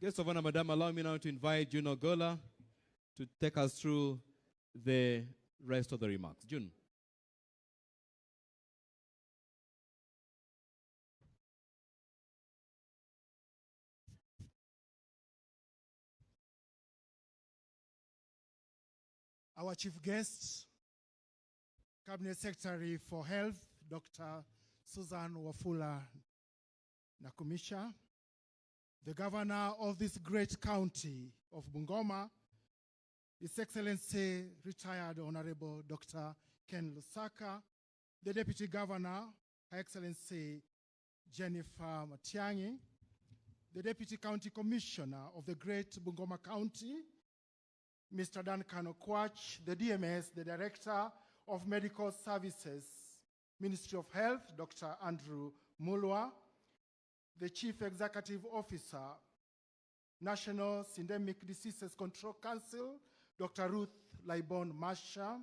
Guest of honor, Madam, allow me now to invite June Ogola to take us through the rest of the remarks. June. Our chief guest, Cabinet Secretary for Health, Dr. Susan Wafula Nakumisha, the governor of this great county of Bungoma, His Excellency retired Honorable Dr. Ken Lusaka, the Deputy Governor, Her Excellency Jennifer Matiang'i, the Deputy County Commissioner of the great Bungoma County, Mr. Duncan Okwach, the DMS, the Director of Medical Services, Ministry of Health, Dr. Andrew Mulwa, the Chief Executive Officer, National Syndemic Diseases Control Council, Dr. Ruth Laibon Masha,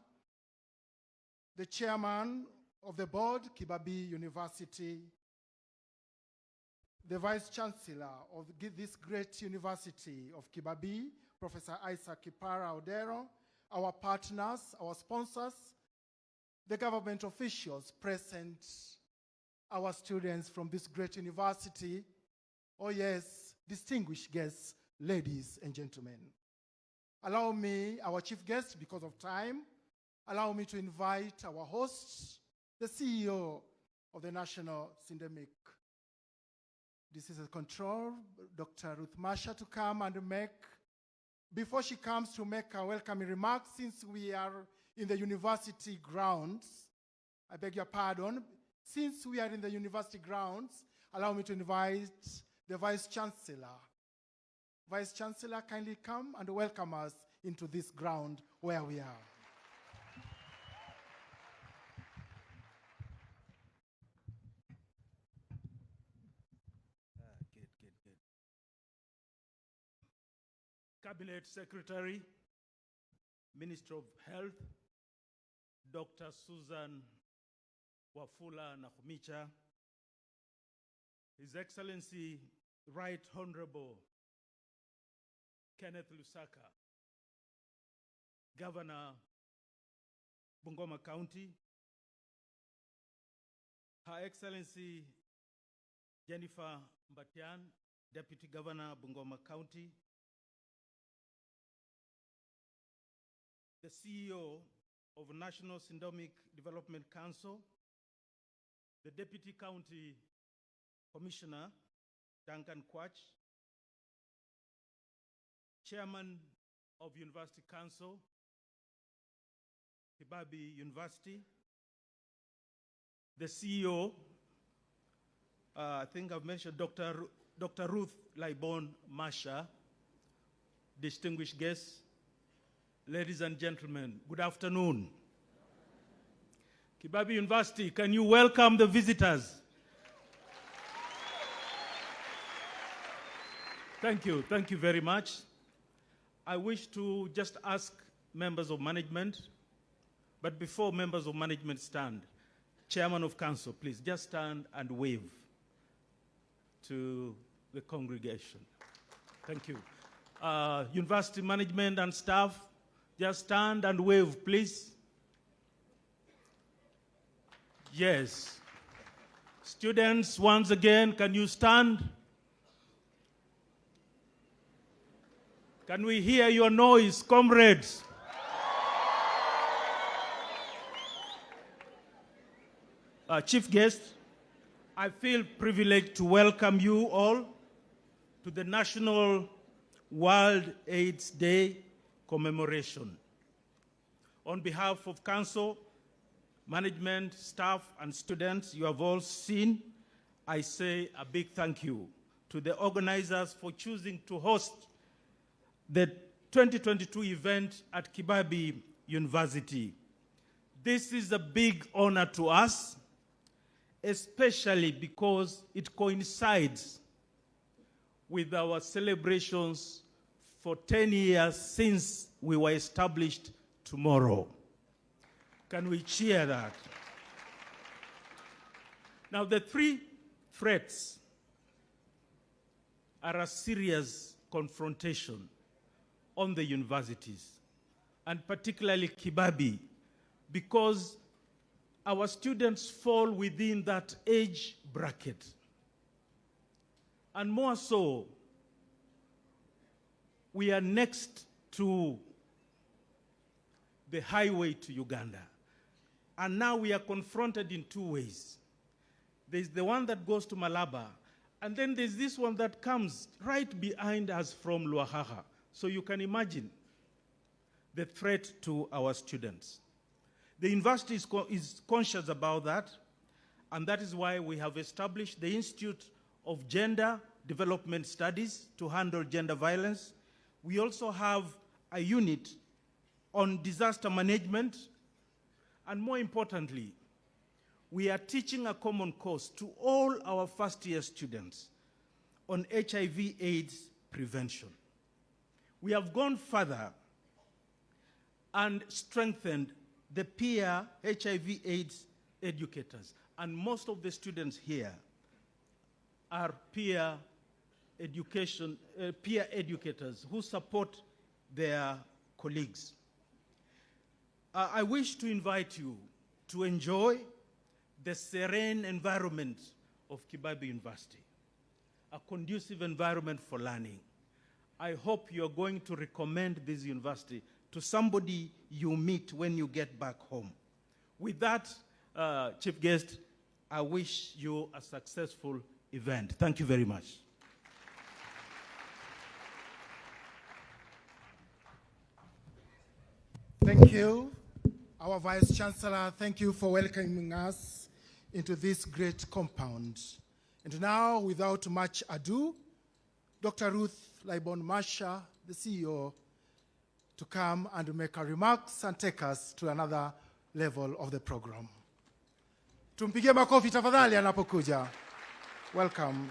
the Chairman of the Board, Kibabii University, the Vice Chancellor of this great university of Kibabii, Professor Isaac Kipara Odero, our partners, our sponsors, the government officials present, our students from this great university, oh yes, distinguished guests, ladies and gentlemen. Allow me, our chief guest, because of time, allow me to invite our host, the CEO of the National Syndemic Diseases Control, Dr. Ruth Masha, to come and before she comes to make her welcoming remarks, since we are in the university grounds, I beg your pardon, since we are in the university grounds, allow me to invite the Vice Chancellor. Vice Chancellor, kindly come and welcome us into this ground where we are. Good. Cabinet Secretary, Minister of Health, Dr. Susan Wafula Nakhumicha, His Excellency Right Honorable Kenneth Lusaka, Governor Bungoma County, Her Excellency Jennifer Mbatian, Deputy Governor Bungoma County, the CEO of National Syndemic Development Council, the Deputy County Commissioner, Duncan Quach, Chairman of University Council, Kibabii University, the CEO, I think I've mentioned Dr. Ruth Laibon Masha, distinguished guests, ladies and gentlemen, good afternoon. Kibabii University, can you welcome the visitors? Thank you very much. I wish to just ask members of management, but before members of management stand, Chairman of Council, please just stand and wave to the congregation. Thank you. University management and staff, just stand and wave, please. Yes. Students, once again, can you stand? Can we hear your noise, comrades? Chief guest, I feel privileged to welcome you all to the National World AIDS Day commemoration. On behalf of Council, management, staff, and students you have all seen, I say a big thank you to the organizers for choosing to host the 2022 event at Kibabii University. This is a big honor to us, especially because it coincides with our celebrations for 10 years since we were established tomorrow. Can we cheer that? Now, the three threats are a serious confrontation on the universities, and particularly Kibabii, because our students fall within that age bracket. And more so, we are next to the highway to Uganda. And now we are confronted in two ways. There's the one that goes to Malaba, and then there's this one that comes right behind us from Luahaha. So you can imagine the threat to our students. The university is conscious about that, and that is why we have established the Institute of Gender Development Studies to handle gender violence. We also have a unit on disaster management, and more importantly, we are teaching a common course to all our first-year students on HIV/AIDS prevention. We have gone further and strengthened the peer HIV/AIDS educators. And most of the students here are peer educators who support their colleagues. I wish to invite you to enjoy the serene environment of Kibabii University, a conducive environment for learning. I hope you're going to recommend this university to somebody you meet when you get back home. With that, Chief Guest, I wish you a successful event. Thank you very much. Thank you, our Vice Chancellor. Thank you for welcoming us into this great compound. And now, without much ado, Dr. Ruth Laibon-Masha, the CEO, to come and make her remarks and take us to another level of the program. Tumpigie makofi tafadhali anapokuja. Welcome.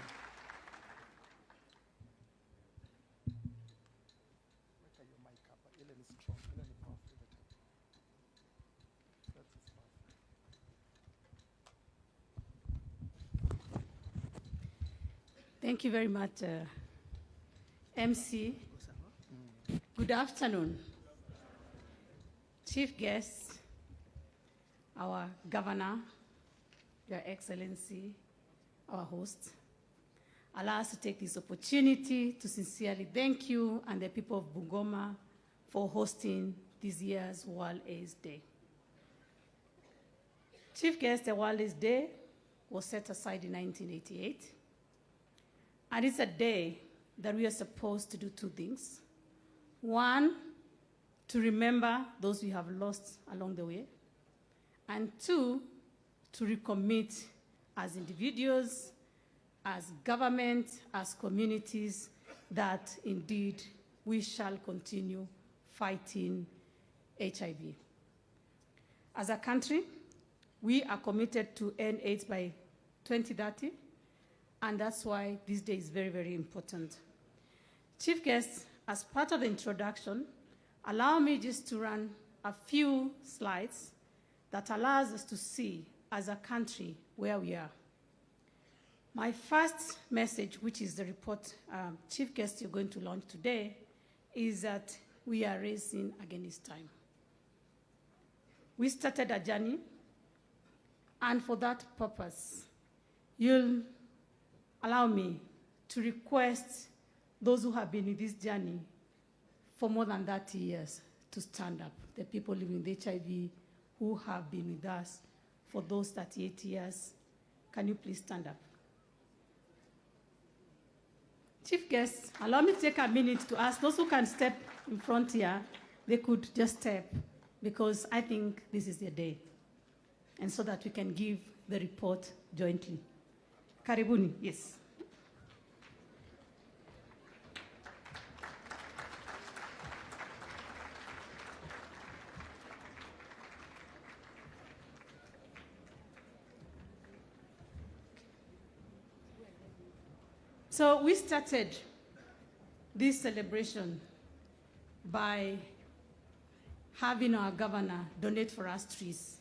Thank you very much, MC. Good afternoon. Chief guests, our governor, Your Excellency, our host. Allow us to take this opportunity to sincerely thank you and the people of Bungoma for hosting this year's World AIDS Day. Chief guest, the World AIDS Day was set aside in 1988. And it's a day that we are supposed to do two things. One, to remember those we have lost along the way. And two, to recommit as individuals, as government, as communities, that indeed we shall continue fighting HIV. As a country, we are committed to end AIDS by 2030. And that's why this day is very, very important. Chief guests, as part of the introduction, allow me just to run a few slides that allows us to see as a country where we are. My first message, which is the report chief guest you're going to launch today, is that we are racing against time. We started a journey, and for that purpose, you'll allow me to request those who have been in this journey for more than 30 years to stand up. The people living with HIV who have been with us for those 38 years, can you please stand up? Chief guests, allow me to take a minute to ask those who can step in front here, they could just step, because I think this is their day, and so that we can give the report jointly. Karibuni, yes. So we started this celebration by having our governor donate for us trees,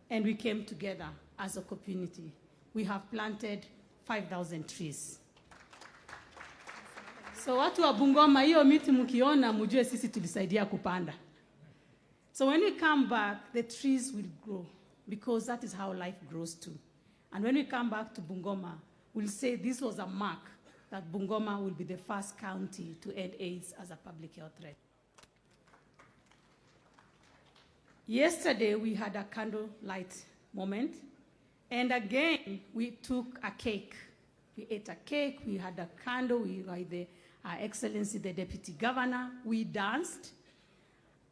and we came together as a community. We have planted 5,000 trees. So watu wa Bungoma, hiyo miti mkiona mjue sisi tulisaidia kupanda. So when we come back, the trees will grow, because that is how life grows too. And when we come back to Bungoma, we'll say this was a mark that Bungoma will be the first county to end AIDS as a public health threat. Yesterday, we had a candlelight moment. And again, we took a cake. We ate a cake, we had a candle, we had Her Excellency, the Deputy Governor. We danced,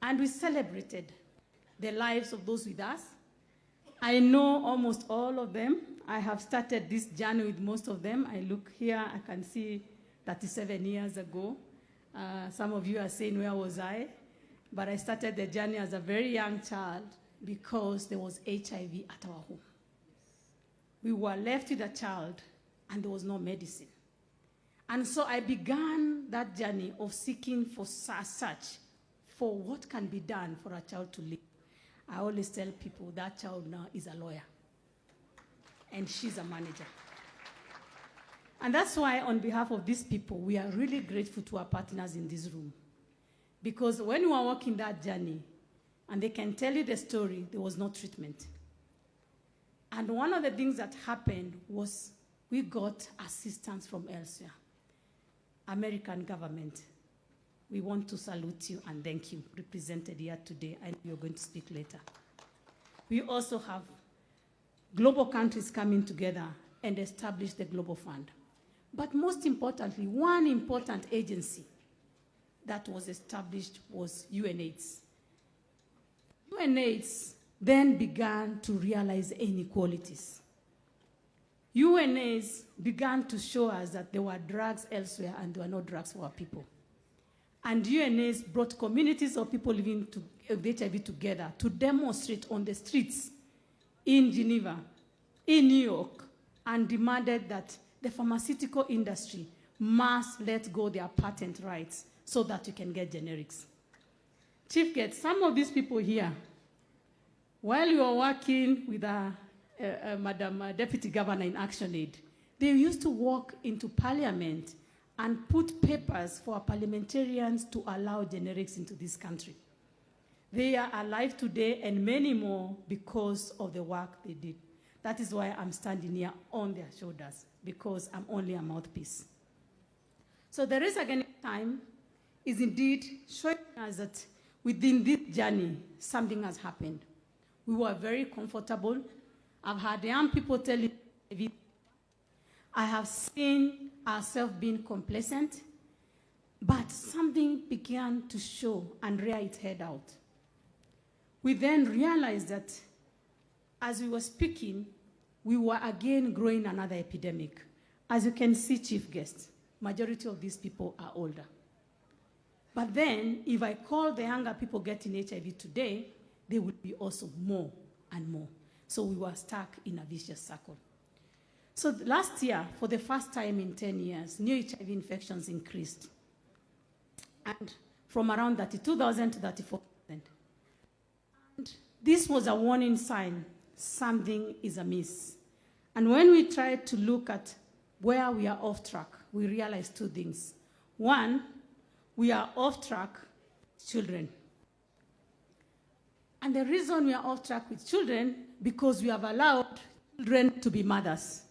and we celebrated the lives of those with us. I know almost all of them. I have started this journey with most of them. I look here, I can see 37 years ago. Some of you are saying, where was I? But I started the journey as a very young child because there was HIV at our home. We were left with a child, and there was no medicine. And so I began that journey of seeking for search for what can be done for a child to live. I always tell people that child now is a lawyer, and she's a manager. And that's why, on behalf of these people, we are really grateful to our partners in this room. Because when we were walking that journey, and they can tell you the story, there was no treatment. And one of the things that happened was we got assistance from elsewhere. American government, we want to salute you and thank you, represented here today, and you're going to speak later. We also have global countries coming together and establish the Global Fund. But most importantly, one important agency that was established was UNAIDS. UNAIDS then began to realize inequalities. UNAIDS began to show us that there were drugs elsewhere and there were no drugs for our people. And UNAIDS brought communities of people living with HIV together to demonstrate on the streets in Geneva, in New York, and demanded that the pharmaceutical industry must let go their patent rights so that you can get generics. Chief Guest, some of these people here, while you were working with Madam Deputy Governor in ActionAid, they used to walk into Parliament and put papers for parliamentarians to allow generics into this country. They are alive today and many more because of the work they did. That is why I'm standing here on their shoulders, because I'm only a mouthpiece. So the Race Against Time is indeed showing us that within this journey, something has happened. We were very comfortable. I've had young people tell me, I have seen ourselves being complacent, but something began to show and rear its head out. We then realized that as we were speaking, we were again growing another epidemic. As you can see, Chief Guest, majority of these people are older. But then, if I call the younger people getting HIV today, they would be also more and more. So we were stuck in a vicious circle. So last year, for the first time in 10 years, new HIV infections increased. And from around 32,000 to 34,000. And this was a warning sign. Something is amiss. And when we tried to look at where we are off track, we realized two things. One, we are off track children. And the reason we are off track with children, because we have allowed children to be mothers.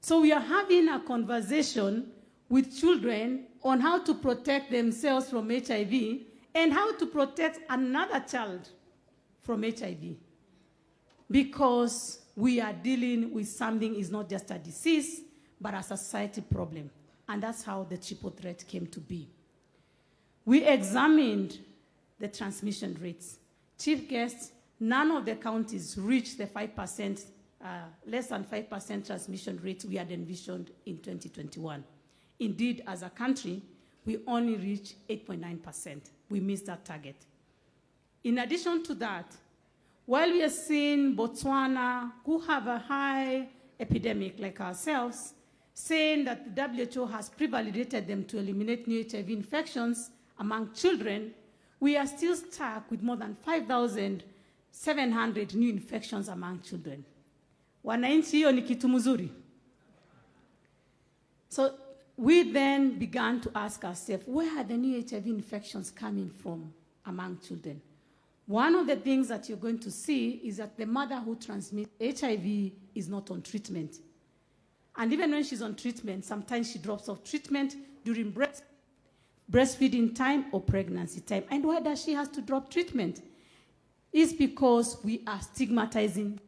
So we are having a conversation with children on how to protect themselves from HIV and how to protect another child from HIV. Because we are dealing with something is not just a disease, but a society problem. And that's how the triple threat came to be. We examined the transmission rates. Chief Guest, none of the counties reached the 5%, less than 5% transmission rate we had envisioned in 2021. Indeed, as a country, we only reached 8.9%. We missed that target. In addition to that, while we are seeing Botswana, who have a high epidemic like ourselves, saying that the WHO has pre-validated them to eliminate new HIV infections among children, we are still stuck with more than 5,700 new infections among children. Wananchi, hiyo ni kitu mzuri. So we then began to ask ourselves, where are the new HIV infections coming from among children? One of the things that you're going to see is that the mother who transmits HIV is not on treatment. And even when she's on treatment, sometimes she drops off treatment during breastfeeding time or pregnancy time. And why does she have to drop treatment? It's because we are stigmatizing.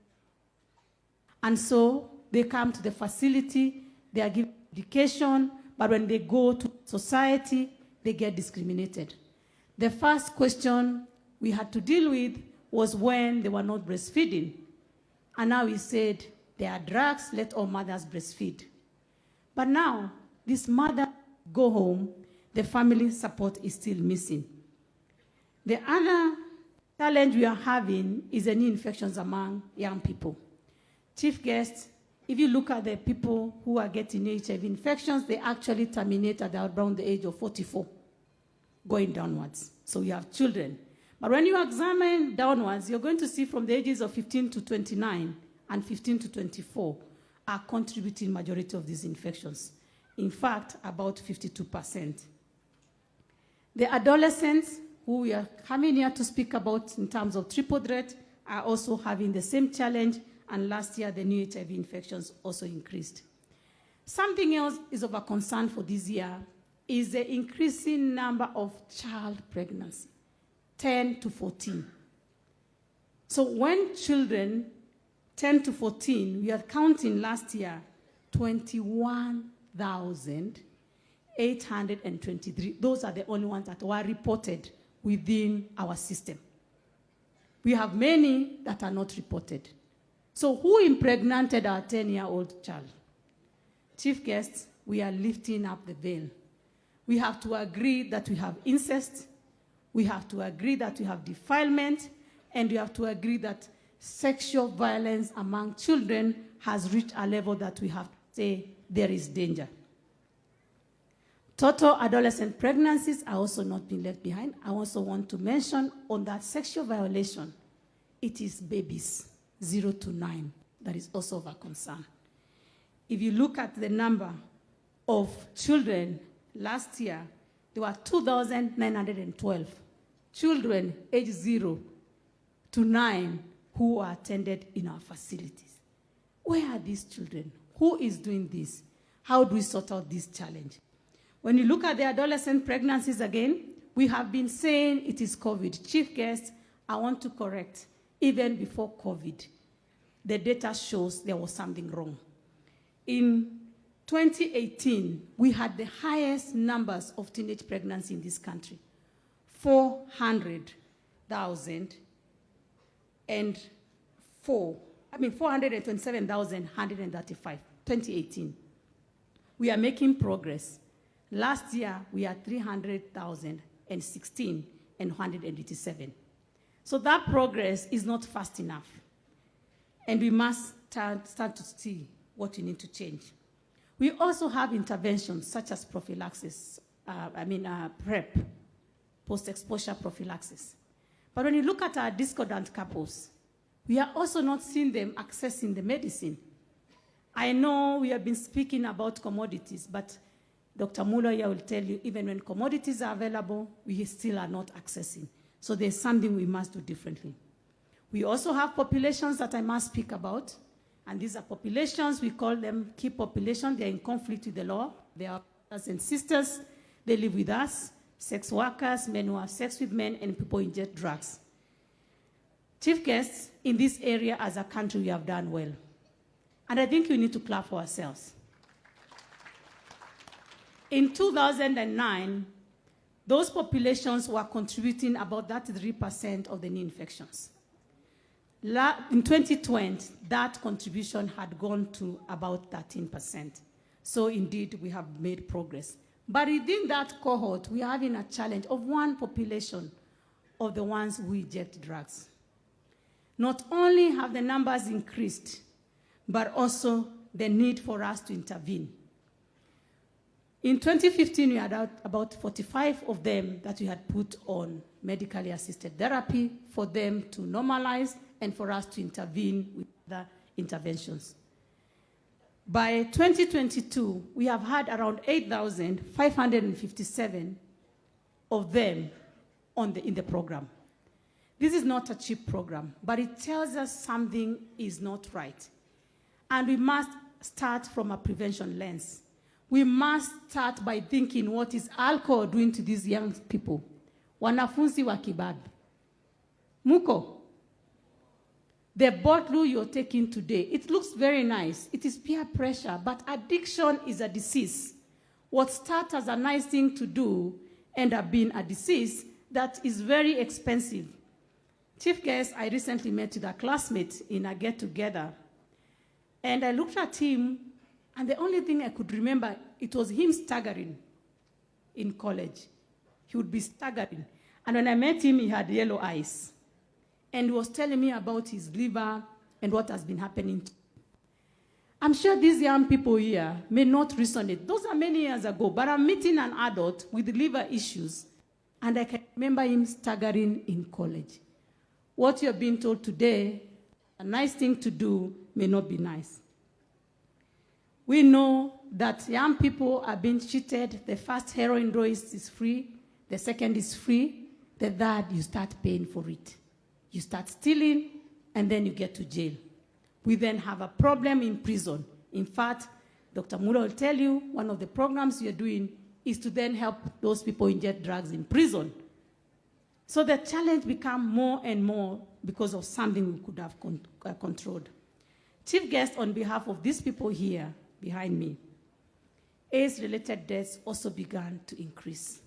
And so they come to the facility, they are given education, but when they go to society, they get discriminated. The first question we had to deal with was when they were not breastfeeding. And now we said, there are drugs, let all mothers breastfeed. But now, this mother go home, the family support is still missing. The other challenge we are having is the new infections among young people. Chief Guest, if you look at the people who are getting HIV infections, they actually terminate at around the age of 44, going downwards. So you have children. But when you examine downwards, you're going to see from the ages of 15 to 29 and 15 to 24 are contributing majority of these infections. In fact, about 52%. The adolescents who we are coming here to speak about in terms of triple threat are also having the same challenge and last year the new HIV infections also increased. Something else is of a concern for this year is the increasing number of child pregnancy, 10 to 14. So when children 10 to 14, we are counting last year 21,823. Those are the only ones that were reported within our system. We have many that are not reported. So who impregnated our 10-year-old child? Chief guests, we are lifting up the veil. We have to agree that we have incest. We have to agree that we have defilement. And we have to agree that sexual violence among children has reached a level that we have to say there is danger. Total adolescent pregnancies are also not being left behind. I also want to mention on that sexual violation, it is babies 0 to 9 that is also of a concern. If you look at the number of children last year, there were 2,912 children aged 0 to 9 who are attended in our facilities. Where are these children? Who is doing this? How do we sort out this challenge? When you look at the adolescent pregnancies again, we have been saying it is COVID. Chief guest, I want to correct, even before COVID, the data shows there was something wrong. In 2018, we had the highest numbers of teenage pregnancy in this country, 427,135, 2018. We are making progress. Last year, we had 300,016 and 187. So that progress is not fast enough. And we must start to see what we need to change. We also have interventions such as prophylaxis, PrEP, post-exposure prophylaxis. But when you look at our discordant couples, we are also not seeing them accessing the medicine. I know we have been speaking about commodities, but Dr. Muller here will tell you, even when commodities are available, we still are not accessing. So there's something we must do differently. We also have populations that I must speak about, and these are populations, we call them key populations. They're in conflict with the law. They are brothers and sisters. They live with us, sex workers, men who have sex with men, and people who inject drugs. Chief guests, in this area as a country, we have done well. And I think we need to clap for ourselves. In 2009, those populations were contributing about 33% of the new infections. In 2020, that contribution had gone to about 13%. So indeed, we have made progress. But within that cohort, we are having a challenge of one population of the ones who inject drugs. Not only have the numbers increased, but also the need for us to intervene. In 2015, we had about 45 of them that we had put on medically assisted therapy for them to normalize and for us to intervene with other interventions. By 2022, we have had around 8,557 of them in the program. This is not a cheap program, but it tells us something is not right. And we must start from a prevention lens. We must start by thinking, what is alcohol doing to these young people? Wanafunzi wa Kibabii. Muko, the bottle you're taking today, it looks very nice. It is peer pressure, but addiction is a disease. What starts as a nice thing to do ends up being a disease that is very expensive. Chief guest, I recently met with a classmate in a get-together, and I looked at him, and the only thing I could remember, it was him staggering in college. He would be staggering. And when I met him, he had yellow eyes. And he was telling me about his liver and what has been happening to him. I'm sure these young people here may not resonate. Those are many years ago, but I'm meeting an adult with liver issues, and I can remember him staggering in college. What you're being told today, a nice thing to do, may not be nice. We know that young people are being cheated. The first heroin dose is free. The second is free. The third, you start paying for it. You start stealing, and then you get to jail. we then have a problem in prison. In fact, Dr. Mula will tell you one of the programs we are doing is to then help those people inject drugs in prison. So the challenge becomes more and more because of something we could have controlled. Chief guest, on behalf of these people here behind me, AIDS-related deaths also began to increase.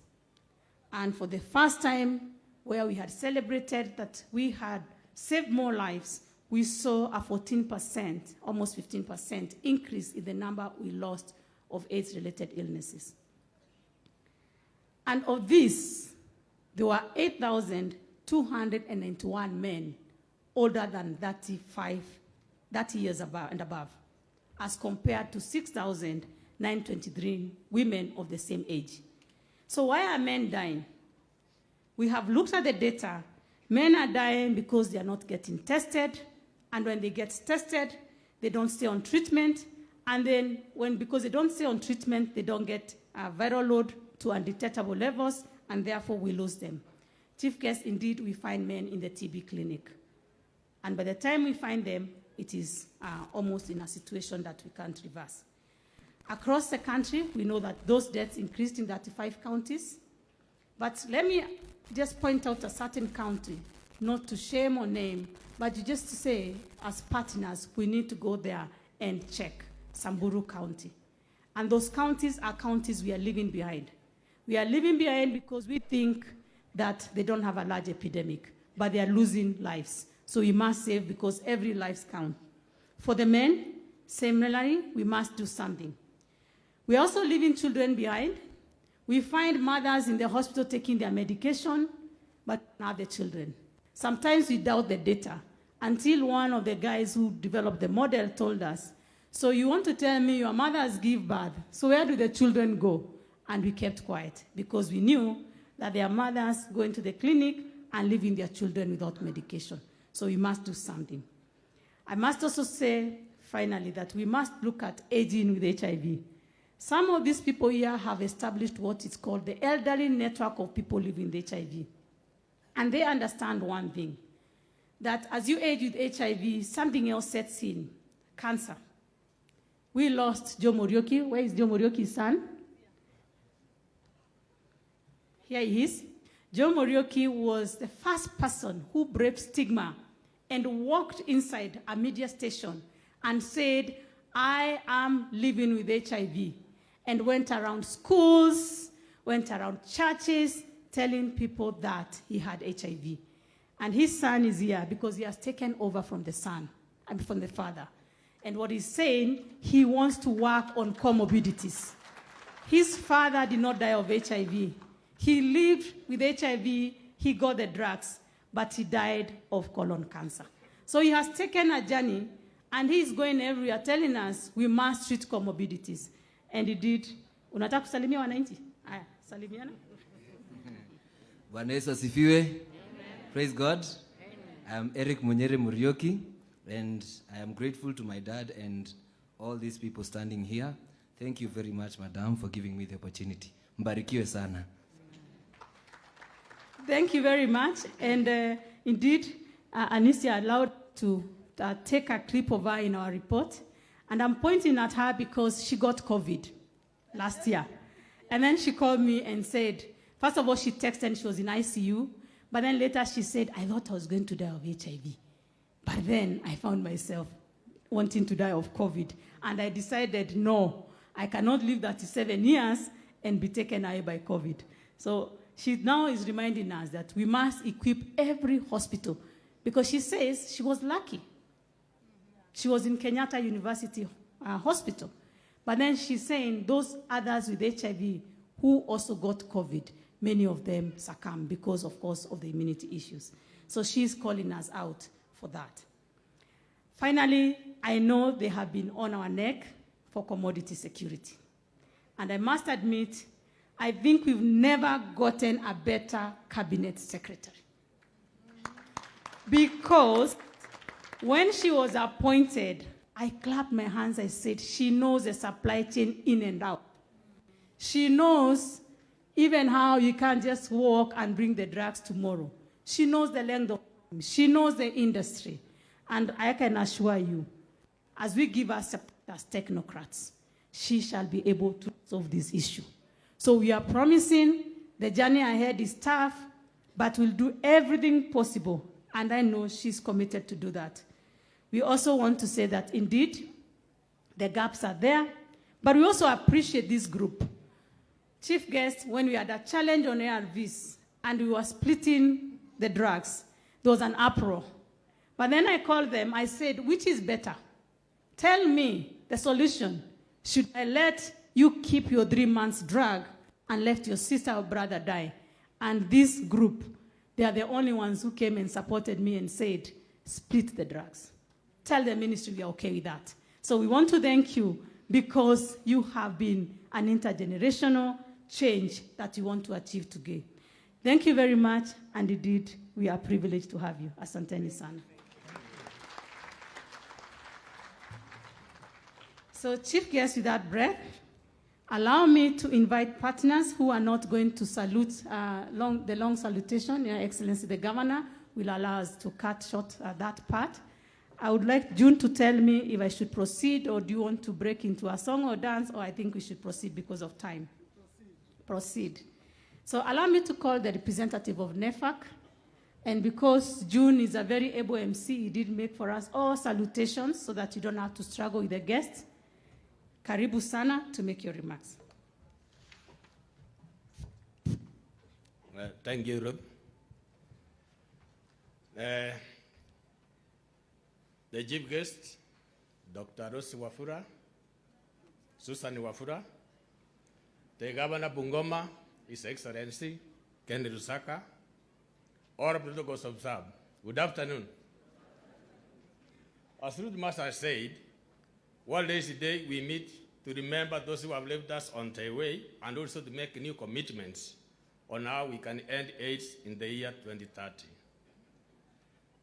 And for the first time, where we had celebrated that we had saved more lives, we saw a 14%, almost 15% increase in the number we lost of AIDS-related illnesses. And of this, there were 8,291 men older than 30 years and above, as compared to 6,923 women of the same age. So why are men dying? We have looked at the data. Men are dying because they are not getting tested, and when they get tested, they don't stay on treatment, and then because they don't stay on treatment, they don't get a viral load to undetectable levels, and therefore we lose them. Chief guest, indeed, we find men in the TB clinic. And by the time we find them, it is almost in a situation that we can't reverse. Across the country, we know that those deaths increased in 35 counties. But let me just point out a certain county, not to shame or name, but just to say, as partners, we need to go there and check Samburu County. And those counties are counties we are leaving behind. We are leaving behind because we think that they don't have a large epidemic, but they are losing lives. So we must save because every life counts. For the men, similarly, we must do something. We are also leaving children behind. We find mothers in the hospital taking their medication, but not the children. Sometimes we doubt the data until one of the guys who developed the model told us, so you want to tell me your mothers give birth, so where do the children go? And we kept quiet because we knew that their mothers going to the clinic and leaving their children without medication. So we must do something. I must also say, finally, that we must look at aging with HIV. Some of these people here have established what is called the elderly network of people living with HIV. And they understand one thing, that as you age with HIV, something else sets in, cancer. We lost Joe Morioki. Where is Joe Morioki's son? Here he is. Joe Morioki was the first person who braved stigma and walked inside a media station and said, I am living with HIV, and went around schools, went around churches, telling people that he had HIV. And his son is here because he has taken over from the son, and from the father. And what he's saying, he wants to work on comorbidities. His father did not die of HIV. He lived with HIV, he got the drugs, but he died of colon cancer. So he has taken a journey, and he's going everywhere telling us we must treat comorbidities. And he did. Unataka kusalimia wananchi? Aya, salimiana. Bwana Yesu asifiwe. Praise God. I am Eric Munyere Murioki, and I am grateful to my dad and all these people standing here. Thank you very much, madam, for giving me the opportunity. Mbarikiwe sana. Thank you very much. And indeed, Anisia allowed to take a clip of her in our report. And I'm pointing at her because she got COVID last year. And then she called me and said, first of all, she texted and she was in ICU. But then later she said, I thought I was going to die of HIV. But then I found myself wanting to die of COVID. And I decided, no, I cannot live 37 years and be taken away by COVID. So she now is reminding us that we must equip every hospital, because she says she was lucky. She was in Kenyatta University Hospital. But then she's saying those others with HIV who also got COVID, many of them succumbed because, of course, of the immunity issues. So she's calling us out for that. Finally, I know they have been on our neck for commodity security. And I must admit, I think we've never gotten a better cabinet secretary. Because when she was appointed, I clapped my hands, I said, she knows the supply chain in and out. She knows even how you can't just walk and bring the drugs tomorrow. She knows the length of time. She knows the industry. And I can assure you, as we give her support as technocrats, she shall be able to solve this issue. So we are promising the journey ahead is tough, but we'll do everything possible, and I know she's committed to do that. We also want to say that indeed, the gaps are there, but we also appreciate this group. Chief guest, when we had a challenge on ARVs and we were splitting the drugs, there was an uproar. But then I called them, I said, which is better? Tell me the solution. Should I let you keep your 3 months drug and let your sister or brother die? And this group, they are the only ones who came and supported me and said, split the drugs. Tell the ministry we are okay with that. So we want to thank you because you have been an intergenerational change that you want to achieve today. Thank you very much, and indeed, we are privileged to have you. Asanteni sana. So, Chief Guest, without breath, allow me to invite partners who are not going to salute the long salutation. Your Excellency, the Governor will allow us to cut short that part. I would like June to tell me if I should proceed, or do you want to break into a song or dance, or I think we should proceed because of time. Proceed. So allow me to call the representative of NEFAC, and because June is a very able MC, he did make for us all salutations so that you don't have to struggle with the guests. Karibu sana to make your remarks. Thank you, Ruth. The chief guest, Dr. Rosi Wafula, Susan Wafula, the Governor Bungoma, His Excellency, Ken Lusaka, all protocols observed. Good afternoon. As Ruth Master said, one day today we meet to remember those who have left us on their way and also to make new commitments on how we can end AIDS in the year 2030.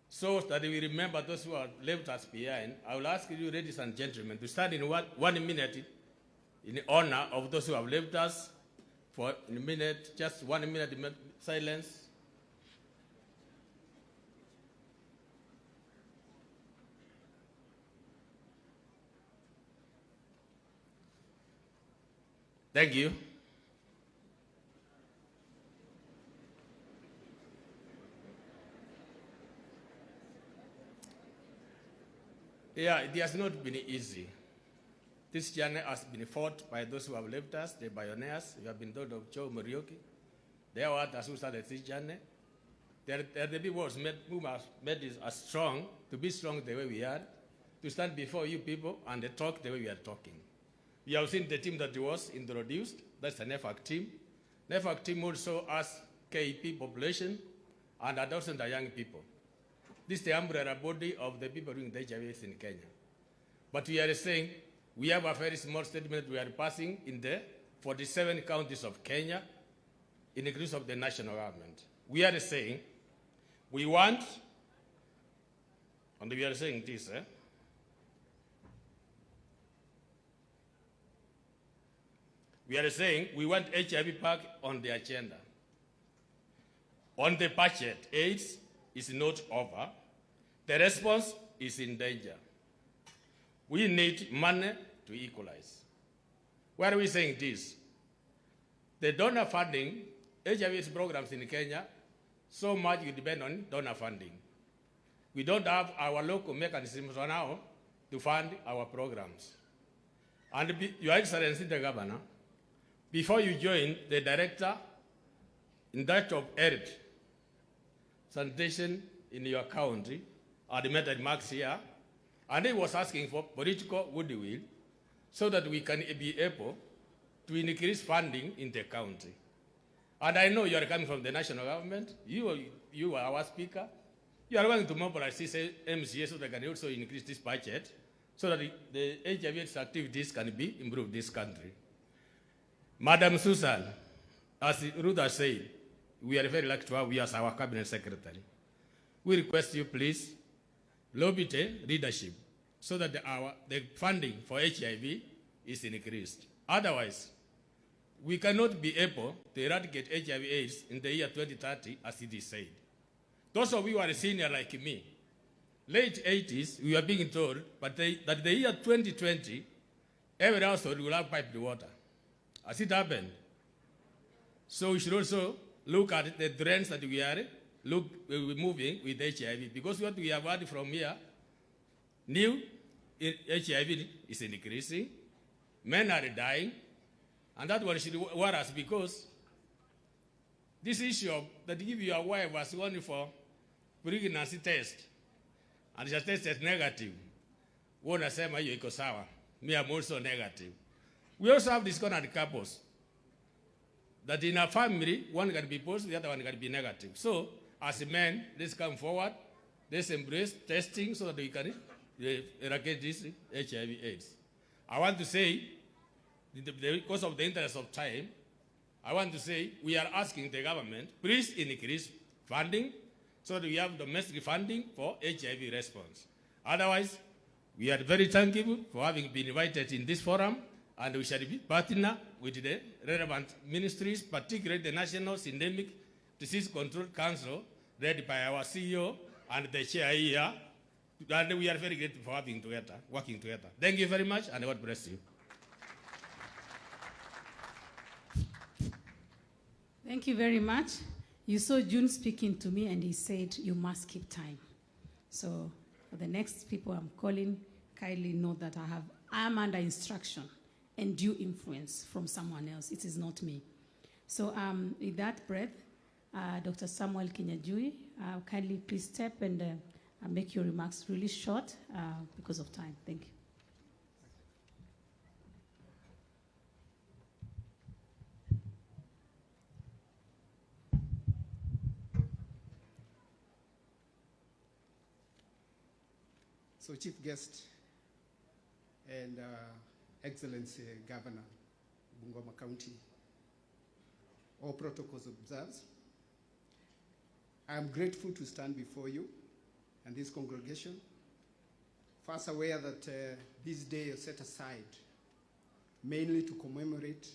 So that we remember those who have left us behind, I will ask you, ladies and gentlemen, to stand in 1 minute in honor of those who have left us for a minute, just 1 minute silence. Thank you. Yeah, it has not been easy. This journey has been fought by those who have left us, the pioneers. You have been told of Joe Morioki. They are others who started this journey. They are the people who have made us strong, to be strong the way we are, to stand before you people and talk the way we are talking. You have seen the team that was introduced. That's the NEFAC team. NEFAC team also has KEP population and adolescent and young people. This is the umbrella body of the people doing the HIV in Kenya. But we are saying we have a very small statement we are passing in the 47 counties of Kenya in the case of the national government. We are saying we want, and we are saying this, we are saying we want HIV back on the agenda. On the budget, AIDS is not over. The response is in danger. We need money to equalize. Why are we saying this? The donor funding, HIV programs in Kenya, so much we depend on donor funding. We don't have our local mechanisms now to fund our programs. And Your Excellency, the Governor, before you join the director in that of health, sanitation in your county, admitted Max here, and he was asking for political goodwill so that we can be able to increase funding in the county. And I know you are coming from the national government. You are our speaker. You are going to mobilize this MCA so that they can also increase this budget so that the HIV activities can be improved in this country. Madam Susan, as Ruth has said, we are very lucky to have you as our cabinet secretary. We request you, please, lobby the leadership so that the funding for HIV is increased. Otherwise, we cannot be able to eradicate HIV/AIDS in the year 2030, as it is said. Those of you who are senior like me, late 80s, we were being told that the year 2020, every household will have piped water. Has it happened? So we should also look at the trends that we are moving with HIV, because what we have heard from here, new HIV is increasing, men are dying, and that one should worry us, because this issue of that if your wife was going for pregnancy test, and the test is negative, one say you iko sawa, me I'm also negative. We also have disconnected couples that in a family, one can be positive, the other one can be negative. So, as men, let's come forward, let's embrace testing so that we can eradicate this HIV/AIDS. I want to say, because of the interest of time, I want to say we are asking the government, please increase funding so that we have domestic funding for HIV response. Otherwise, we are very thankful for having been invited in this forum, and we shall be partner with the relevant ministries, particularly the National Syndemic Disease Control Council, led by our CEO and the chair here. And we are very grateful for working together. Thank you very much, and God bless you. Thank you very much. You saw June speaking to me, and he said, you must keep time. So for the next people I'm calling, kindly know that I am under instruction and due influence from someone else. It is not me. So with that breath, Dr. Samuel Kinyajui, kindly please step and make your remarks really short because of time. Thank you. So, Chief Guest and Excellency Governor, Bungoma County, all protocols observed, I am grateful to stand before you and this congregation, first aware that this day is set aside mainly to commemorate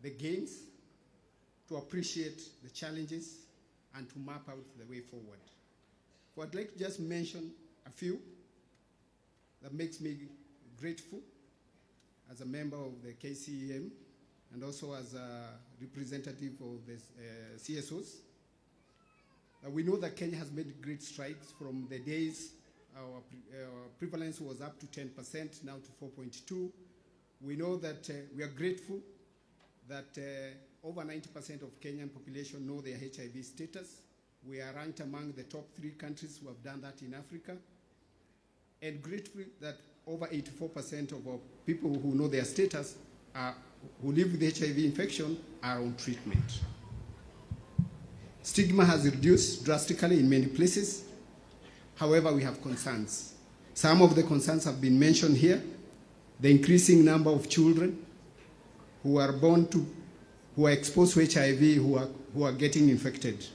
the gains, to appreciate the challenges, and to map out the way forward. So I'd like to just mention a few that makes me grateful as a member of the KCEM and also as a representative of the CSOs. We know that Kenya has made great strides from the days our prevalence was up to 10%, now to 4.2. We know that we are grateful that over 90% of Kenyan population know their HIV status. We are ranked among the top 3 countries who have done that in Africa. And grateful that over 84% of our people who know their status, who live with HIV infection, are on treatment. Stigma has reduced drastically in many places. However, we have concerns. Some of the concerns have been mentioned here. The increasing number of children who are born to, who are exposed to HIV, who are getting infected.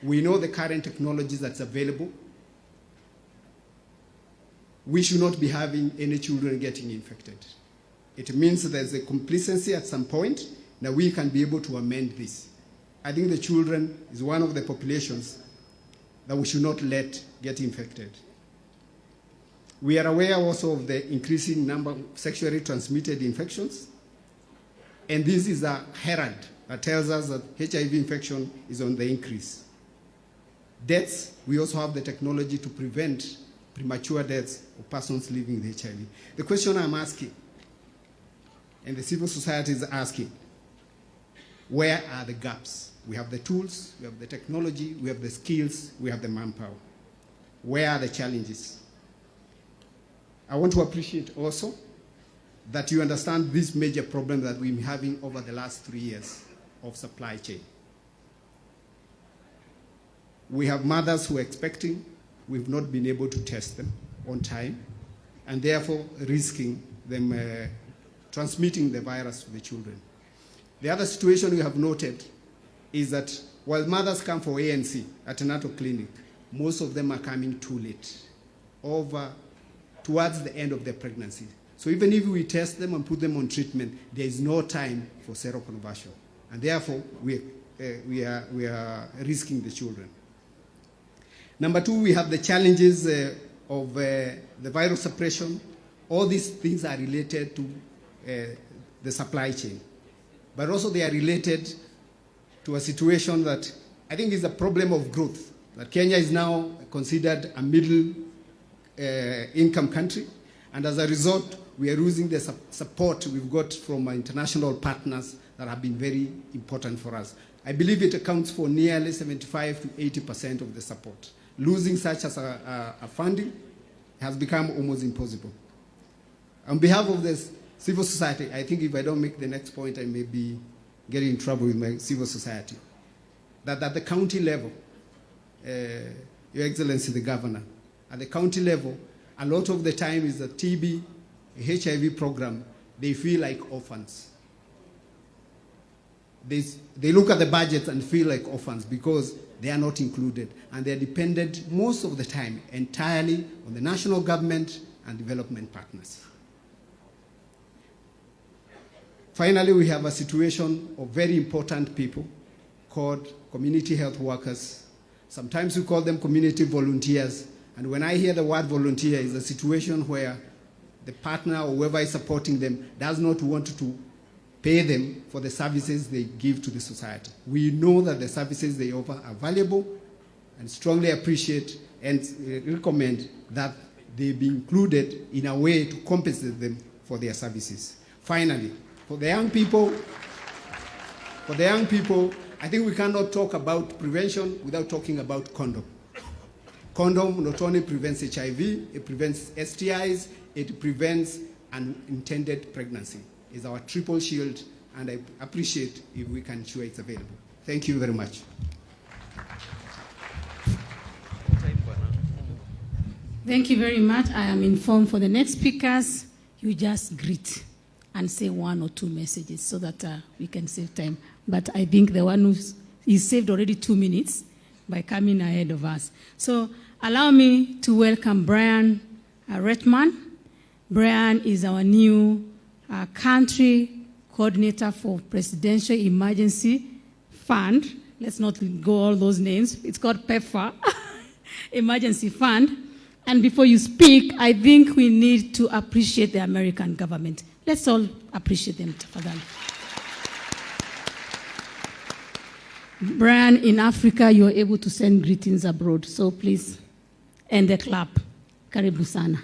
We know the current technologies that's available. We should not be having any children getting infected. It means there's a complacency at some point. Now we can be able to amend this. I think the children is one of the populations that we should not let get infected. We are aware also of the increasing number of sexually transmitted infections. And this is a herald that tells us that HIV infection is on the increase. Deaths, we also have the technology to prevent premature deaths of persons living with HIV. The question I'm asking, and the civil society is asking, where are the gaps? We have the tools, we have the technology, we have the skills, we have the manpower. Where are the challenges? I want to appreciate also that you understand this major problem that we've been having over the last 3 years of supply chain. We have mothers who are expecting. We've not been able to test them on time, and therefore risking them transmitting the virus to the children. The other situation we have noted is that while mothers come for ANC at an antenatal clinic, most of them are coming too late, towards the end of their pregnancy. So even if we test them and put them on treatment, there is no time for seroconversion, and therefore we are risking the children. Number two, we have the challenges of the virus suppression. All these things are related to the supply chain. But also they are related to a situation that I think is a problem of growth. That Kenya is now considered a middle income country. And as a result, we are losing the support we've got from our international partners that have been very important for us. I believe it accounts for nearly 75 to 80% of the support. Losing such as a funding has become almost impossible. On behalf of the civil society, I think if I don't make the next point, I may be getting in trouble with my civil society. That at the county level, Your Excellency the Governor, at the county level, a lot of the time is a TB, a HIV program, they feel like orphans. They look at the budget and feel like orphans because they are not included. And they are dependent most of the time entirely on the national government and development partners. Finally, we have a situation of very important people called community health workers. Sometimes we call them community volunteers. And when I hear the word volunteer, it's a situation where the partner or whoever is supporting them does not want to pay them for the services they give to the society. We know that the services they offer are valuable and strongly appreciate and recommend that they be included in a way to compensate them for their services. Finally, for the young people, I think we cannot talk about prevention without talking about condom. Condom not only prevents HIV, it prevents STIs, it prevents unintended pregnancy. It's our triple shield, and I appreciate if we can ensure it's available. Thank you very much. Thank you very much. I am informed for the next speakers, you just greet and say one or two messages so that we can save time. But I think the one who saved already 2 minutes by coming ahead of us. So allow me to welcome Brian Redman. Brian is our new country coordinator for Presidential Emergency Fund. Let's not go all those names. It's called PEPFAR, Emergency Fund. And before you speak, I think we need to appreciate the American government. Let's all appreciate them for that. Brian, in Africa, you're able to send greetings abroad. So please, end the clap. Karibu sana.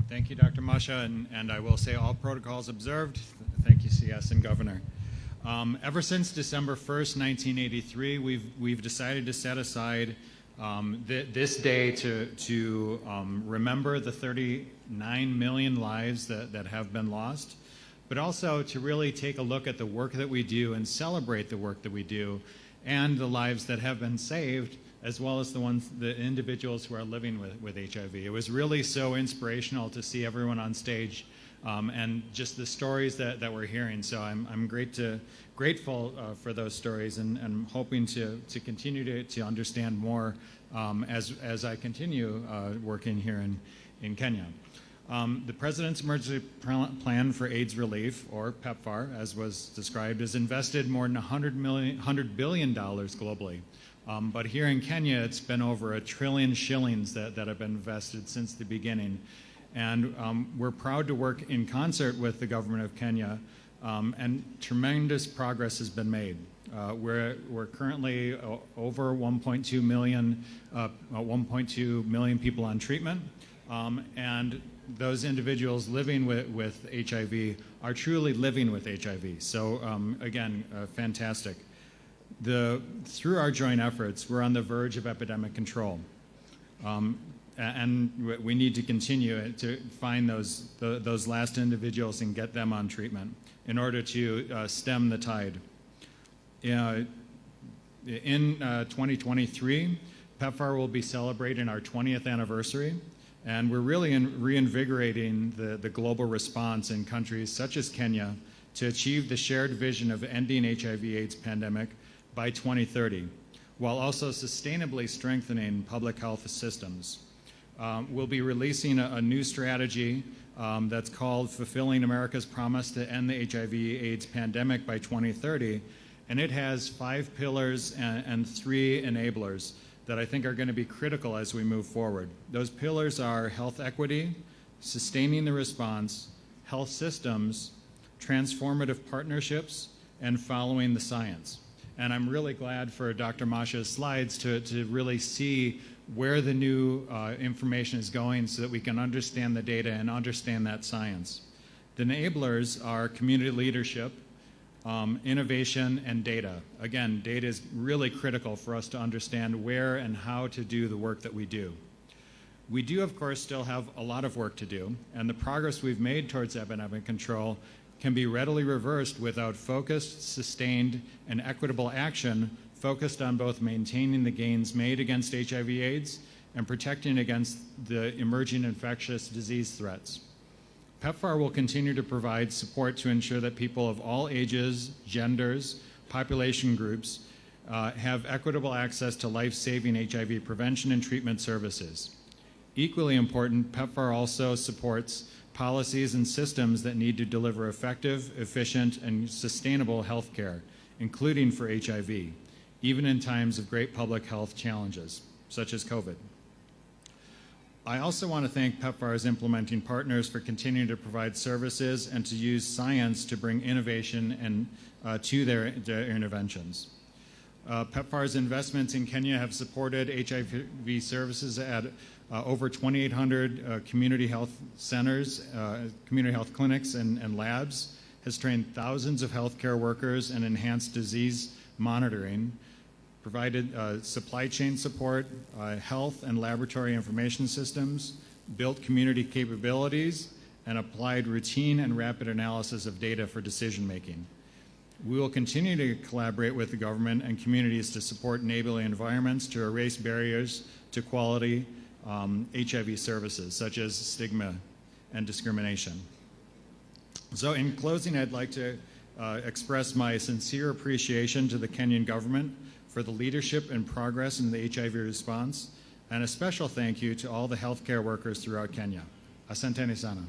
Thank you, Dr. Masha, and I will say all protocols observed. Thank you, CS and Governor. Ever since December 1st, 1983, we've decided to set aside this day to remember the 39 million lives that have been lost, but also to really take a look at the work that we do and celebrate the work that we do and the lives that have been saved, as well as the individuals who are living with HIV. It was really so inspirational to see everyone on stage and just the stories that we're hearing. So I'm grateful for those stories, and I'm hoping to continue to understand more as I continue working here in Kenya. The President's Emergency Plan for AIDS Relief, or PEPFAR, as was described, has invested more than $100 billion globally. But here in Kenya, it's been over $1 trillion shillings that have been invested since the beginning. And we're proud to work in concert with the government of Kenya, and tremendous progress has been made. We're currently over 1.2 million people on treatment, and those individuals living with HIV are truly living with HIV. So again, fantastic. Through our joint efforts, we're on the verge of epidemic control. And we need to continue to find those last individuals and get them on treatment in order to stem the tide. In 2023, PEPFAR will be celebrating our 20th anniversary, and we're really reinvigorating the global response in countries such as Kenya to achieve the shared vision of ending HIV/AIDS pandemic by 2030, while also sustainably strengthening public health systems. We'll be releasing a new strategy that's called Fulfilling America's Promise to End the HIV/AIDS Pandemic by 2030. And it has 5 pillars and 3 enablers that I think are going to be critical as we move forward. Those pillars are health equity, sustaining the response, health systems, transformative partnerships, and following the science. And I'm really glad for Dr. Masha's slides to really see where the new information is going so that we can understand the data and understand that science. The enablers are community leadership, innovation, and data. Again, data is really critical for us to understand where and how to do the work that we do. We do, of course, still have a lot of work to do, and the progress we've made towards epidemic control can be readily reversed without focused, sustained, and equitable action focused on both maintaining the gains made against HIV/AIDS and protecting against the emerging infectious disease threats. PEPFAR will continue to provide support to ensure that people of all ages, genders, population groups have equitable access to life-saving HIV prevention and treatment services. Equally important, PEPFAR also supports policies and systems that need to deliver effective, efficient, and sustainable health care, including for HIV, even in times of great public health challenges, such as COVID. I also want to thank PEPFAR's implementing partners for continuing to provide services and to use science to bring innovation and to their interventions. PEPFAR's investments in Kenya have supported HIV services at over 2,800 community health centers, community health clinics, and labs, has trained thousands of healthcare workers and enhanced disease monitoring, provided supply chain support, health and laboratory information systems, built community capabilities, and applied routine and rapid analysis of data for decision making. We will continue to collaborate with the government and communities to support enabling environments to erase barriers to quality HIV services, such as stigma and discrimination. So in closing, I'd like to express my sincere appreciation to the Kenyan government for the leadership and progress in the HIV response, and a special thank you to all the healthcare workers throughout Kenya. Asanteni sana.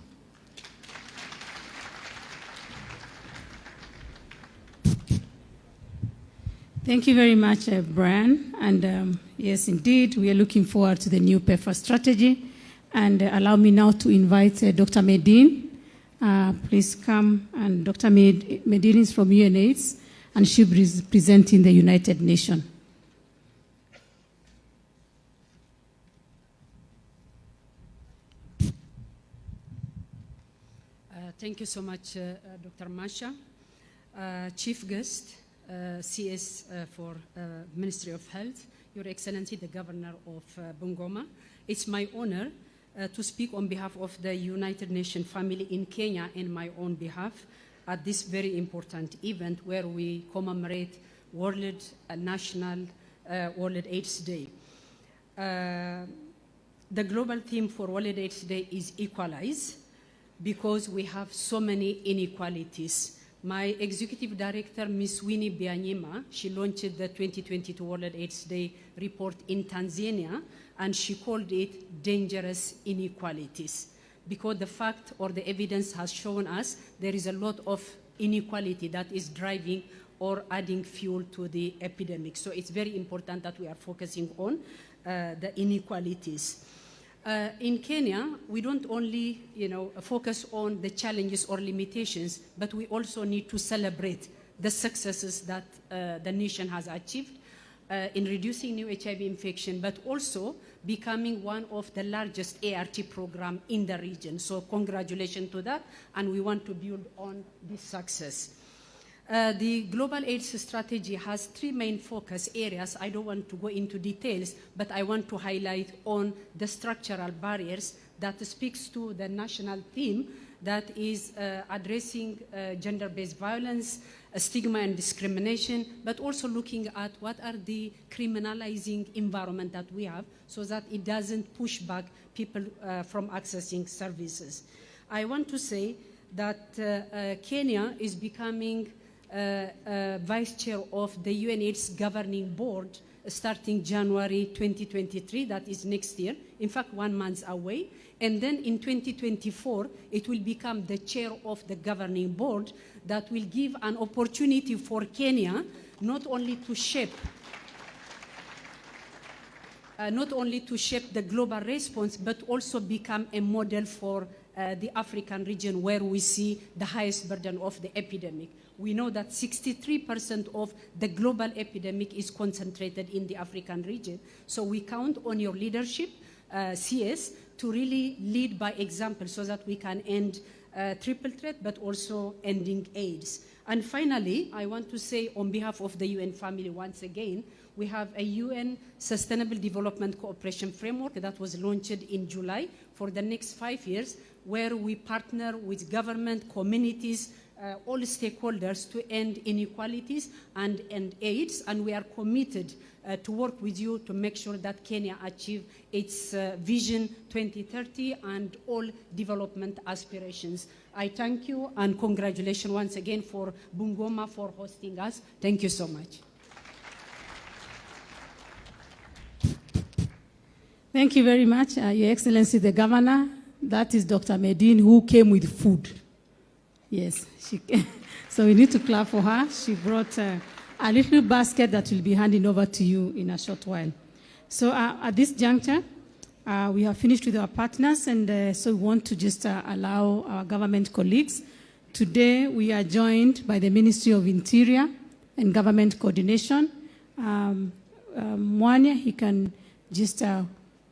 Thank you very much, Brian. And yes, indeed, we are looking forward to the new PEPFAR strategy. And allow me now to invite Dr. Medine. Please come. And Dr. Medine is from UNAIDS, and she'll be presenting the United Nations. Thank you so much, Dr. Masha. Chief guest, CS for Ministry of Health, Your Excellency, the Governor of Bungoma. It's my honor to speak on behalf of the United Nations family in Kenya and my own behalf at this very important event where we commemorate World AIDS Day. The global theme for World AIDS Day is Equalize, because we have so many inequalities. My executive director, Ms. Winnie Byanyima, she launched the 2022 World AIDS Day report in Tanzania, and she called it Dangerous Inequalities, because the fact or the evidence has shown us there is a lot of inequality that is driving or adding fuel to the epidemic. So it's very important that we are focusing on the inequalities. In Kenya, we don't only focus on the challenges or limitations, but we also need to celebrate the successes that the nation has achieved in reducing new HIV infection, but also becoming one of the largest ART program in the region. So congratulations to that, and we want to build on this success. The Global AIDS Strategy has 3 main focus areas. I don't want to go into details, but I want to highlight on the structural barriers that speaks to the national theme that is addressing gender-based violence, stigma and discrimination, but also looking at what are the criminalizing environment that we have so that it doesn't push back people from accessing services. I want to say that Kenya is becoming vice chair of the UNAIDS governing board starting January 2023, that is next year, in fact 1 month away. And then in 2024, it will become the chair of the governing board that will give an opportunity for Kenya not only to shape the global response, but also become a model for the African region where we see the highest burden of the epidemic. We know that 63% of the global epidemic is concentrated in the African region. So we count on your leadership, CS, to really lead by example so that we can end triple threat, but also ending AIDS. And finally, I want to say on behalf of the UN family once again, we have a UN Sustainable Development Cooperation Framework that was launched in July for the next 5 years, where we partner with government, communities, all stakeholders to end inequalities and end AIDS, and we are committed to work with you to make sure that Kenya achieve its Vision 2030 and all development aspirations. I thank you and congratulations once again for Bungoma for hosting us. Thank you so much. Thank you very much, Your Excellency the Governor. That is Dr. Medine, who came with food. Yes, so we need to clap for her. She brought a little basket that will be handing over to you in a short while. So at this juncture, we have finished with our partners, and so we want to just allow our government colleagues. Today, we are joined by the Ministry of Interior and Government Coordination. Mwanya, he can just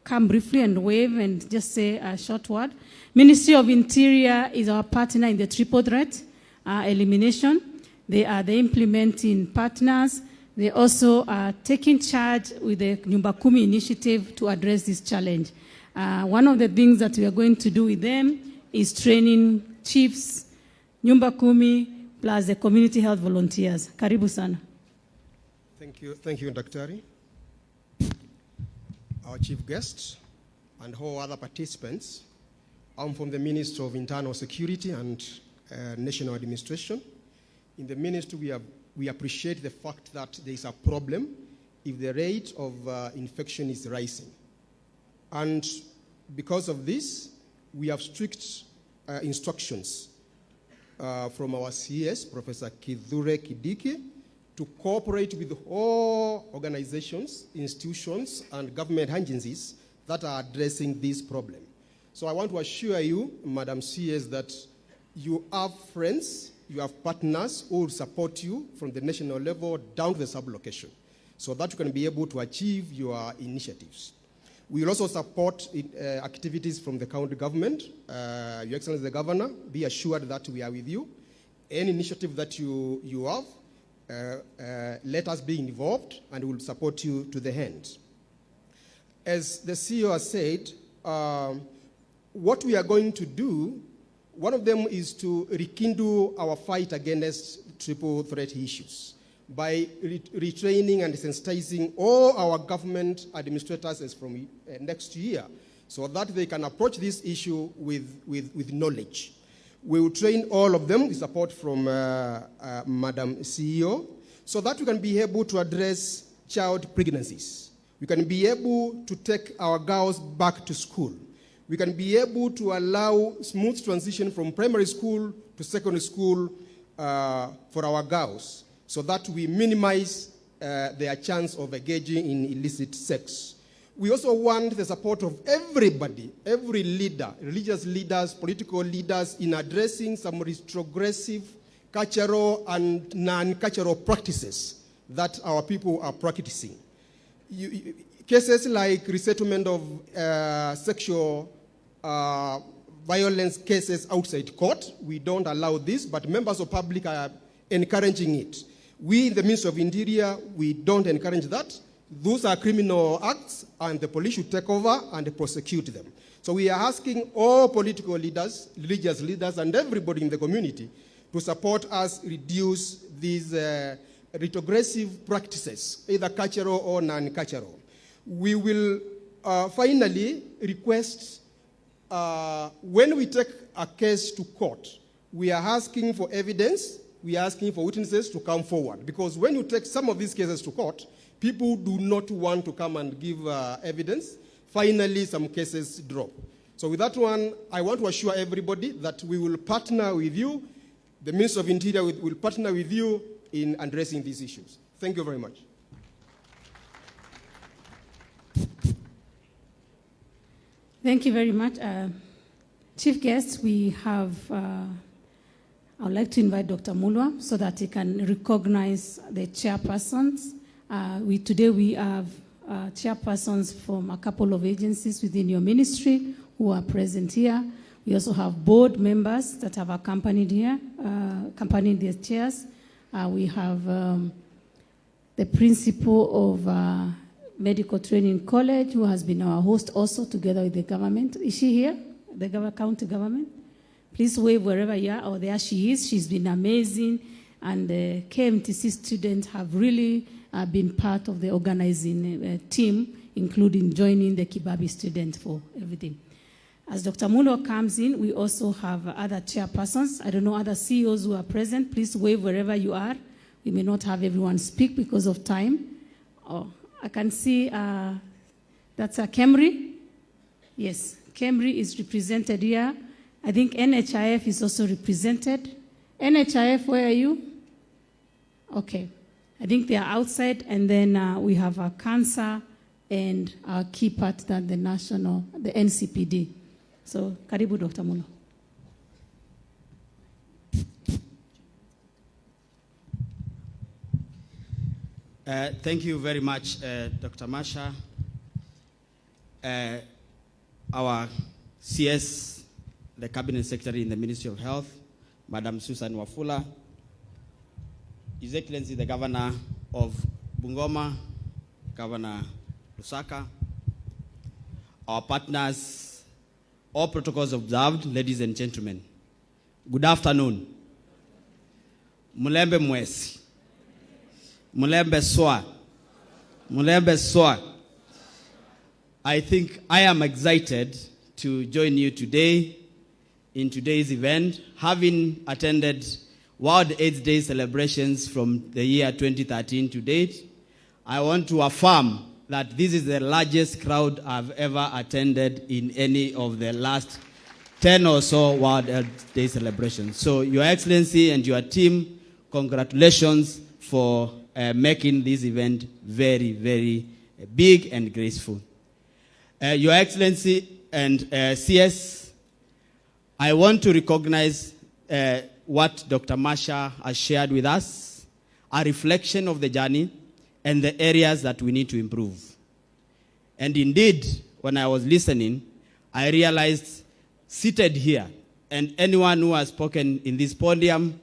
come briefly and wave and just say a short word. Ministry of Interior is our partner in the triple threat elimination. They are the implementing partners. They also are taking charge with the Nyumba Kumi initiative to address this challenge. One of the things that we are going to do with them is training chiefs, Nyumba Kumi, plus the community health volunteers. Karibu sana. Thank you, Daktari. Our chief guests and all other participants. I'm from the Ministry of Internal Security and National Administration. In the ministry, we appreciate the fact that there is a problem if the rate of infection is rising. And because of this, we have strict instructions from our CS, Professor Kithure Kidiki, to cooperate with all organizations, institutions, and government agencies that are addressing this problem. So I want to assure you, Madam CS, that you have friends, you have partners who will support you from the national level down to the sub-location, so that you can be able to achieve your initiatives. We will also support activities from the county government. Your Excellency the Governor, be assured that we are with you. Any initiative that you have, let us be involved, and we will support you to the end. As the CEO has said, what we are going to do, one of them is to rekindle our fight against triple threat issues by retraining and sensitizing all our government administrators as from next year, so that they can approach this issue with knowledge. We will train all of them with support from Madam CEO, so that we can be able to address child pregnancies. We can be able to take our girls back to school. We can be able to allow smooth transition from primary school to secondary school for our girls, so that we minimize their chance of engaging in illicit sex. We also want the support of everybody, every leader, religious leaders, political leaders, in addressing some retrogressive cultural and non-cultural practices that our people are practicing. Cases like resettlement of sexual violence cases outside court, we don't allow this, but members of public are encouraging it. We in the Ministry of Interior, we don't encourage that. Those are criminal acts, and the police should take over and prosecute them. So we are asking all political leaders, religious leaders, and everybody in the community to support us reduce these retrogressive practices, either cultural or non-cultural. We will finally request, when we take a case to court, we are asking for evidence we are asking for witnesses to come forward. Because when you take some of these cases to court, people do not want to come and give evidence. Finally, some cases drop. So with that one, I want to assure everybody that we will partner with you. The Minister of Interior will partner with you in addressing these issues. Thank you very much. Thank you very much. Chief guest, we have, I would like to invite Dr. Mulwa so that he can recognize the chairpersons. Today we have chairpersons from a couple of agencies within your ministry who are present here. We also have board members that have accompanied here, accompanied their chairs. We have the principal of Medical Training College, who has been our host also together with the government. Is she here? The county government? Please wave wherever you are. Oh, there she is. She's been amazing. And the KMTC students have really been part of the organizing team, including joining the Kibabii students for everything. As Dr. Mulo comes in, we also have other chairpersons. I don't know, other CEOs who are present. Please wave wherever you are. We may not have everyone speak because of time. Oh, I can see that's a Camry. Yes, Camry is represented here. I think NHIF is also represented. NHIF, where are you? Okay. I think they are outside. And then we have our cancer and our key part, that the NCPD. So, karibu Dr. Mulo. Thank you very much, Dr. Masha. Our CS, the Cabinet Secretary in the Ministry of Health, Madam Susan Wafula, His Excellency the Governor of Bungoma, Governor Lusaka, our partners, all protocols observed, ladies and gentlemen. Good afternoon. Mulembe mwesi. Mulembe soa. Mulembe soa. I think I am excited to join you today in today's event, having attended World AIDS Day celebrations from the year 2013 to date. I want to affirm that this is the largest crowd I've ever attended in any of the last 10 or so World AIDS Day celebrations. So, Your Excellency and your team, congratulations for making this event very, very big and graceful. Your Excellency and CS, I want to recognize what Dr. Masha has shared with us, a reflection of the journey and the areas that we need to improve. And indeed, when I was listening, I realized, seated here, and anyone who has spoken in this podium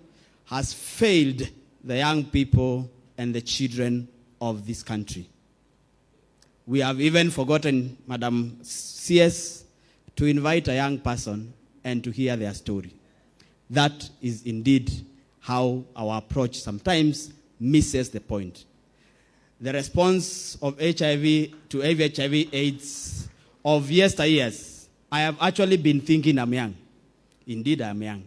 has failed the young people and the children of this country. We have even forgotten, Madam CS, to invite a young person and to hear their story. That is indeed how our approach sometimes misses the point. The response of HIV to HIV/AIDS of yesteryears, I have actually been thinking I'm young. Indeed, I'm young.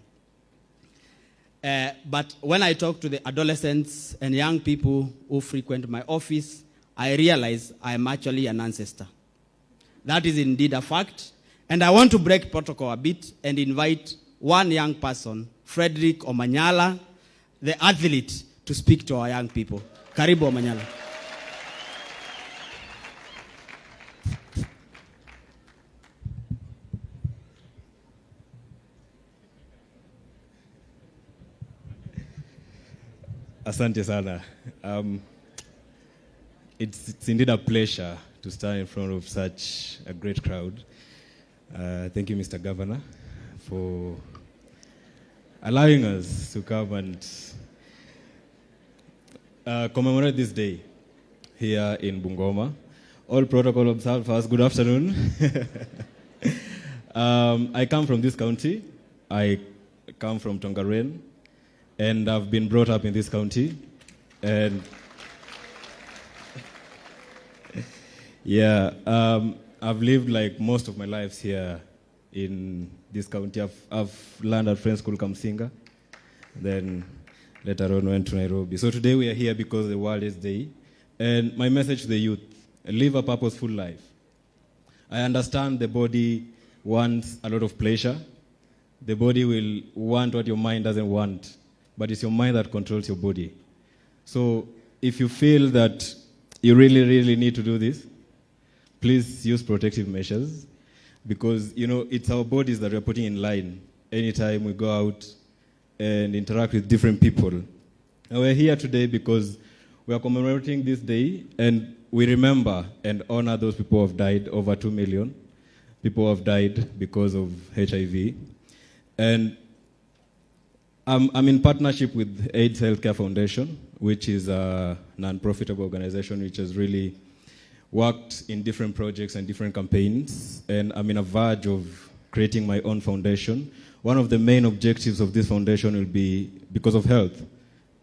But when I talk to the adolescents and young people who frequent my office, I realize I am actually an ancestor. That is indeed a fact. And I want to break protocol a bit and invite one young person, Frederick Omanyala, the athlete, to speak to our young people. Karibu Omanyala. Asante sana. It's indeed a pleasure to stand in front of such a great crowd. Thank you, Mr. Governor, for allowing us to come and commemorate this day here in Bungoma. All protocol observed first. Good afternoon. I come from this county. I come from Tongaren, and I've been brought up in this county. And yeah, I've lived like most of my lives here in this county. I've learned at Friends School Kamsinga. Then later on went to Nairobi. So today we are here because the World AIDS Day. And my message to the youth, live a purposeful life. I understand the body wants a lot of pleasure. The body will want what your mind doesn't want, but it's your mind that controls your body. So if you feel that you really, really need to do this, please use protective measures, because, you know, it's our bodies that we're putting in line anytime we go out and interact with different people. And we're here today because we are commemorating this day, and we remember and honor those people who have died. Over 2 million people have died because of HIV. And I'm in partnership with AIDS Healthcare Foundation, which is a non-profitable organization which has really worked in different projects and different campaigns. And I'm in a verge of creating my own foundation. One of the main objectives of this foundation will be because of health.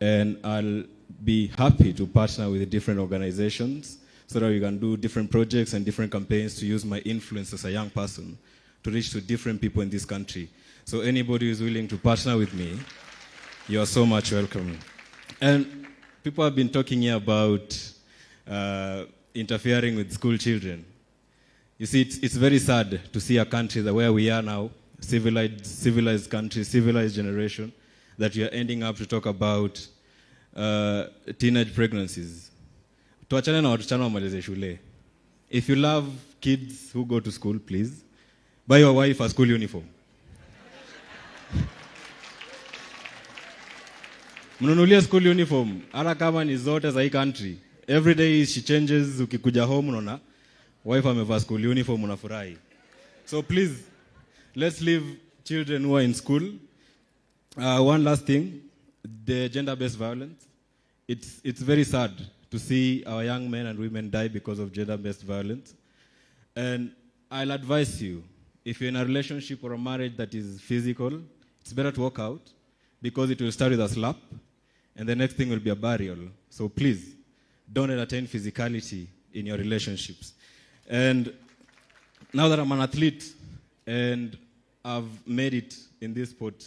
And I'll be happy to partner with different organizations so that we can do different projects and different campaigns to use my influence as a young person to reach to different people in this country. So anybody who is willing to partner with me, you are so much welcome. And people have been talking here about interfering with school children. You see, it's very sad to see a country that where we are now, civilized country, civilized generation, that we are ending up to talk about teenage pregnancies. Tuachane na watoto wamalize shule. If you love kids who go to school, please buy your wife a school uniform. Mnunulie school uniform, hata kama ni zote za hii country. Every day she changes, ukikuja home unaona wife amevaa school uniform, unafurahi. So please, let's leave children who are in school. One last thing, the gender-based violence. It's very sad to see our young men and women die because of gender-based violence. And I'll advise you, if you're in a relationship or a marriage that is physical, it's better to walk out, because it will start with a slap, and the next thing will be a burial. So please, don't entertain physicality in your relationships. And now that I'm an athlete and I've made it in this sport,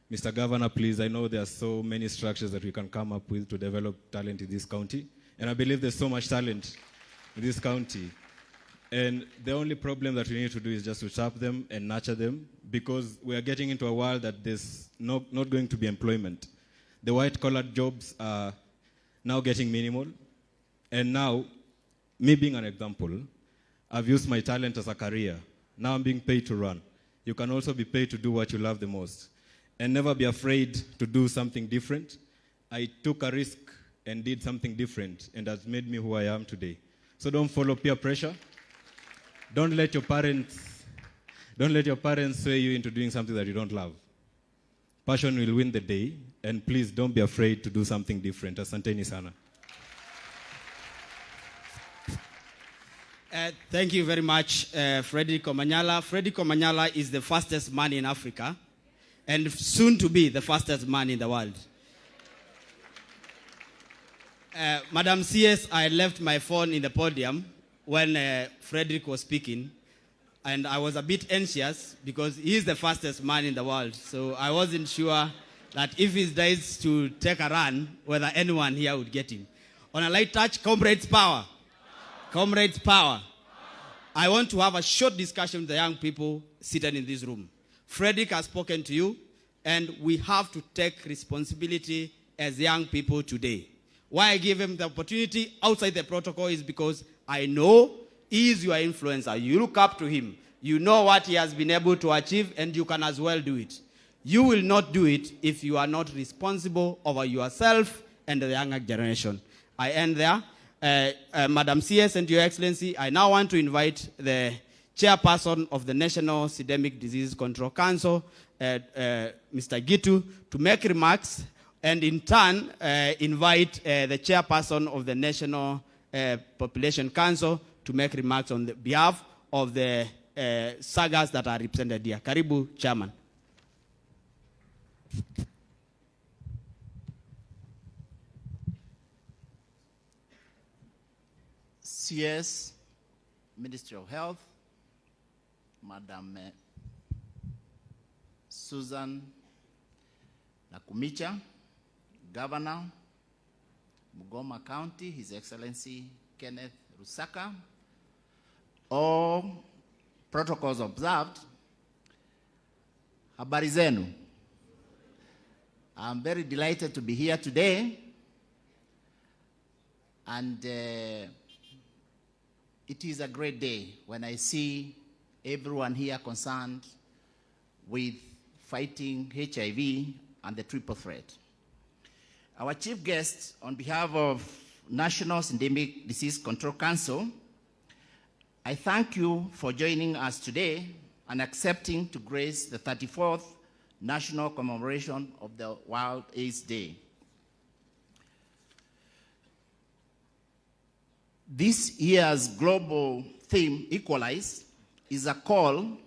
Mr. Governor, please, I know there are so many structures that we can come up with to develop talent in this county. And I believe there's so much talent in this county. And the only problem that we need to do is just to tap them and nurture them, because we are getting into a world that there's not going to be employment. The white-collar jobs are now getting minimal. And now, me being an example, I've used my talent as a career. Now I'm being paid to run. You can also be paid to do what you love the most. And never be afraid to do something different. I took a risk and did something different, and that's made me who I am today. So don't follow peer pressure. Don't let your parents sway you into doing something that you don't love. Passion will win the day, and please don't be afraid to do something different. Asanteni sana. Thank you very much, Frederick Omanyala. Frederick Omanyala is the fastest man in Africa, and soon to be the fastest man in the world. Madam CS, I left my phone in the podium when Frederick was speaking, and I was a bit anxious because he is the fastest man in the world. So I wasn't sure that if he decides to take a run, whether anyone here would get him. On a light touch, comrades power. Comrades power. I want to have a short discussion with the young people seated in this room. Frederick has spoken to you, and we have to take responsibility as young people today. Why I give him the opportunity outside the protocol is because I know he is your influencer. You look up to him. You know what he has been able to achieve, and you can as well do it. You will not do it if you are not responsible over yourself and the younger generation. I end there. Madam CS and Your Excellency, I now want to invite the chairperson of the National Systemic Disease Control Council, Mr. Gitu, to make remarks, and in turn invite the chairperson of the National Population Council to make remarks on the behalf of the sagas that are represented here. Karibu, Chairman. CS, Ministry of Health, Madam Susan Nakumicha, Governor, Bungoma County, His Excellency Kenneth Lusaka, all protocols observed. Habari zenu. I'm very delighted to be here today, and it is a great day when I see everyone here concerned with fighting HIV and the triple threat. Our chief guest, on behalf of National Endemic Disease Control Council, I thank you for joining us today and accepting to grace the 34th National Commemoration of the World AIDS Day. This year's global theme, Equalize, is a call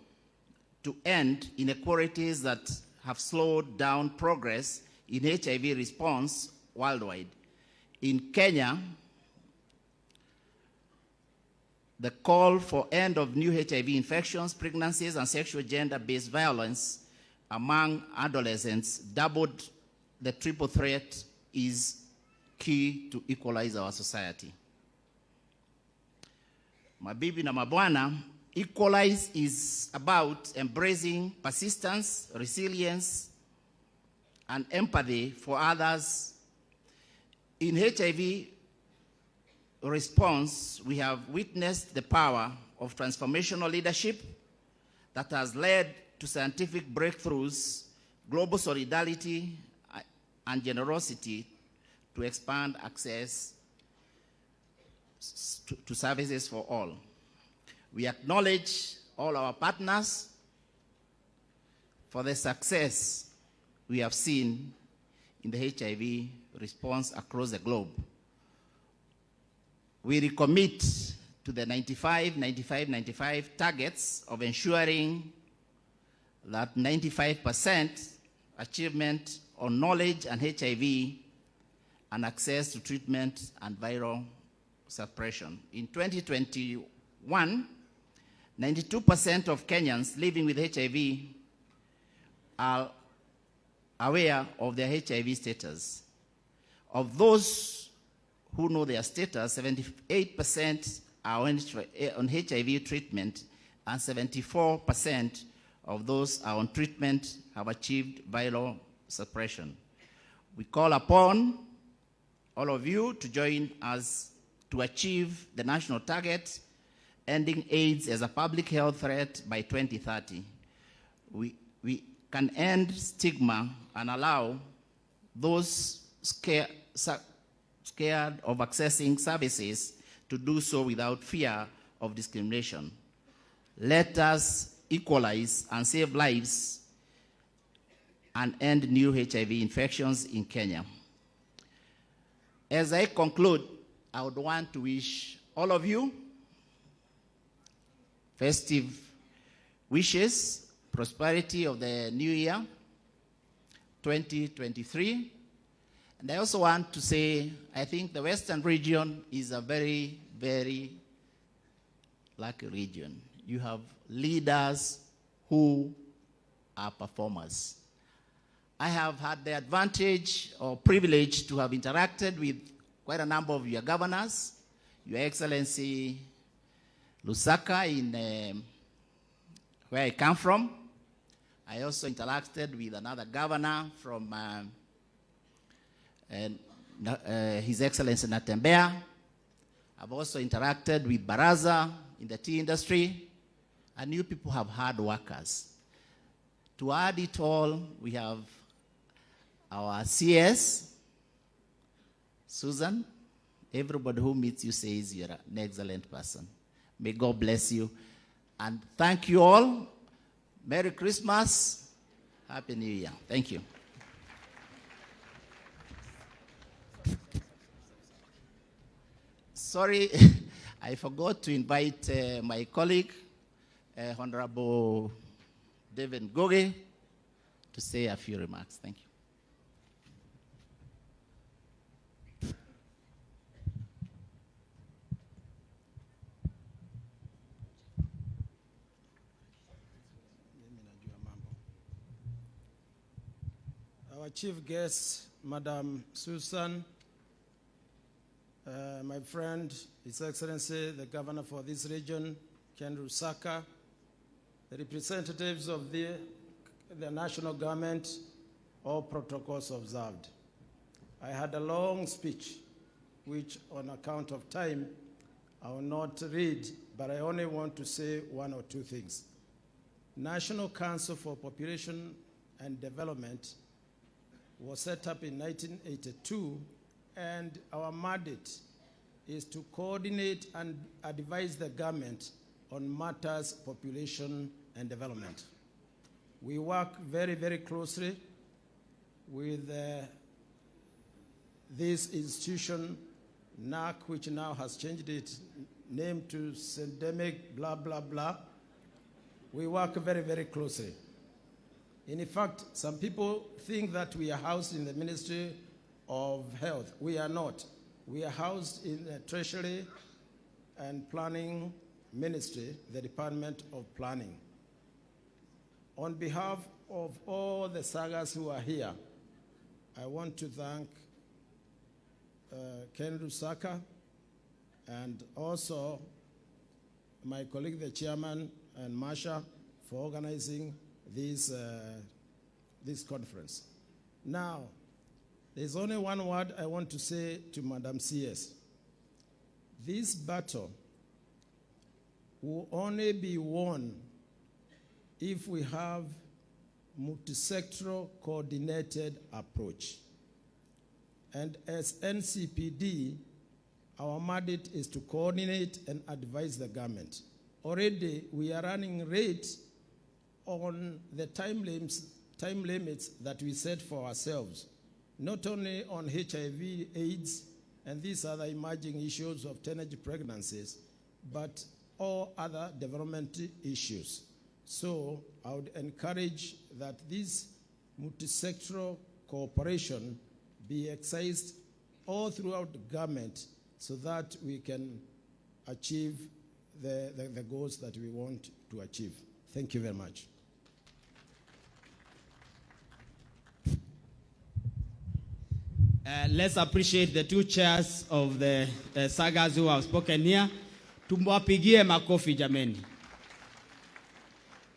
to end inequalities that have slowed down progress in HIV response worldwide. In Kenya, the call for end of new HIV infections, pregnancies, and sexual gender-based violence among adolescents doubled. The triple threat is key to equalize our society. Mabibi na mabwana, Equalize is about embracing persistence, resilience, and empathy for others. In HIV response, we have witnessed the power of transformational leadership that has led to scientific breakthroughs, global solidarity, and generosity to expand access to services for all. We acknowledge all our partners for the success we have seen in the HIV response across the globe. We recommit to the 95-95-95 targets of ensuring that 95% achievement on knowledge and HIV and access to treatment and viral suppression. In 2021, 92% of Kenyans living with HIV are aware of their HIV status. Of those who know their status, 78% are on HIV treatment, and 74% of those are on treatment have achieved viral suppression. We call upon all of you to join us to achieve the national target, ending AIDS as a public health threat by 2030. We can end stigma and allow those scared of accessing services to do so without fear of discrimination. Let us equalize and save lives and end new HIV infections in Kenya. As I conclude, I would want to wish all of you festive wishes, prosperity of the new year, 2023. And I also want to say, I think the Western region is a very, very lucky region. You have leaders who are performers. I have had the advantage or privilege to have interacted with quite a number of your governors, Your Excellency Lusaka in where I come from. I also interacted with another governor from His Excellency Natembea. I've also interacted with Baraza in the tea industry, and you people have hard workers. To add it all, we have our CS, Susan. Everybody who meets you says you're an excellent person. May God bless you. And thank you all. Merry Christmas. Happy New Year. Thank you. Sorry, I forgot to invite my colleague, Honorable David Goge, to say a few remarks. Thank you. Our our chief guest, Madam Susan, my friend, His Excellency, the governor for this region, Ken Rusaka, the representatives of the national government, all protocols observed. I had a long speech, which on account of time, I will not read, but I only want to say one or two things. National Council for Population and Development was set up in 1982, and our mandate is to coordinate and advise the government on matters population and development. We work very, very closely with this institution, NAC, which now has changed its name to Syndemic, blah, blah, blah. We work very, very closely. In fact, some people think that we are housed in the Ministry of Health. We are not. We are housed in the Treasury and Planning Ministry, the Department of Planning. On behalf of all the sagas who are here, I want to thank Ken Rusaka and also my colleague, the chairman, and Masha for organizing this conference. Now, there's only one word I want to say to Madam CS. This battle will only be won if we have multi-sectoral coordinated approach. And as NCPD, our mandate is to coordinate and advise the government. Already, we are running rates on the time limits that we set for ourselves, not only on HIV, AIDS, and these other emerging issues of teenage pregnancies, but all other development issues. So I would encourage that this multi-sectoral cooperation be exercised all throughout the government so that we can achieve the goals that we want to achieve. Thank you very much. Let's appreciate the two chairs of the sagas who have spoken here. Tumwapigie makofi jameni.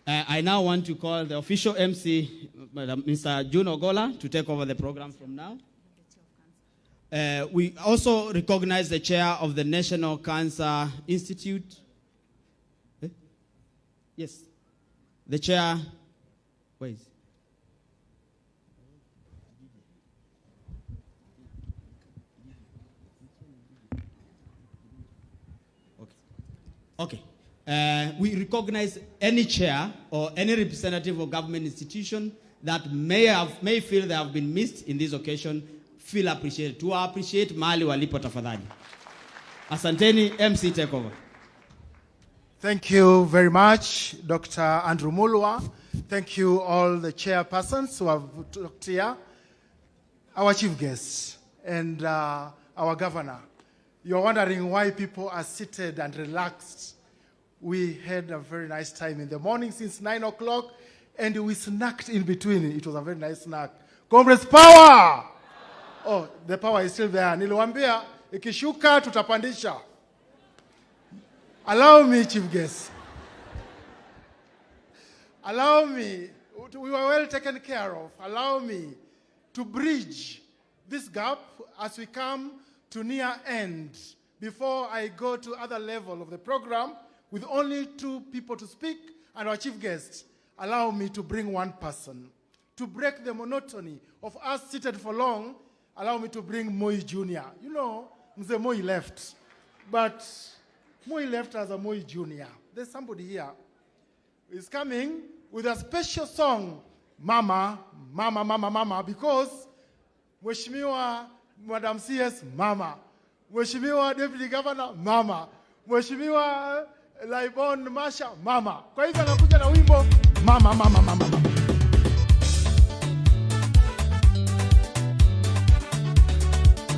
I now want to call the official MC, Mr. June Ogola, to take over the program from now. We also recognize the chair of the National Cancer Institute. Yes. The chair, where is he? Okay. We recognize any chair or any representative of government institution that may feel they have been missed in this occasion, feel appreciated. To appreciate mahali walipo tafadhali. Asanteni, MC take over. Thank you very much, Dr. Andrew Mulwa. Thank you all the chairpersons who have talked here, our chief guests, and our governor. You're wondering why people are seated and relaxed. We had a very nice time in the morning since 9 o'clock, and we snacked in between. It was a very nice snack. Comrades, power! Oh, the power is still there. Niliwaambia, ikishuka tutapandisha. Allow me, chief guest. Allow me, we were well taken care of. Allow me to bridge this gap as we come to near end before I go to other level of the program with only 2 people to speak and our chief guest. Allow me to bring one person. To break the monotony of us seated for long, allow me to bring Moi Jr. You know, Mzee Moi left, but Moi left as a Moi Jr. There's somebody here who is coming with a special song, Mama, Mama, Mama, Mama, because Mheshimiwa Madam CS, Mama. Mheshimiwa Deputy Governor, Mama. Mheshimiwa Laibon Masha, Mama. Kwa hivyo anakuja na wimbo, Mama, Mama, Mama, Mama.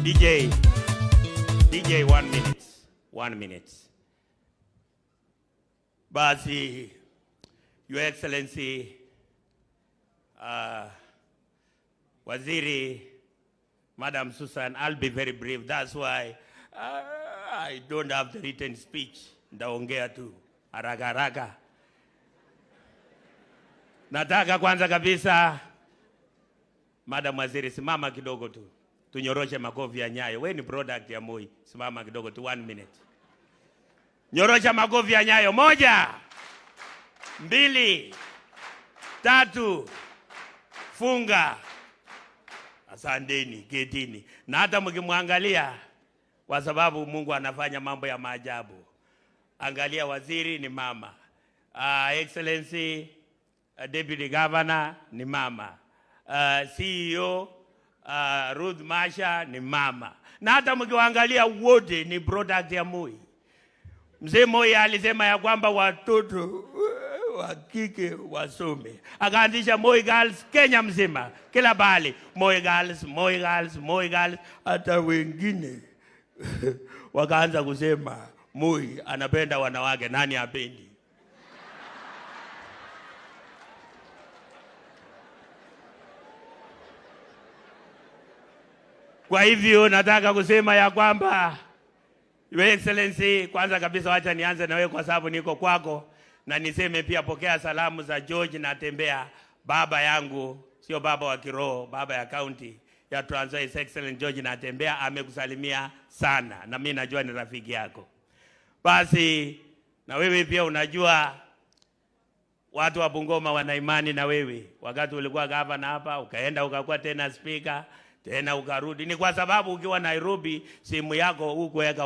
DJ, 1 minute. 1 minute. Basi, Your Excellency, Waziri, Madam Susan, I'll be very brief. That's why I don't have the written speech. Ndaongea tu haraka haraka. Nataka kwanza kabisa, Madam Waziri, simama kidogo tu. Tunyoroshe makofi ya Nyayo. Wewe ni product ya Moi. Simama kidogo tu 1 minute. Nyorosha makofi ya Nyayo. 1, 2, 3. Funga. Asanteni, ketini. Na hata mkimwangalia, kwa sababu Mungu anafanya mambo ya maajabu. Angalia, waziri ni mama. Excellency Deputy Governor ni mama. CEO Ruth Masha ni mama. Na hata mkiwaangalia wote ni product ya Moi. Mzee Moi alisema ya kwamba watoto wa kike wasome. Akaanzisha Moi Girls Kenya mzima. Kila bahali. Moi Girls, Moi Girls, Moi Girls. Hata wengine wakaanza kusema Moi anapenda wanawake, nani hapendi? Kwa hivyo nataka kusema ya kwamba Your Excellency, kwanza kabisa wacha nianze na wewe kwa sababu niko kwako, na niseme pia pokea salamu za George na Tembea, baba yangu, sio baba wa kiroho, baba ya county ya Trans Nzoia. His Excellency George na Tembea amekusalimia sana, na mimi najua ni rafiki yako. Basi na wewe pia unajua watu wa Bungoma wana imani na wewe. Wakati ulikuwa gavana hapa, ukaenda ukakuwa tena speaker, tena ukarudi. Ni kwa sababu ukiwa Nairobi simu yako hukuweka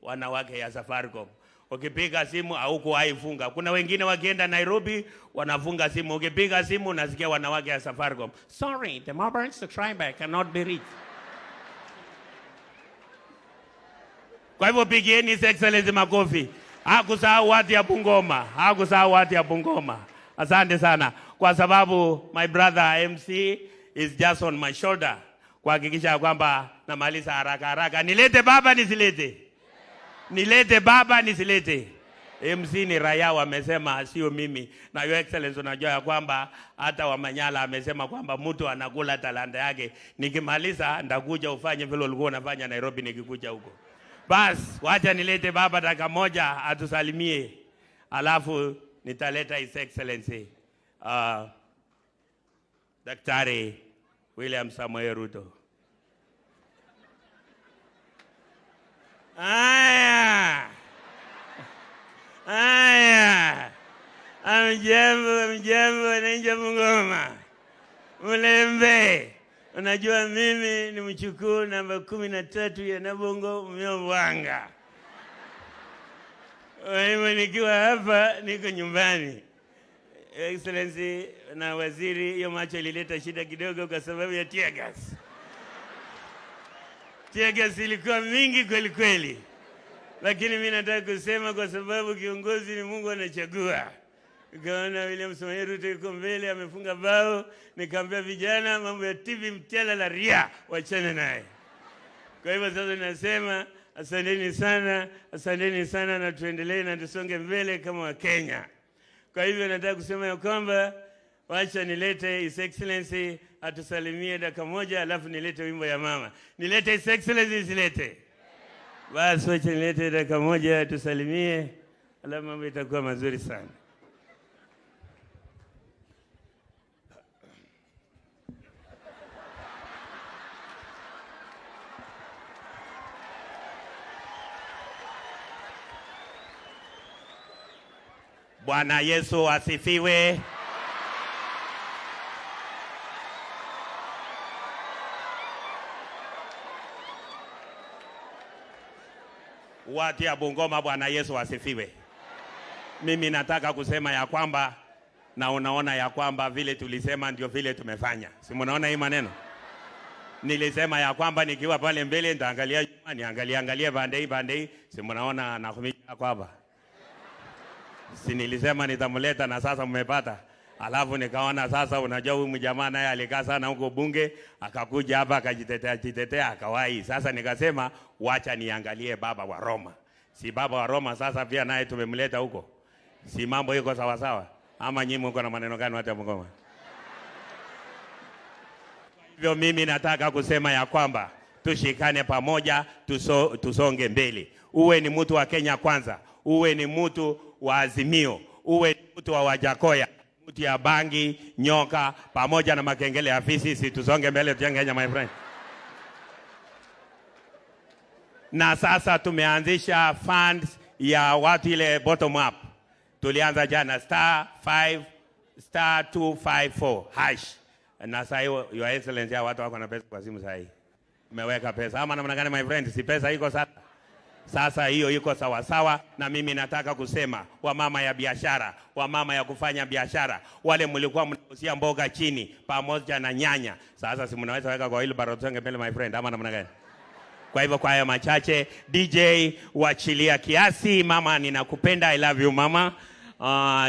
wanawake ya Safaricom. Ukipiga simu haukuwahi funga. Kuna wengine wakienda Nairobi wanafunga simu. Ukipiga simu unasikia wanawake ya Safaricom. Sorry, the mobile subscriber cannot be reached. Kwa hivyo pigieni His Excellency makofi. Hakusahau watu ya Bungoma. Hakusahau watu ya Bungoma. Asante sana. Kwa sababu my brother MC is just on my shoulder. Kuhakikisha kwamba namaliza haraka haraka. Nilete baba nisilete? Nilete baba nisilete? MC ni raia wamesema, sio mimi. Na Your Excellency unajua ya kwamba hata Wamanyala amesema kwamba mtu anakula talanta yake. Nikimaliza ndakuja ufanye vile ulikuwa unafanya Nairobi nikikuja huko. Bas, wacha nilete baba dakika moja atusalimie. Alafu nitaleta His Excellency Daktari William Samoei Ruto. Aya. Amjambo na Bungoma. Mlembe. Unajua mimi ni mchukuu namba 13 ya Nabongo Myovanga. Wewe nikiwa hapa niko nyumbani. Excellency na waziri, hiyo macho ilileta shida kidogo kwa sababu ya tear gas. Tear gas ilikuwa mingi kweli kweli. Lakini mimi nataka kusema kwa sababu kiongozi ni Mungu anachagua. Ukaona William Samoei Ruto yuko mbele amefunga bao, nikamwambia vijana mambo ya TV mtela la ria wachane naye. Kwa hivyo sasa nasema asanteni sana na tuendelee na tusonge mbele kama Wakenya. Kwa hivyo nataka kusema ya kwamba wacha nilete His Excellency atusalimie dakika moja, alafu nilete wimbo ya mama. Nilete His Excellency nisilete? Basi wacha nilete dakika moja atusalimie, alafu mambo itakuwa mazuri sana. Bwana Yesu asifiwe. Watu ya Bungoma, Bwana Yesu asifiwe. Mimi nataka kusema ya kwamba, na unaona ya kwamba vile tulisema ndio vile tumefanya. Si mnaona hii maneno? Nilisema ya kwamba nikiwa pale mbele nitaangalia nyuma, niangalie pande hii. Si mnaona nakumia kwamba si nilisema nitamleta na sasa mmepata. Alafu nikaona sasa, unajua huyu mjamaa naye alikaa sana huko bunge, akakuja hapa akajitetea akawahi. Sasa nikasema wacha niangalie baba wa Roma. Si baba wa Roma sasa pia naye tumemleta huko. Si mambo iko sawa sawa? Ama nyinyi mko na maneno gani hata Bungoma? Hivyo mimi nataka kusema ya kwamba tushikane pamoja, tusonge mbele. Uwe ni mtu wa Kenya Kwanza, uwe ni mtu wa Azimio, uwe ni mtu wa Wajakoya, mtu ya bangi, nyoka, pamoja na makengele ya fisi, tusonge mbele, tujenge Kenya, my friend. Na sasa tumeanzisha funds ya watu ile bottom up. Tulianza jana *254 hash. Na sasa hiyo your excellency, watu wako na pesa kwa simu sasa hii. Umeweka pesa ama namna gani, my friend? Si pesa iko sasa. Sasa hiyo iko sawa sawa, na mimi nataka kusema wamama ya biashara, wamama ya kufanya biashara, wale mlikuwa mnausia mboga chini pamoja na nyanya, sasa si mnaweza weka kwa ile baro tusonge mbele, my friend, ama namna gani? Kwa hivyo kwa haya machache, DJ wachilia kiasi. Mama ninakupenda, I love you mama.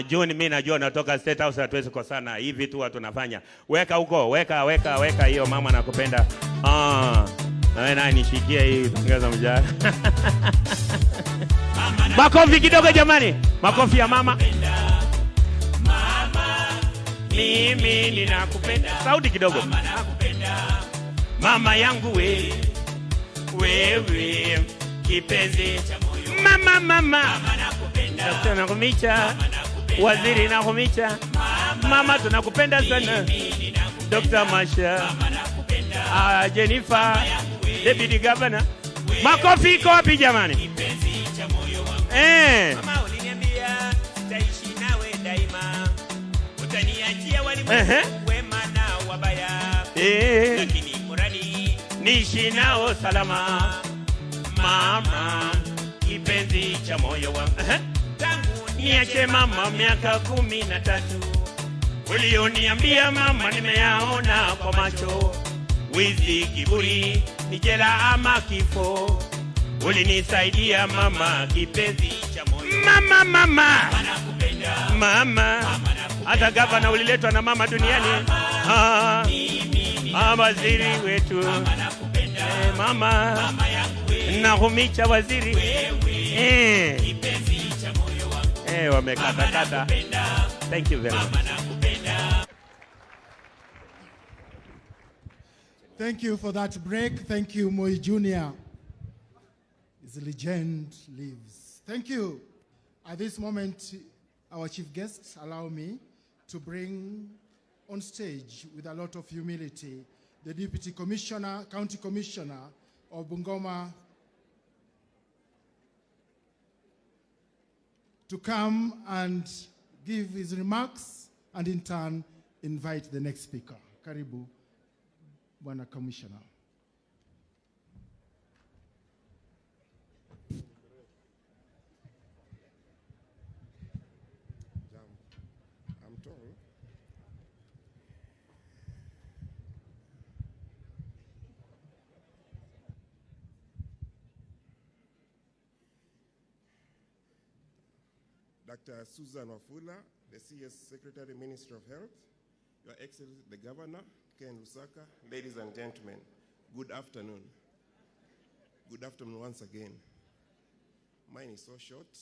John, mimi najua natoka State House, hatuwezi kosana. Hivi tu watu tunafanya. Weka huko, weka hiyo, mama nakupenda. Na nishikie hii tangaza mjara. Makofi kidogo jamani. Makofi ya mama. Mama, mimi ninakupenda. Sauti kidogo. Mama nakupenda. Mama yangu wewe kipenzi cha moyo. Mama. Mama nakupenda. Dr. Nakumicha. Waziri Nakumicha. Mama tunakupenda sana. Dr. Masha. Jennifer, Deputy Governor. Makofi iko wapi jamani? Mama uliniambia sitaishi nawe daima. Utaniachia walimwengu wema na wabaya. Lakini muradi niishi nao salama. Mama kipenzi cha moyo wangu. Tangu niache mama miaka 13. Ulioniambia mama nimeyaona kwa macho. Wizi, kiburi, ni jela ama kifo. Ulinisaidia mama kipenzi cha moyo. Mama nakupenda. Mama hata gavana uliletwa na mama duniani. Waziri wetu. Mama nakupenda. Mama Nakumicha waziri. Kipenzi cha moyo wangu. Wamekata. Thank you very much. Thank you for that break. Thank you, Moi Jr. His legend lives. Thank you. At this moment, our chief guests allow me to bring on stage with a lot of humility the Deputy Commissioner, County Commissioner of Bungoma, to come and give his remarks and in turn invite the next speaker. Karibu, Bwana Commissioner. I'm tall. Dr. Susan Wafula, the CS Secretary, Ministry of Health, Your Excellency, the Governor, Ken Lusaka, ladies and gentlemen, good afternoon. Good afternoon once again. Mine is so short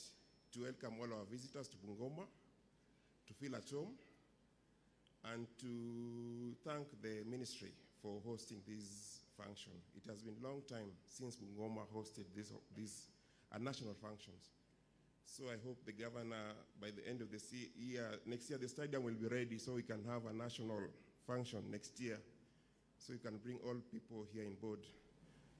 to welcome all our visitors to Bungoma, to feel at home, and to thank the ministry for hosting this function. It has been a long time since Bungoma hosted these national functions. So I hope the governor, by the end of the year, next year the stadium will be ready so we can have a national function next year. So we can bring all people here in board.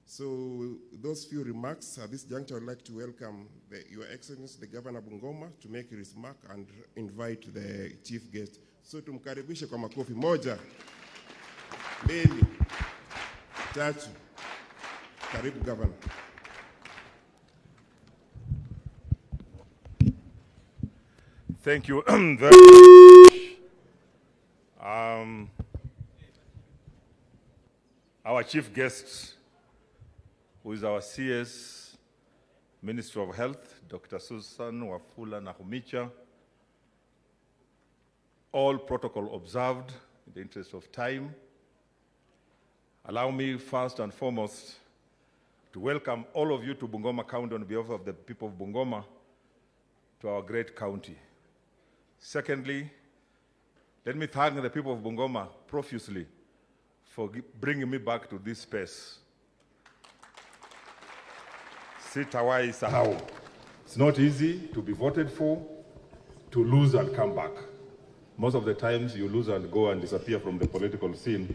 So those few remarks, at this juncture I would like to welcome Your Excellency, the Governor Bungoma, to make his remark and invite the chief guest. So tumkaribishe kwa makofi. Moja, mbili, tatu. Karibu Governor. Thank you very much. Our chief guest, who is our CS, Minister of Health, Dr. Susan Wafula Nakumicha, all protocol observed in the interest of time. Allow me first and foremost to welcome all of you to Bungoma County on behalf of the people of Bungoma to our great county. Secondly, let me thank the people of Bungoma profusely for bringing me back to this space. Sitawai sahau. It's not easy to be voted for, to lose and come back. Most of the times you lose and go and disappear from the political scene,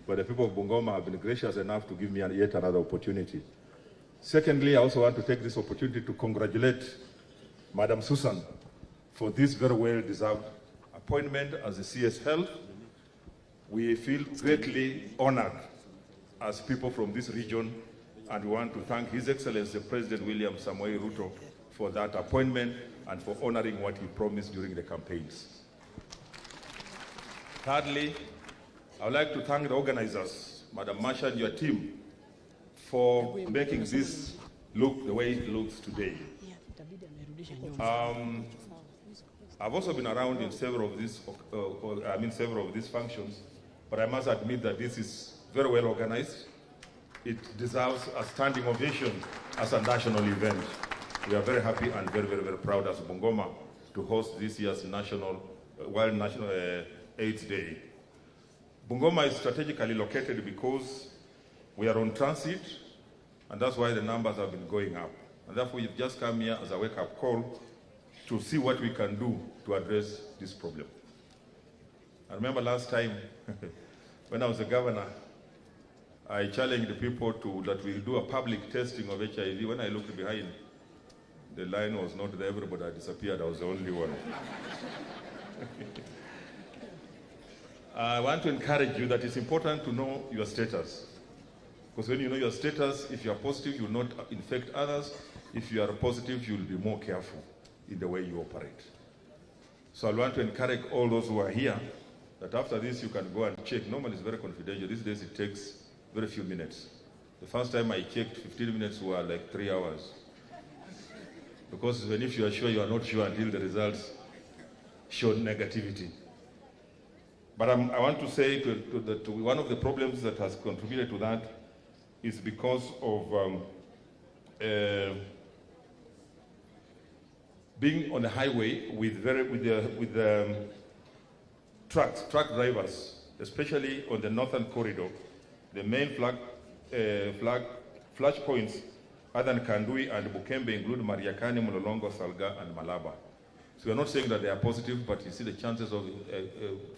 but the people of Bungoma have been gracious enough to give me yet another opportunity. Secondly, I also want to take this opportunity to congratulate Madam Susan for this very well-deserved appointment as the CS Health. We feel greatly honored as people from this region, and we want to thank His Excellency President William Samoei Ruto for that appointment and for honoring what he promised during the campaigns. Thirdly, I would like to thank the organizers, Madam Masha and your team, for making this look the way it looks today. I've also been around in several of these functions, but I must admit that this is very well organized. It deserves a standing ovation as a national event. We are very happy and very, very, very proud as Bungoma to host this year's World National AIDS Day. Bungoma is strategically located because we are on transit, and that's why the numbers have been going up. And therefore, we've just come here as a wake-up call to see what we can do to address this problem. I remember last time when I was the governor, I challenged the people that we'll do a public testing of HIV. When I looked behind, the line was not there, everybody had disappeared, I was the only one. I want to encourage you that it's important to know your status. Because when you know your status, if you are positive, you will not infect others. If you are positive, you will be more careful in the way you operate. So I want to encourage all those who are here that after this you can go and check. Normally it's very confidential. These days it takes very few minutes. The first time I checked, 15 minutes were like 3 hours. Because even if you are sure, you are not sure until the results show negativity. But I want to say to one of the problems that has contributed to that is because of being on the highway with truck drivers, especially on the northern corridor. The main flash points other than Kandui and Bukembe include Mariakani, Mulolongo, Salga, and Malaba. So we're not saying that they are positive, but you see the chances of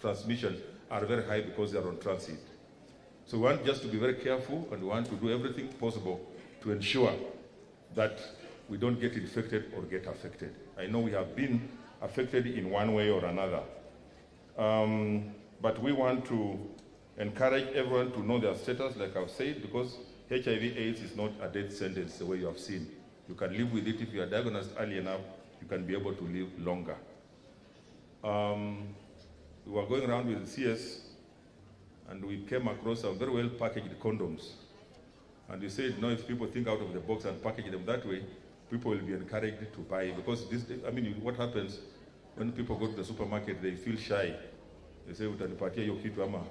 transmission are very high because they are on transit. So we want just to be very careful, and we want to do everything possible to ensure that we don't get infected or get affected. I know we have been affected in one way or another. But we want to encourage everyone to know their status, like I've said, because HIV/AIDS is not a death sentence the way you have seen. You can live with it if you are diagnosed early enough. You can be able to live longer. We were going around with the CS, and we came across some very well packaged condoms. And we said, no, if people think out of the box and package them that way, people will be encouraged to buy. Because what happens when people go to the supermarket, they feel shy. They say, utanipatia hiyo kitu ama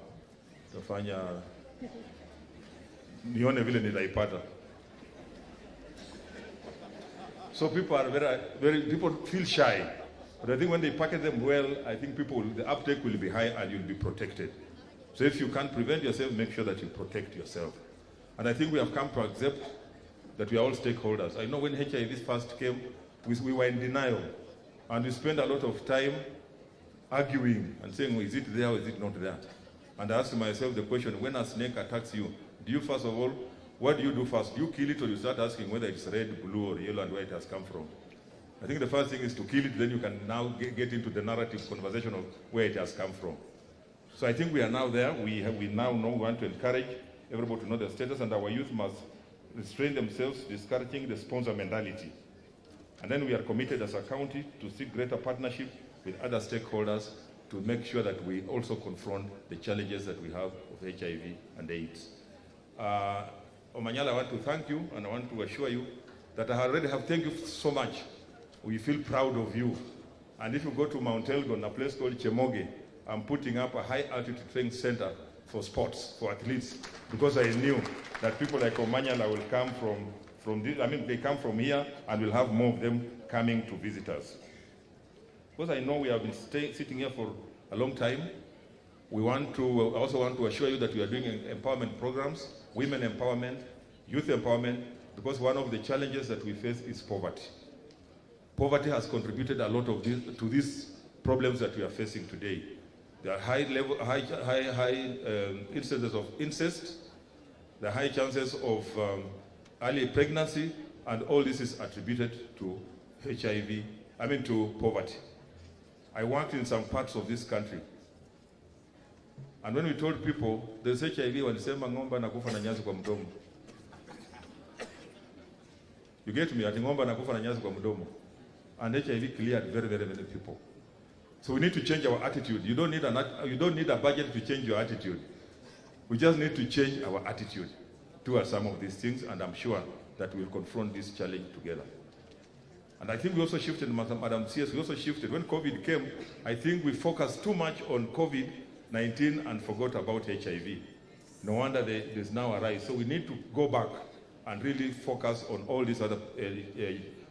utafanya nione vile nitaipata. So people are people feel shy. But I think when they package them well, I think the uptake will be high and you'll be protected. So if you can't prevent yourself, make sure that you protect yourself. And I think we have come to accept that we are all stakeholders. I know when HIV first came, we were in denial. And we spent a lot of time arguing and saying, well, is it there or is it not there? And I asked myself the question, when a snake attacks you, do you first of all, what do you do first? Do you kill it, or you start asking whether it's red, blue, or yellow and where it has come from? I think the first thing is to kill it, then you can now get into the narrative conversation of where it has come from. So I think we are now there. We now know we want to encourage everybody to know their status, and our youth must restrain themselves, discouraging the sponsor mentality. And then we are committed as a county to seek greater partnership with other stakeholders to make sure that we also confront the challenges that we have of HIV and AIDS. Omanyala, I want to thank you, and I want to assure you that I already have thank you so much. We feel proud of you. And if you go to Mount Elgon, a place called Chemoge, I'm putting up a high altitude training center for sports, for athletes, because I knew that people like Omanyala will come from this, they come from here, and we'll have more of them coming to visit us. Because I know we have been sitting here for a long time, We also want to assure you that we are doing empowerment programs, women empowerment, youth empowerment, because one of the challenges that we face is poverty. Poverty has contributed a lot to these problems that we are facing today. There are high instances of incest, the high chances of early pregnancy, and all this is attributed to to poverty. I worked in some parts of this country, and when we told people there's HIV, walisema ng'ombe nakufa na nyasi kwa mdomo. You get me? Ati ng'ombe nakufa na nyasi kwa mdomo. And HIV cleared very, very many people. So we need to change our attitude. You don't need a budget to change your attitude. We just need to change our attitude towards some of these things, and I'm sure that we'll confront this challenge together. And I think we also shifted, Madam CS, we also shifted. When COVID came, I think we focused too much on COVID-19 and forgot about HIV. No wonder there's now a rise. So we need to go back and really focus on all these other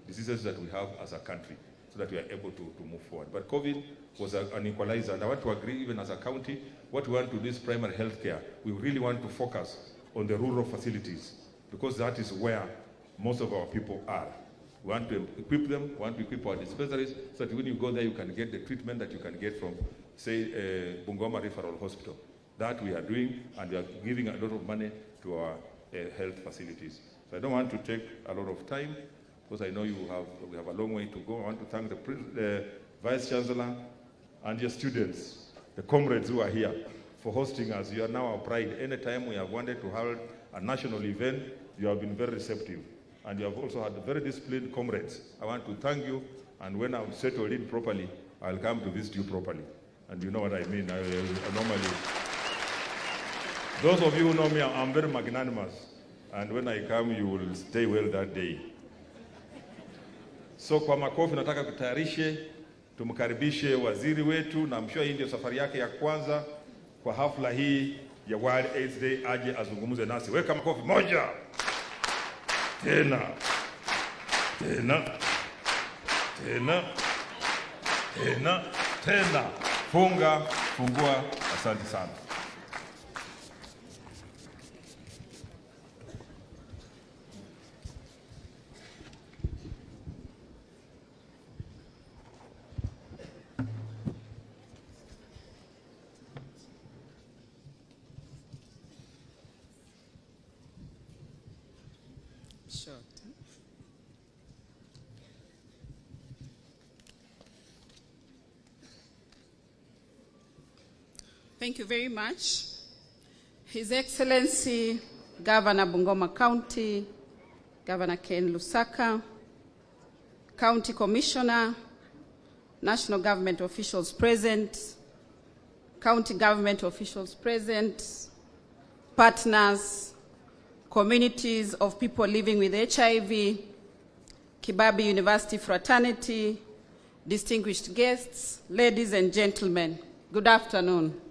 diseases that we have as a country, so that we are able to move forward. But COVID was an equalizer, and I want to agree, even as a county, what we want to do is primary health care. We really want to focus on the rural facilities, because that is where most of our people are. We want to equip them, we want to equip our dispensaries, so that when you go there, you can get the treatment that you can get from, say, Bungoma Referral Hospital. That we are doing, and we are giving a lot of money to our health facilities. So I don't want to take a lot of time, because I know we have a long way to go. I want to thank the Vice Chancellor and your students, the comrades who are here, for hosting us. You are now our pride. Anytime we have wanted to hold a national event, you have been very receptive. And you have also had very disciplined comrades. I want to thank you, and when I'm settled in properly, I'll come to visit you properly. And you know what I mean. I normally, those of you who know me, I'm very magnanimous. And when I come, you will stay well that day. So kwa makofi nataka kutayarishe, tumkaribishe waziri wetu, na mshua hii ndio safari yake ya kwanza kwa hafla hii ya World AIDS Day, aje azungumuze nasi. Weka makofi moja. Tena. Tena. Tena. Tena. Tena. Fungua. Asante sana. Thank you very much. His Excellency Governor Bungoma County, Governor Ken Lusaka, County Commissioner, National Government officials present, County Government officials present, partners, communities of people living with HIV, Kibabii University fraternity, distinguished guests, ladies and gentlemen, good afternoon.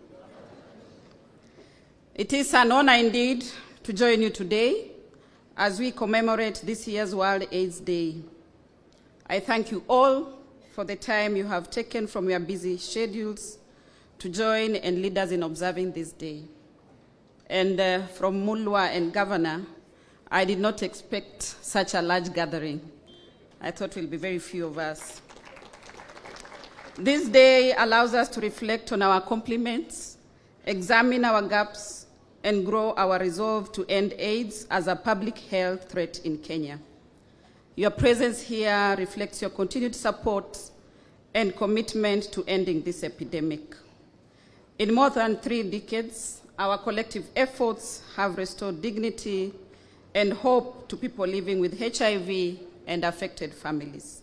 It is an honor indeed to join you today as we commemorate this year's World AIDS Day. I thank you all for the time you have taken from your busy schedules to join and lead us in observing this day. And from Mulwa and Governor, I did not expect such a large gathering. I thought it will be very few of us. This day allows us to reflect on our accomplishments, examine our gaps, and grow our resolve to end AIDS as a public health threat in Kenya. Your presence here reflects your continued support and commitment to ending this epidemic. In more than 3 decades, our collective efforts have restored dignity and hope to people living with HIV and affected families.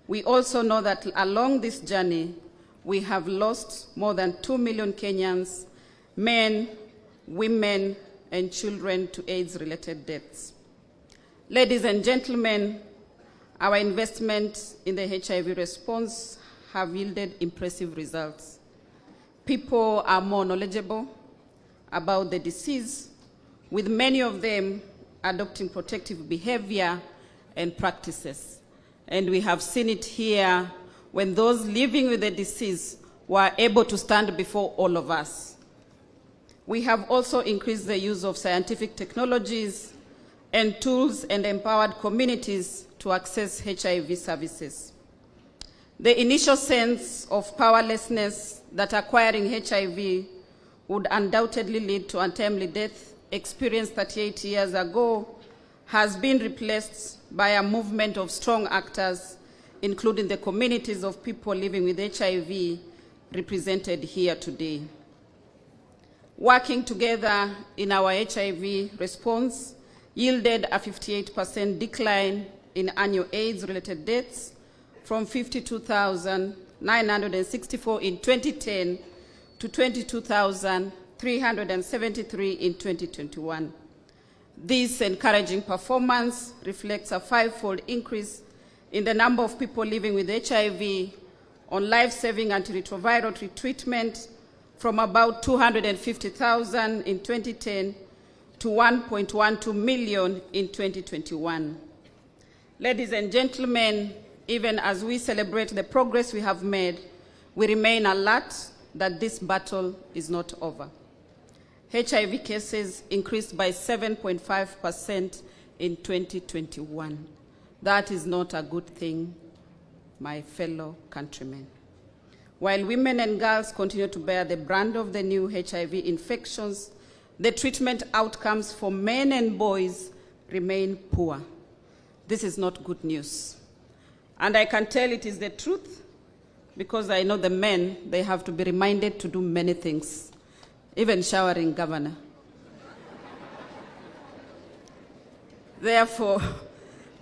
We also know that along this journey, we have lost more than 2 million Kenyans, men, women, and children to AIDS-related deaths. Ladies and gentlemen, our investment in the HIV response have yielded impressive results. People are more knowledgeable about the disease, with many of them adopting protective behavior and practices. And we have seen it here when those living with the disease were able to stand before all of us We have also increased the use of scientific technologies and tools and empowered communities to access HIV services. The initial sense of powerlessness that acquiring HIV would undoubtedly lead to untimely death experienced 38 years ago has been replaced by a movement of strong actors, including the communities of people living with HIV represented here today. Working together in our HIV response yielded a 58% decline in annual AIDS-related deaths from 52,964 in 2010 to 22,373 in 2021. This encouraging performance reflects a five-fold increase in the number of people living with HIV on life-saving antiretroviral treatment from about 250,000 in 2010 to 1.12 million in 2021. Ladies and gentlemen, even as we celebrate the progress we have made, we remain alert that this battle is not over. HIV cases increased by 7.5% in 2021. That is not a good thing, my fellow countrymen. While women and girls continue to bear the brunt of the new HIV infections, the treatment outcomes for men and boys remain poor. This is not good news. And I can tell it is the truth because I know the men, they have to be reminded to do many things, even showering, Governor. Therefore,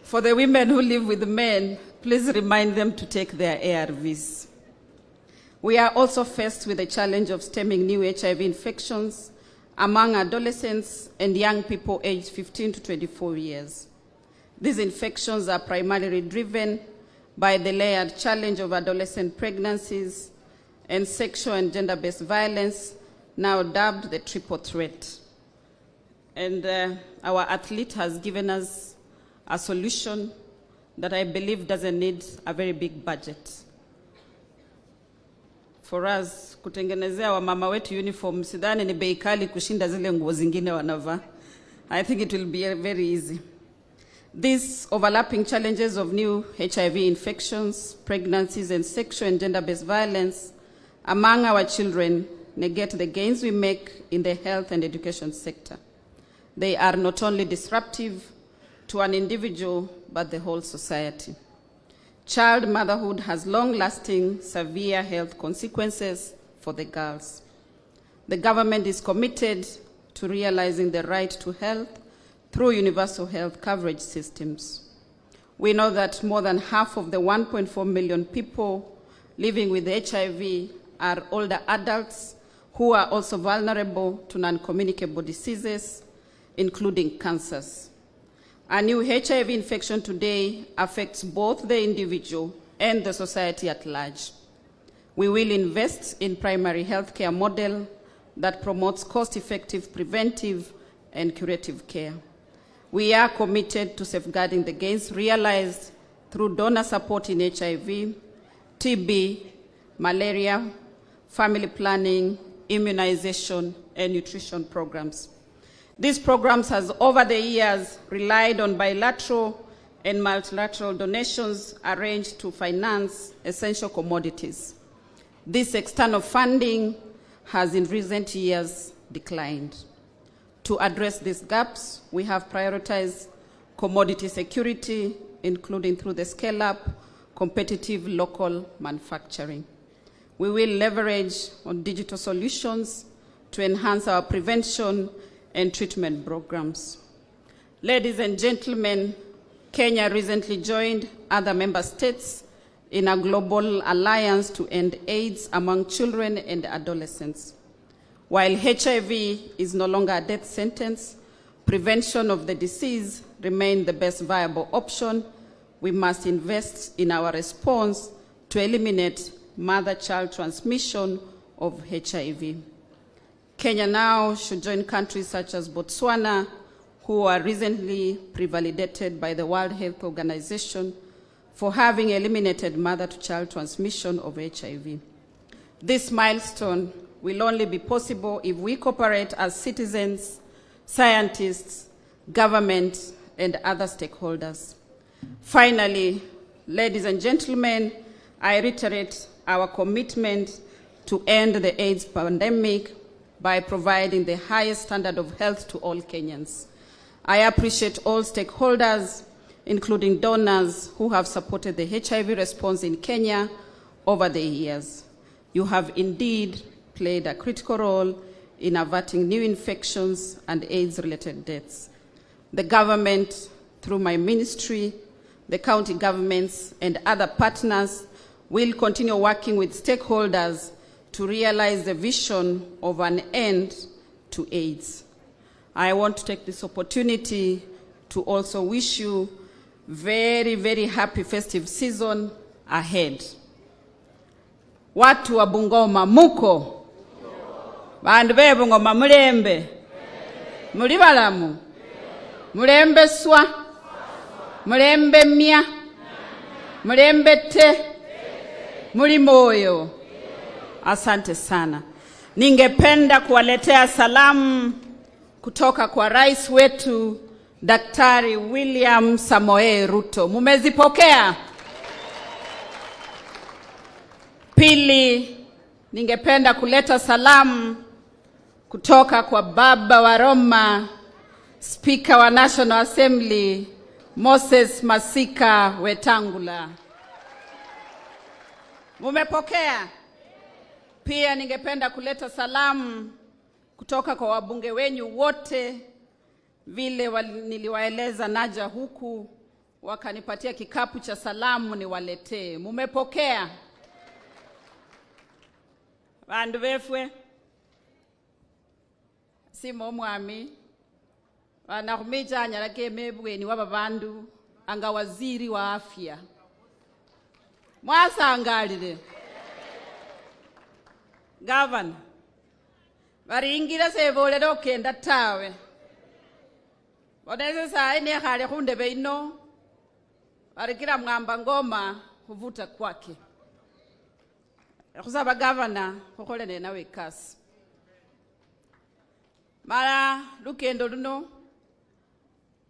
for the women who live with men, please remind them to take their ARVs. We are also faced with the challenge of stemming new HIV infections among adolescents and young people aged 15 to 24 years. These infections are primarily driven by the layered challenge of adolescent pregnancies and sexual and gender-based violence, now dubbed the triple threat. And our athlete has given us a solution that I believe doesn't need a very big budget. For us, kutengenezea wamama wetu uniform, sidhani ni bei kali kushinda zile nguo zingine wanavaa. I think it will be very easy. These overlapping challenges of new HIV infections, pregnancies, and sexual and gender-based violence among our children negate the gains we make in the health and education sector. They are not only disruptive to an individual, but the whole society. Child motherhood has long-lasting, severe health consequences for the girls. The government is committed to realizing the right to health through universal health coverage systems. We know that more than half of the 1.4 million people living with HIV are older adults who are also vulnerable to non-communicable diseases, including cancers. A new HIV infection today affects both the individual and the society at large. We will invest in primary healthcare model that promotes cost-effective preventive and curative care. We are committed to safeguarding the gains realized through donor support in HIV, TB, malaria, family planning, immunization, and nutrition programs. These programs have over the years relied on bilateral and multilateral donations arranged to finance essential commodities. This external funding has in recent years declined. To address these gaps, we have prioritized commodity security, including through the scale-up competitive local manufacturing. We will leverage on digital solutions to enhance our prevention and treatment programs. Ladies and gentlemen, Kenya recently joined other member states in a global alliance to end AIDS among children and adolescents. While HIV is no longer a death sentence, prevention of the disease remains the best viable option. We must invest in our response to eliminate mother-child transmission of HIV. Kenya now should join countries such as Botswana, who are recently pre-validated by the World Health Organization for having eliminated mother-to-child transmission of HIV. This milestone will only be possible if we cooperate as citizens, scientists, government, and other stakeholders. Finally, ladies and gentlemen, I reiterate our commitment to end the AIDS pandemic by providing the highest standard of health to all Kenyans. I appreciate all stakeholders, including donors, who have supported the HIV response in Kenya over the years. You have indeed played a critical role in averting new infections and AIDS-related deaths. The government, through my ministry, the county governments, and other partners will continue working with stakeholders to realize the vision of an end to AIDS. I want to take this opportunity to also wish you very, very happy festive season ahead. Watu wa Bungoma muko? Bandu be Bungoma mulembe? Muli balamu? Mulembe swa? Mulembe mya? Mulembe te? Muli moyo? Asante sana. Ningependa kuwaletea salamu kutoka kwa rais wetu Daktari William Samoei Ruto. Mumezipokea? Pili, ningependa kuleta salamu kutoka kwa baba wa Roma, Speaker wa National Assembly, Moses Masika Wetangula. Mumepokea? Pia ningependa kuleta salamu kutoka kwa wabunge wenyu wote, vile niliwaeleza naja huku, wakanipatia kikapu cha salamu niwaletee. Mumepokea? Bandu befwe, simo mwami, wanakumija nyarake mebweni waba bandu, anga waziri wa afya. Mwasa angalile. Governor, baringira sebole dokenda tawe. Boneze saa ni hali hunde beino, barikira mwamba ngoma kuvuta kwake. Kusaba governor kukole nena wekasi. Mara lukendo luno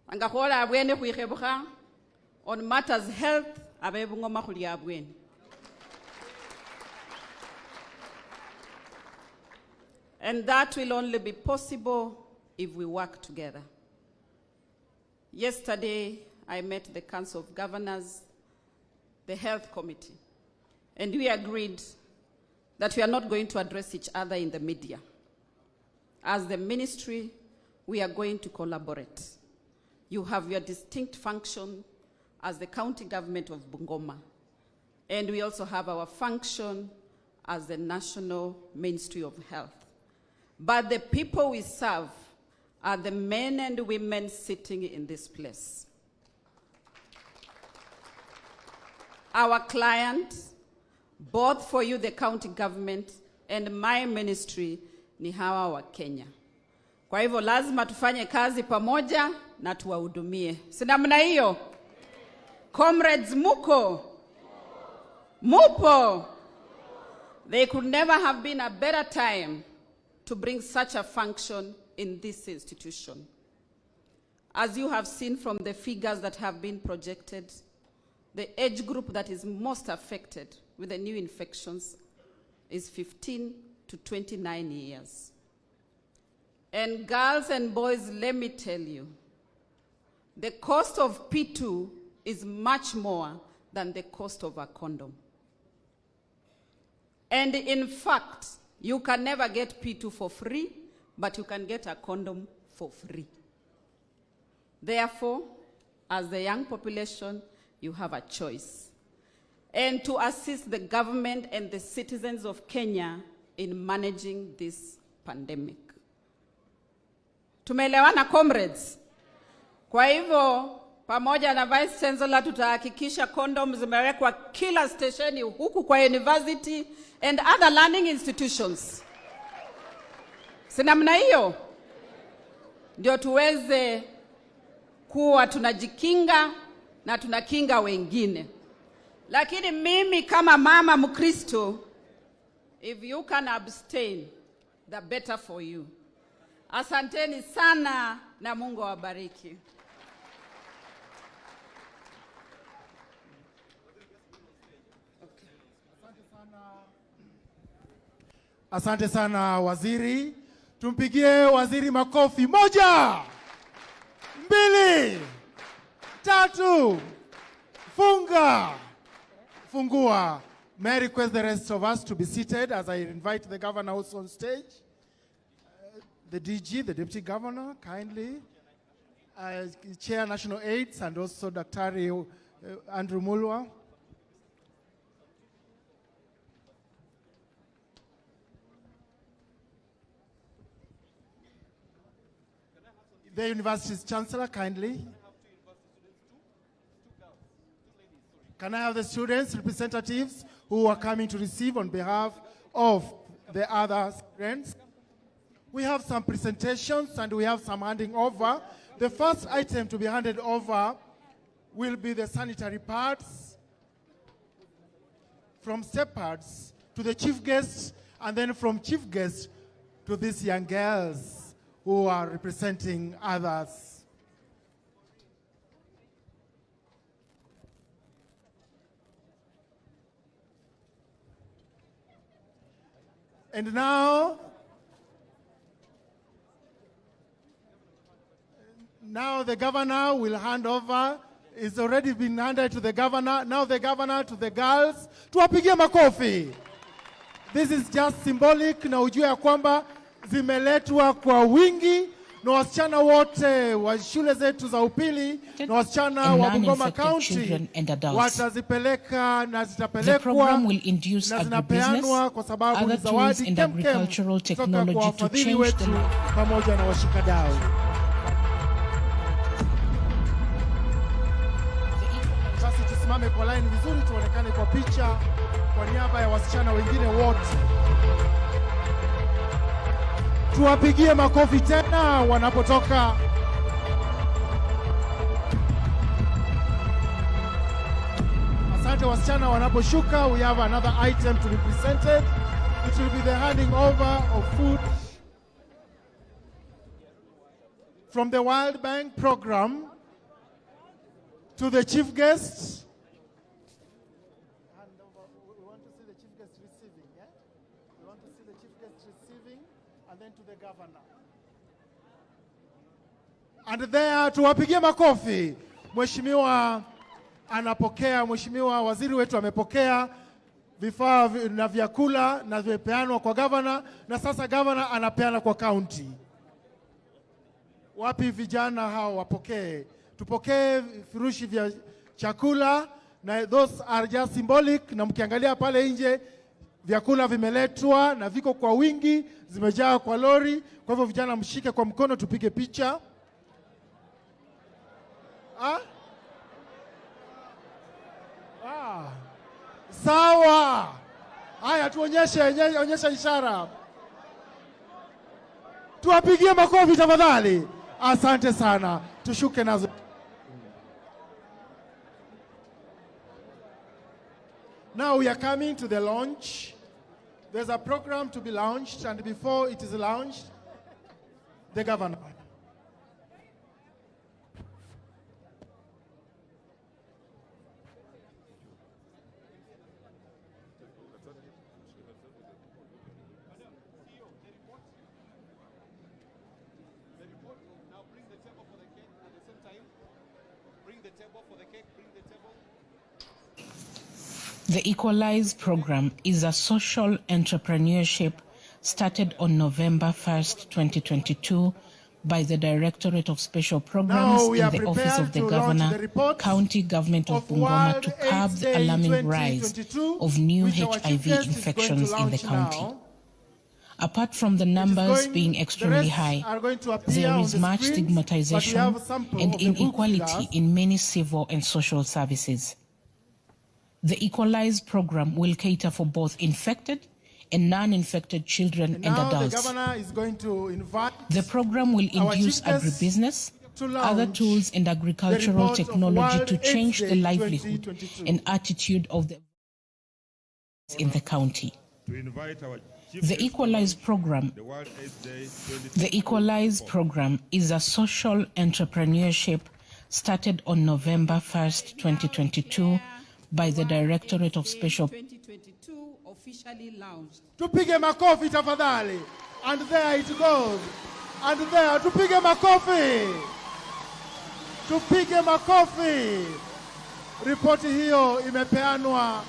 angakola abwene kuikebuka on matters health abebungoma kuli abwene. And that will only be possible if we work together. Yesterday, I met the Council of Governors, the Health Committee, and we agreed that we are not going to address each other in the media. As the ministry, we are going to collaborate. You have your distinct function as the county government of Bungoma, and we also have our function as the National Ministry of Health. But the people we serve are the men and women sitting in this place. Our clients, both for you, the county government, and my ministry, ni hawa wa Kenya. Kwa hivyo lazima tufanye kazi pamoja na tuwahudumie. Si namna hiyo? Comrades muko? Mupo? There could never have been a better time to bring such a function in this institution. As you have seen from the figures that have been projected, the age group that is most affected with the new infections is 15 to 29 years. And girls and boys, let me tell you, the cost of P2 is much more than the cost of a condom. And in fact, you can never get P2 for free, but you can get a condom for free. Therefore, as the young population, you have a choice. And to assist the government and the citizens of Kenya in managing this pandemic. Tumeelewana comrades? Kwa hivyo, pamoja na Vice Chancellor tutahakikisha condoms zimewekwa kila stesheni huku kwa university and other learning institutions. Si namna hiyo? Ndio tuweze kuwa tunajikinga na tunakinga wengine. Lakini mimi kama mama Mkristo, if you can abstain the better for you. Asanteni sana na Mungu awabariki. Asante sana waziri. Tumpigie waziri makofi. 1, 2, 3. Fungua. May I request the rest of us to be seated as I invite the governor also on stage. The DG, the deputy governor, kindly. Chair National Aids and also Dr. Andrew Mulwa. The university's chancellor, kindly. Can I have the students' representatives who are coming to receive on behalf of the other students? We have some presentations and we have some handing over. The first item to be handed over will be the sanitary pads, from step pads to the chief guests, and then from chief guests to these young girls who are representing others. And now the governor will hand over. It's already been handed to the governor. Now the governor to the girls. Tuwapigie makofi. This is just symbolic, na ujue ya kwamba zimeletwa kwa wingi na wasichana wote wa shule zetu za upili na wasichana wa Bungoma County watazipeleka na zitapelekwa na zinapeanwa kwa sababu ni zawadi kemkem kutoka kwa wafadhili wetu pamoja na washikadau. Basi tusimame kwa line vizuri tuonekane kwa picha kwa niaba ya wasichana wengine wote. Tuwapigie makofi tena wanapotoka. Asante wasichana wanaposhuka. We have another item to be presented. It will be the handing over of food from the World Bank program to the chief guests. We want to see the chief guest receiving, yeah? We want to see the chief guest receiving and then to the governor. And there tuwapigie makofi. Mheshimiwa anapokea, Mheshimiwa waziri wetu amepokea vifaa na vyakula na vimepeanwa kwa governor, na sasa governor anapeana kwa county. Wapi vijana hao wapokee? Tupokee vifurushi vya chakula, na those are just symbolic, na mkiangalia pale nje vyakula vimeletwa na viko kwa wingi, zimejaa kwa lori. Kwa hivyo vijana mshike kwa mkono tupige picha. Sawa. Haya onyesha ishara. Tuwapigie makofi tafadhali. Asante sana. Tushuke nazo. Now we are coming to the launch. There's a program to be launched, and before it is launched, the governor. The Equalize program is a social entrepreneurship started on November 1st, 2022 by the Directorate of Special Programs in the Office of the Governor, County Government of Bungoma, to curb the alarming rise of new HIV infections in the county. Apart from the numbers being extremely high, there is much stigmatization and inequality in many civil and social services. The Equalize program will cater for both infected and non-infected children and adults. The governor is going to invite the program will induce agribusiness, other tools and agricultural technology to change the livelihood and attitude of the in the county. To invite our The Equalize program. The Equalize program is a social entrepreneurship started on November 1st, 2022 by the Directorate of Special 2022 officially launched. Tupige makofi tafadhali. And there it goes. And there, tupige makofi. Tupige makofi. Ripoti hiyo imepeanwa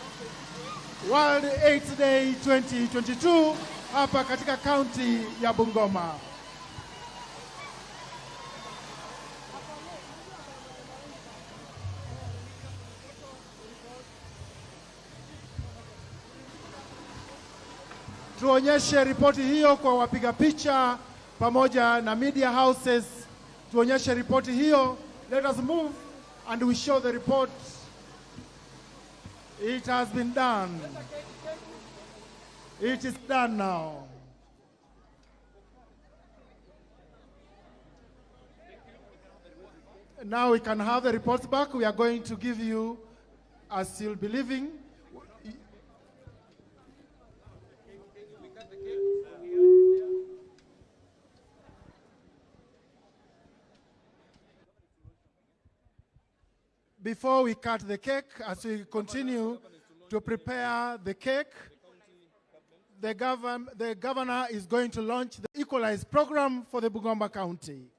World AIDS Day 2022 hapa katika kaunti ya Bungoma. Tuonyeshe ripoti hiyo kwa wapiga picha pamoja na media houses. Tuonyeshe ripoti hiyo. Let us move and we show the report. It has been done. It is done now. Now we can have the reports back. We are going to give you, as you'll be leaving, before we cut the cake, as we continue to prepare the cake, the governor is going to launch the Equalize program for the Bungoma County.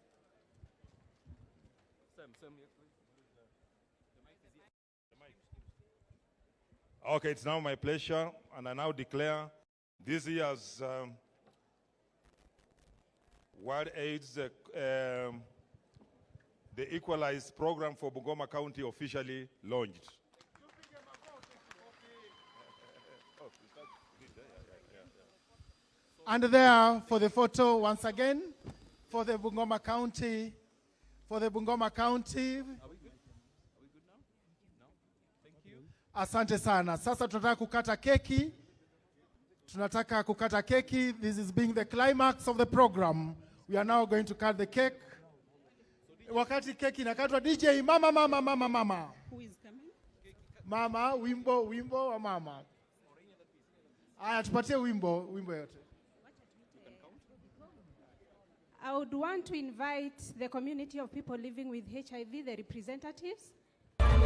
Okay, it's now my pleasure, and I now declare this year's World AIDS the Equalize program for Bungoma County officially launched. And there for the photo once again for the Bungoma County. For the Bungoma County. Are we good? Are we good now? No? Thank you. Asante sana. Sasa tunataka kukata keki. Tunataka kukata keki. This is being the climax of the program. We are now going to cut the cake. Wakati keki inakatwa, DJ mama. Who is coming? Mama, wimbo wa mama. Aya, tupatie wimbo yote. I would want to invite the community of people living with HIV, the representatives. World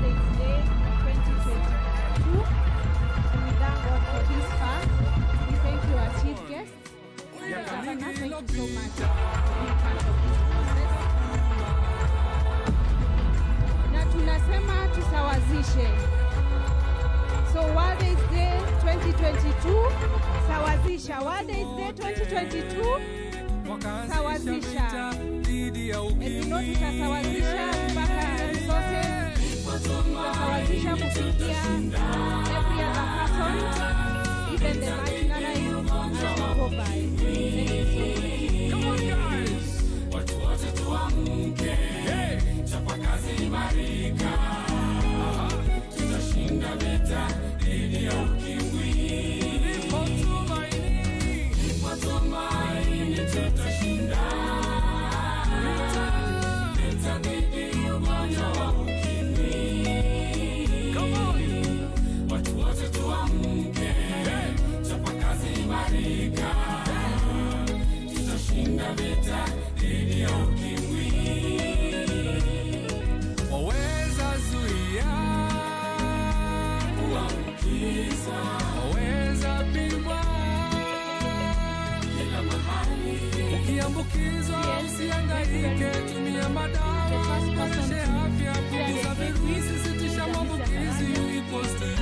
AIDS Day 2022. And we thank God for this fund. We thank you, our chief guests. Governor, thank you so much for being part of this process. Na tunasema tusawazishe. So World AIDS Day 2022, sawazisha. World AIDS Day 2022, sawazisha. Ndio tutasawazisha mpaka resources, tutasawazisha kufikia every other person, even the marginalized and the poor. Come on guys! Watu wote tuamke, chapa kazi imarika. Tutashinda vita dhidi ya ukimwi. Kwa tumaini tutashinda. Vita dhidi ya ugonjwa wa ukimwi. Watu wote tuamke, chapa kazi imarika. Tutashinda vita dhidi ya ukimwi. Waweza zuia kuambukiza, waweza pimwa kila mahali. Ukiambukizwa usihangaike, tumia madawa, boresha afya, punguza virusi, sitisha maambukizi, you equals to you.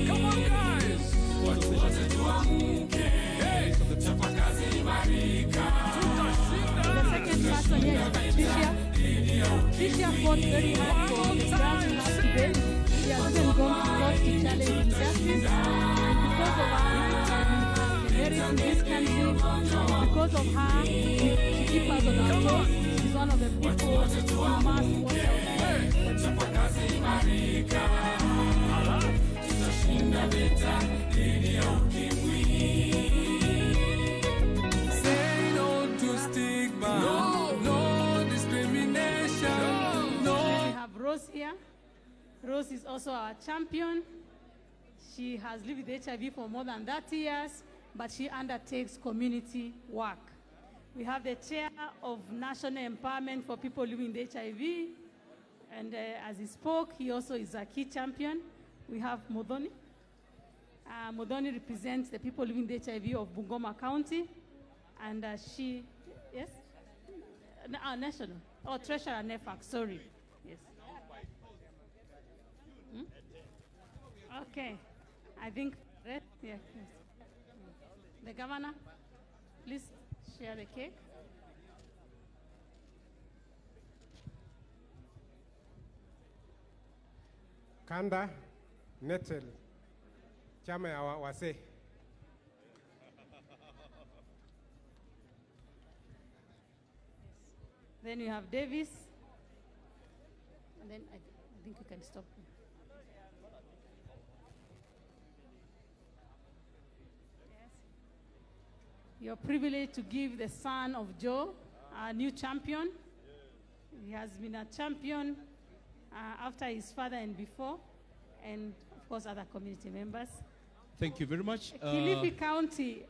Come on guys! Watu wote tuamke, chapa kazi imarika. The second person here is Patricia. Patricia fought very hard for the grassroots debate. She has even gone to court to challenge injustice. And because of her, there is in this country. Because of her, she keeps us on our toes. She's one of the people who must watch out. tutashinda vita dhidi ya ukimwi. Say no to stigma, no discrimination, no. We have Rose here. Rose is also our champion. She has lived with HIV for more than 30 years, but she undertakes community work. We have the chair of National Empowerment for People Living with HIV, and as he spoke, he also is a key champion. We have Modoni. Modoni represents the people living with HIV of Bungoma County, and she, yes? National, Treasurer NEFAC, sorry. Yes. Okay, I think, yeah, yes. The governor, please share the cake. Kanda Netel, chama ya wase. Then you have Davis, and then I think you can stop. You're privileged to give the son of Joe a new champion. He has been a champion after his father and before, and of course other community members. Thank you very much. Kilifi County.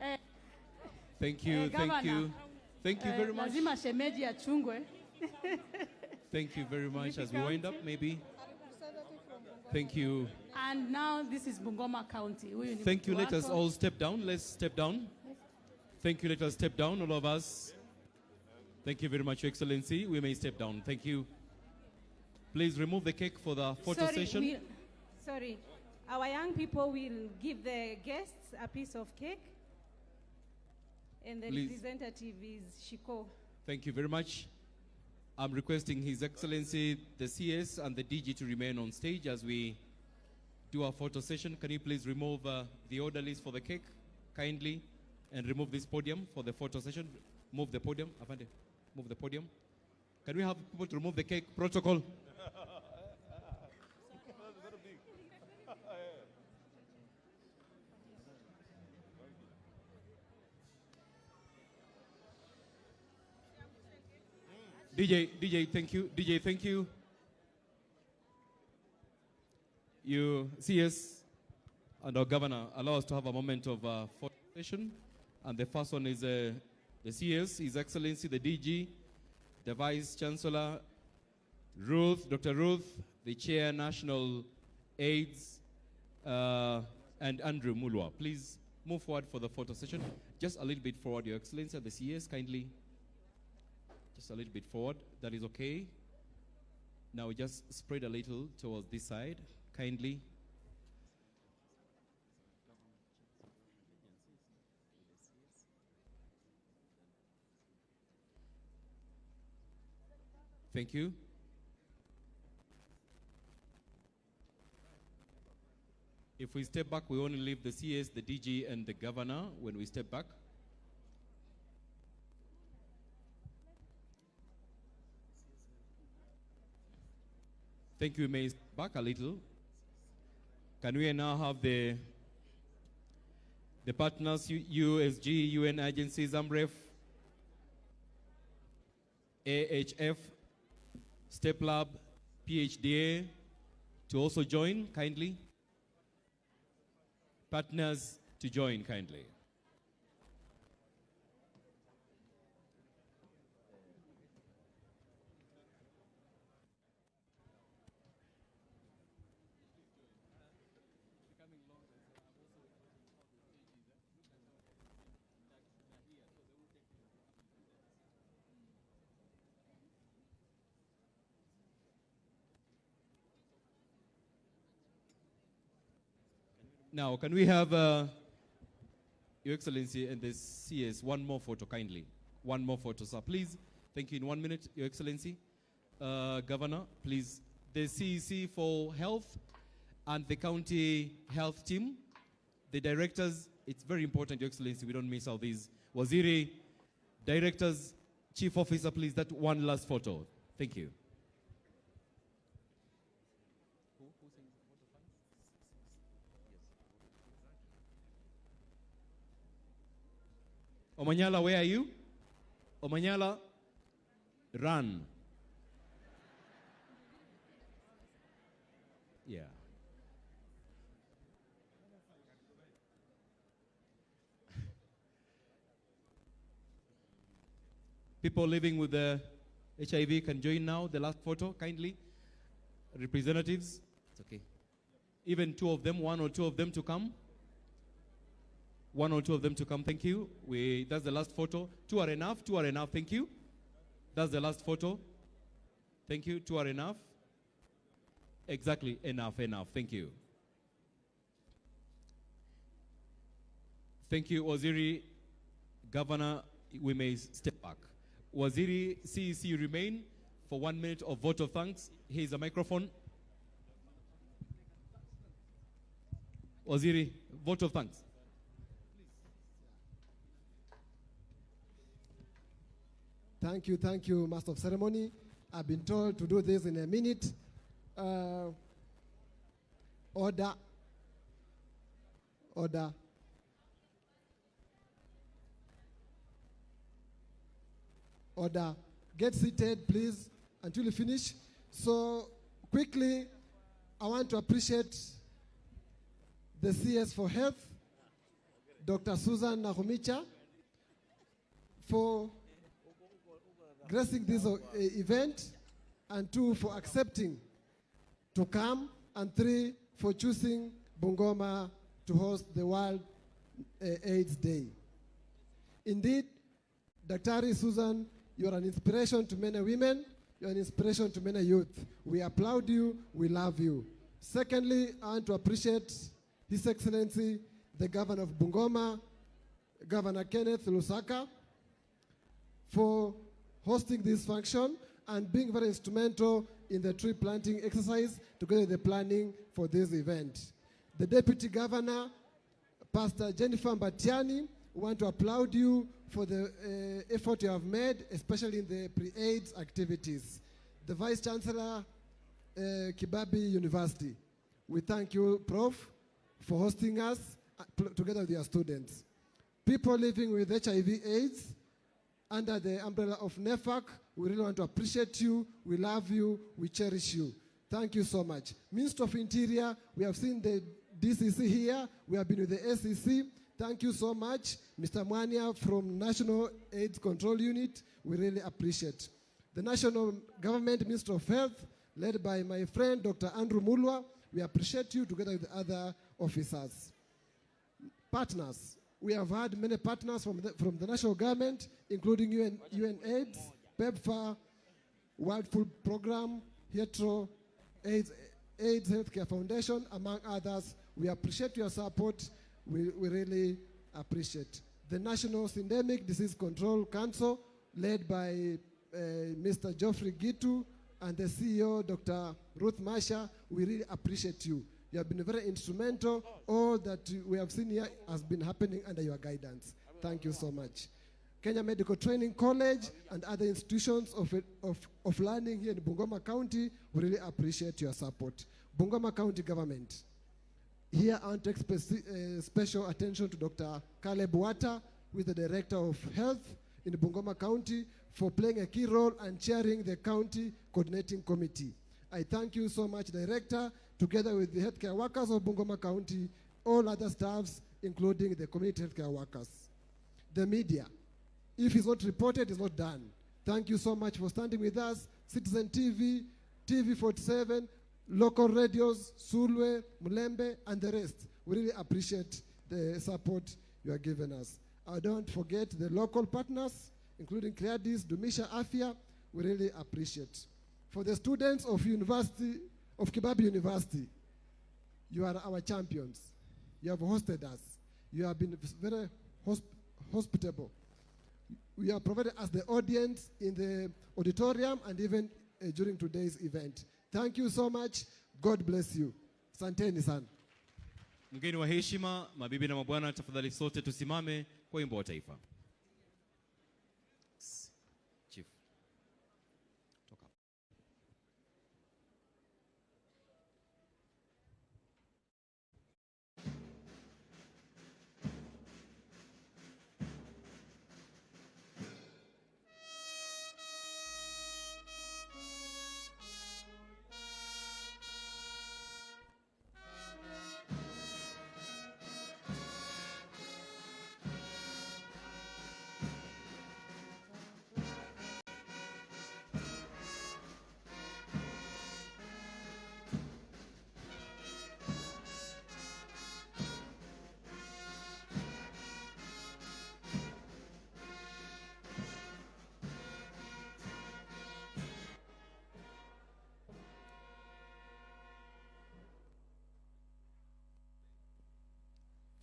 Thank you, thank you. Thank you very much. Lazima shemeji achungwe. Thank you very much. As we wind up, maybe. Thank you. And now this is Bungoma County. Thank you. Let us all step down. Let's step down. Thank you. Let us step down, all of us. Thank you very much, Your Excellency. We may step down. Thank you. Please remove the cake for the photo session. Sorry. Our young people will give the guests a piece of cake. And the Please. representative is Shiko. Thank you very much. I'm requesting His Excellency, the CS and the DG to remain on stage as we do our photo session. Can you please remove the order list for the cake, kindly, and remove this podium for the photo session? Move the podium. Afande, move the podium. Can we have people to remove the cake? Protocol. DJ, thank you. DJ, thank you. You, CS, and our governor, allow us to have a moment of photo session. And the first one is the CS, His Excellency, the DG, the Vice Chancellor, Ruth, Dr. Ruth, the Chair, National AIDS, and Andrew Mulwa. Please move forward for the photo session. Just a little bit forward, Your Excellency, the CS, kindly. Just a little bit forward. That is okay. Now just spread a little towards this side, kindly. Thank you. If we step back, we only leave the CS, the DG, and the governor when we step back. Thank you. May back a little. Can we now have the partners, USG, UN agencies, AMREF, AHF, Step Lab, PHDA, to also join kindly? Partners to join kindly. Now, can we have Your Excellency and the CS one more photo, kindly? One more photo, sir, please. Thank you. In 1 minute, Your Excellency. Governor, please. The CEC for Health and the county health team, the directors, it's very important, Your Excellency, we don't miss out these. Waziri, directors, chief officer, please, that one last photo. Thank you. Omanyala, where are you? Omanyala, run. Yeah. People living with the HIV can join now. The last photo, kindly. Representatives, it's okay. Even two of them, one or two of them to come. One or two of them to come, thank you. That's the last photo. Two are enough, thank you. That's the last photo. Thank you, two are enough. Exactly, enough, thank you. Thank you, Waziri. Governor, we may step back. Waziri, CEC remain for 1 minute of vote of thanks. Here's a microphone. Waziri, vote of thanks. Thank you, Master of Ceremony. I've been told to do this in a minute. Order. Get seated, please, until you finish. So, quickly, I want to appreciate the CS for Health, Dr. Susan Nahumicha, for gracing this event, and 2, for accepting to come, and 3, for choosing Bungoma to host the World AIDS Day. Indeed, Dr. Susan, you are an inspiration to many women, you are an inspiration to many youth. We applaud you, we love you. Secondly, I want to appreciate His Excellency, the Governor of Bungoma, Governor Kenneth Lusaka, for hosting this function and being very instrumental in the tree planting exercise together with the planning for this event. The Deputy Governor, Pastor Jennifer Mbatiani, we want to applaud you for the effort you have made, especially in the pre-AIDS activities. The Vice Chancellor, Kibabii University, we thank you, Prof, for hosting us together with your students. People living with HIV/AIDS, under the umbrella of NEFAC, we really want to appreciate you, we love you, we cherish you. Thank you so much. Minister of Interior, we have seen the DCC here, we have been with the SEC. Thank you so much. Mr. Mwania from National AIDS Control Unit, we really appreciate. The National Government Minister of Health, led by my friend Dr. Andrew Mulwa, we appreciate you together with other officers. Partners. We have had many partners from the national government, including UNAIDS, PEPFAR, World Food Program, HETRO, AIDS Healthcare Foundation, among others. We appreciate your support. We really appreciate. The National Syndemic Disease Control Council, led by Mr. Geoffrey Gitu and the CEO, Dr. Ruth Masha, we really appreciate you. You have been very instrumental. All that we have seen here has been happening under your guidance. Thank you so much. Kenya Medical Training College and other institutions of learning here in Bungoma County, we really appreciate your support. Bungoma County Government. Here I want to take special attention to Dr. Caleb Wata, who is the Director of Health in Bungoma County, for playing a key role and chairing the County Coordinating Committee. I thank you so much, Director, together with the healthcare workers of Bungoma County, all other staffs, including the community healthcare workers. The media. If it's not reported, it's not done. Thank you so much for standing with us. Citizen TV, TV47, local radios, Sulwe, Mulembe, and the rest. We really appreciate the support you are giving us. I don't forget the local partners, including Creadis, Dumisha, Afia. We really appreciate. For the students of Kibabii University, you are our champions. You have hosted us. You have been very hospitable. We have provided us the audience in the auditorium and even during today's event. Thank you so much. God bless you. Asanteni sana. Mgeni wa heshima, mabibi na mabwana, tafadhali sote tusimame kwa wimbo wa taifa. Chief. Toka.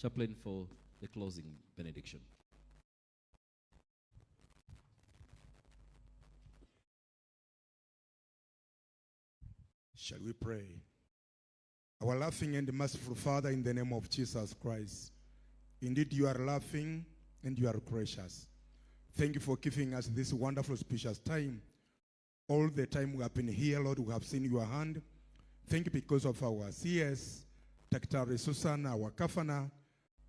Chaplain for the closing benediction. Shall we pray? Our laughing and merciful Father, in the name of Jesus Christ, indeed you are laughing and you are gracious. Thank you for giving us this wonderful, specious time. All the time we have been here, Lord, we have seen your hand. Thank you because of our CS, Dr. Susan, our Kafana,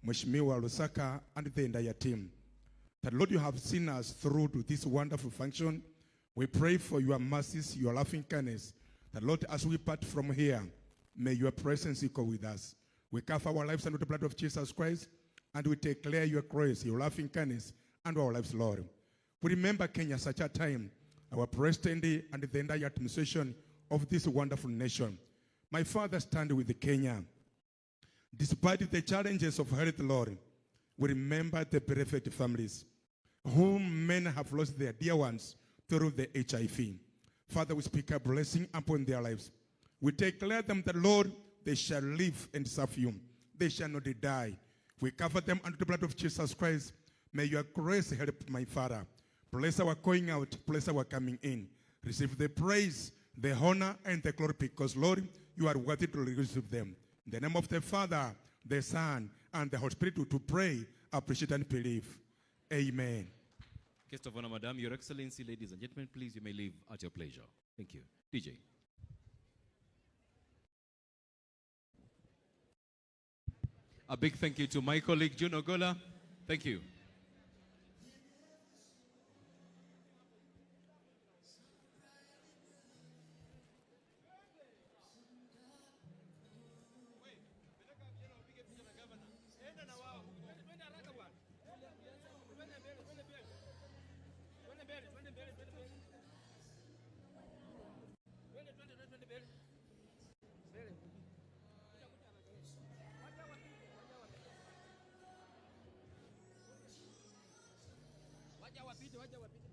Mheshimiwa Lusaka, and the entire team. That, Lord, you have seen us through to this wonderful function. We pray for your mercies, your loving kindness. That, Lord, as we part from here, may your presence go with us. We cover our lives under the blood of Jesus Christ, and we declare your grace, your loving kindness, and our lives, Lord. We remember Kenya such a time, our president and the entire administration of this wonderful nation. My Father, stand with Kenya. Despite the challenges of health, Lord, we remember the bereaved families, whom many have lost their dear ones through the HIV. Father, we speak a blessing upon their lives. We declare them that, Lord, they shall live and serve you. They shall not die. We cover them under the blood of Jesus Christ. May your grace help, my Father. Bless our going out, bless our coming in. Receive the praise, the honor, and the glory, because, Lord, you are worthy to receive them. In the name of the Father, the Son, and the Holy Spirit, to pray, appreciate, and believe. Amen. Guest of honor, Madam, Your Excellency, ladies and gentlemen, please, you may leave at your pleasure. Thank you. DJ. A big thank you to my colleague, June Ogola. Thank you. Waja wapite.